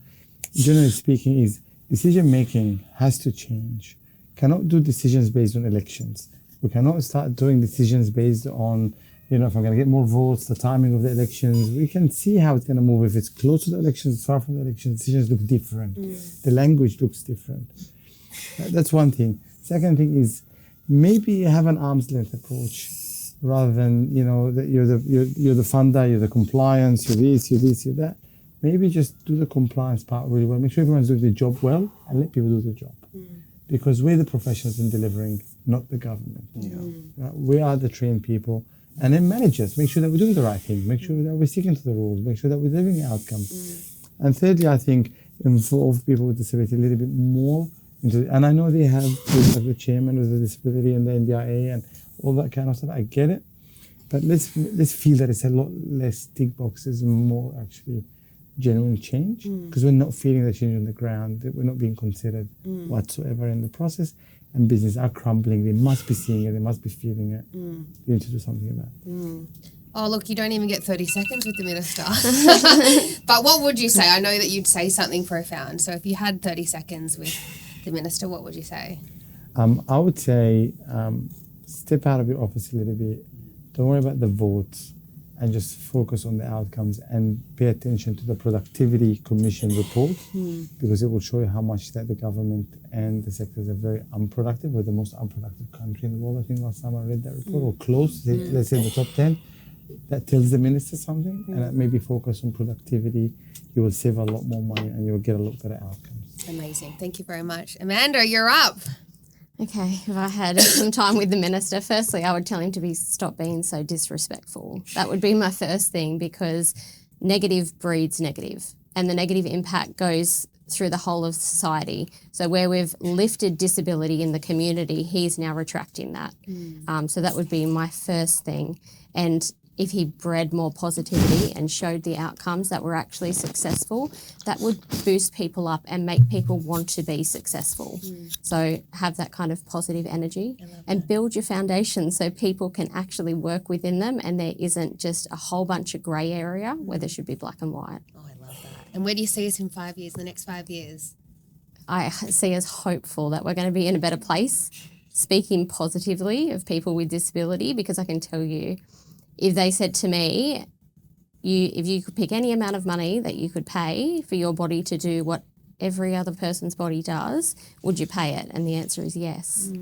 generally speaking, is decision making has to change. Cannot do decisions based on elections. We cannot start doing decisions based on, if I'm going to get more votes, the timing of the elections. We can see how it's going to move. If it's close to the elections, far from the elections, decisions look different. The language looks different. That's one thing. Second thing is maybe have an arm's length approach rather than, that you're the funder, you're the compliance, you're this, you're that. Maybe just do the compliance part really well. Make sure everyone's doing their job well and let people do their job. Because we're the professionals in delivering, not the government. We are the trained people. And then managers, make sure that we're doing the right thing, make sure that we're sticking to the rules, make sure that we're delivering outcomes. And thirdly, I think involve people with disability a little bit more into, and I know they have the chairman of the disability and the NDIA and all that kind of stuff. I get it, but let's feel that it's a lot less tick boxes and more actually genuine change, because we're not feeling the change on the ground, that we're not being considered whatsoever in the process, and business are crumbling. They must be seeing it, they must be feeling it. They need to do something about it. Oh, look, you don't even get 30 seconds with the minister. But what would you say? I know that you'd say something profound. So if you had 30 seconds with the minister, what would you say? I would say step out of your office a little bit. Don't worry about the votes and just focus on the outcomes and pay attention to the Productivity Commission report because it will show you how much that the government and the sectors are very unproductive. We're the most unproductive country in the world. I think last time I read that report, or close, let's say in the top 10. That tells the minister something, and maybe focus on productivity. You will save a lot more money and you will get a lot better outcomes. Amazing. Thank you very much. Amanda, you're up. Okay, if I had some time with the minister, firstly, I would tell him to stop being so disrespectful. That would be my first thing, because negative breeds negative, and the negative impact goes through the whole of society. So where we've lifted disability in the community, he's now retracting that. So that would be my first thing. And if he bred more positivity and showed the outcomes that were actually successful, that would boost people up and make people want to be successful. So have that kind of positive energy and build your foundation so people can actually work within them, and there isn't just a whole bunch of grey area where there should be black and white. Oh, I love that. And where do you see us in 5 years, the next 5 years? I see us hopeful that we're going to be in a better place, speaking positively of people with disability, because I can tell you, if they said to me, if you could pick any amount of money that you could pay for your body to do what every other person's body does, would you pay it? And the answer is yes.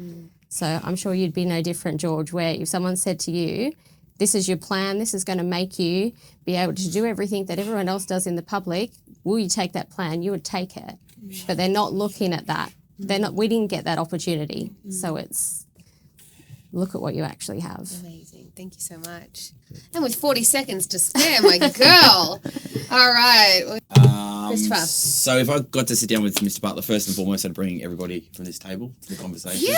So I'm sure you'd be no different, George, where if someone said to you, this is your plan, this is going to make you be able to do everything that everyone else does in the public, will you take that plan? You would take it. But they're not looking at that. We didn't get that opportunity. So it's, look at what you actually have. Amazing. Thank you so much. And with 40 seconds to spare, my girl. All right. Christopher. So if I got to sit down with Mr. Butler, first and foremost, I'd bring everybody from this table to the conversation.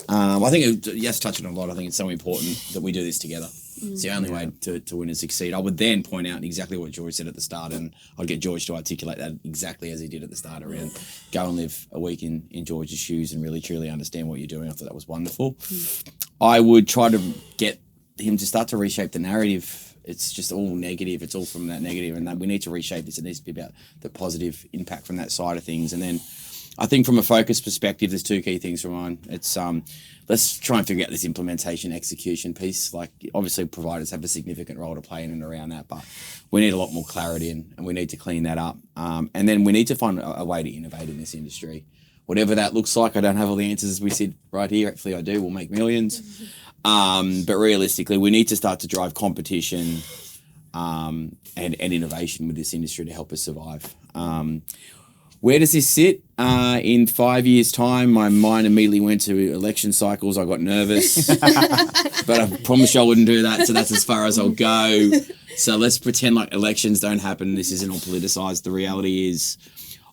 I think, yes, touching on a lot, I think it's so important that we do this together. It's the only way to win and succeed. I would then point out exactly what George said at the start, and I'd get George to articulate that exactly as he did at the start, around go and live a week in George's shoes and really truly understand what you're doing. I thought that was wonderful. I would try to get him to start to reshape the narrative. It's just all negative. It's all from that negative, and that we need to reshape this. It needs to be about the positive impact from that side of things. And then I think from a focus perspective, there's two key things for mine. It's let's try and figure out this implementation execution piece. Like, obviously providers have a significant role to play in and around that, but we need a lot more clarity and we need to clean that up. And then we need to find a way to innovate in this industry. Whatever that looks like, I don't have all the answers as we sit right here. Hopefully I do. We'll make millions. But realistically, we need to start to drive competition and innovation with this industry to help us survive. Where does this sit? In 5 years' time, my mind immediately went to election cycles. I got nervous, but I promised you I wouldn't do that, so that's as far as I'll go. So let's pretend like elections don't happen. This isn't all politicized. The reality is,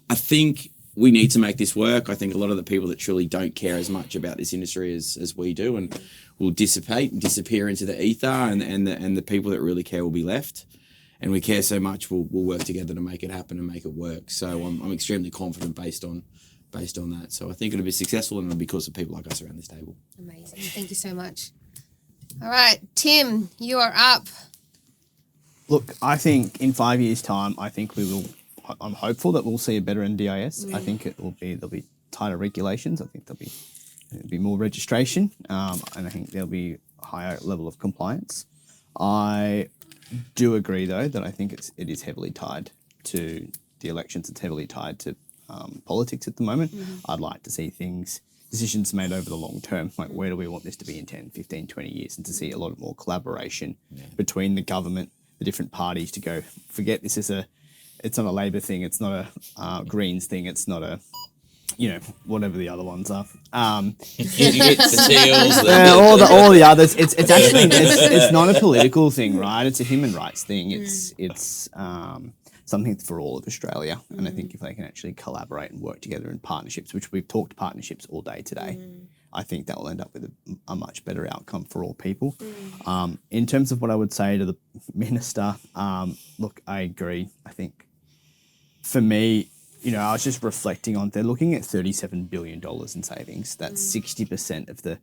I think we need to make this work. I think a lot of the people that truly don't care as much about this industry as we do, and will dissipate and disappear into the ether, and the people that really care will be left. And we care so much, we'll work together to make it happen and make it work. So I'm extremely confident based on that. So I think it'll be successful, and it'll be because of people like us around this table. Amazing. Thank you so much. All right, Tim, you are up. Look, I think in 5 years' time, I'm hopeful that we'll see a better NDIS. I think there'll be tighter regulations. I think there'll be more registration, and I think there'll be a higher level of compliance. I do agree, though, that I think it is heavily tied to the elections. It's heavily tied to politics at the moment. I'd like to see decisions made over the long term, like where do we want this to be in 10, 15, 20 years, and to see a lot more collaboration between the government, the different parties, to go, forget this is it's not a Labor thing, it's not a Greens thing, it's not a, whatever the other ones are. The Teals, all the others. It's actually it's not a political thing, right? It's a human rights thing. It's something for all of Australia. And I think if they can actually collaborate and work together in partnerships, which we've talked partnerships all day today, I think that will end up with a much better outcome for all people. In terms of what I would say to the minister, look, I agree. I think for me, I was just reflecting on, they're looking at $37 billion in savings. That's 60% of the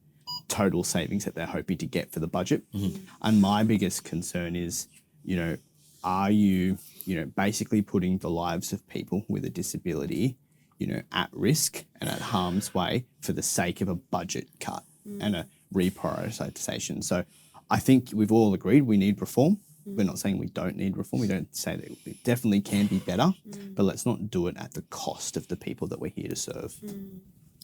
total savings that they're hoping to get for the budget. And my biggest concern is, are you, basically putting the lives of people with a disability at risk and at harm's way for the sake of a budget cut and a reprioritisation. So I think we've all agreed we need reform. We're not saying we don't need reform. We don't say that it definitely can be better, but let's not do it at the cost of the people that we're here to serve.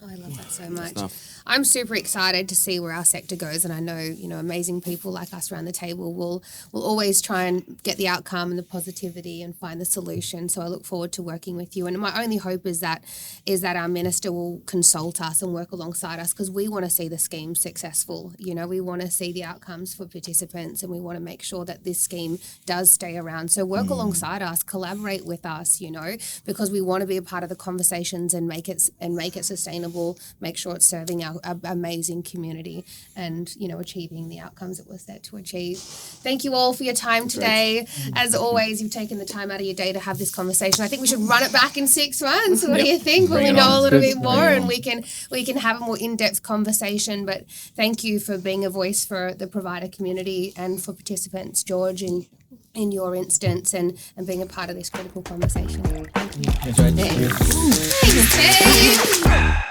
Oh, I love that so much. I'm super excited to see where our sector goes, and I know amazing people like us around the table will always try and get the outcome and the positivity and find the solution. So I look forward to working with you. And my only hope is that our minister will consult us and work alongside us, because we want to see the scheme successful. We want to see the outcomes for participants, and we want to make sure that this scheme does stay around. So work alongside us, collaborate with us, because we want to be a part of the conversations and make it sustainable. Make sure it's serving our amazing community and achieving the outcomes that we're set to achieve. Thank you all for your time today. As always, you've taken the time out of your day to have this conversation. I think we should run it back in 6 months. What do you think? When we know a little bit more and we can have a more in-depth conversation. But thank you for being a voice for the provider community and for participants, George, in your instance, and being a part of this critical conversation. Thank you. Thanks, Thanks, Dave.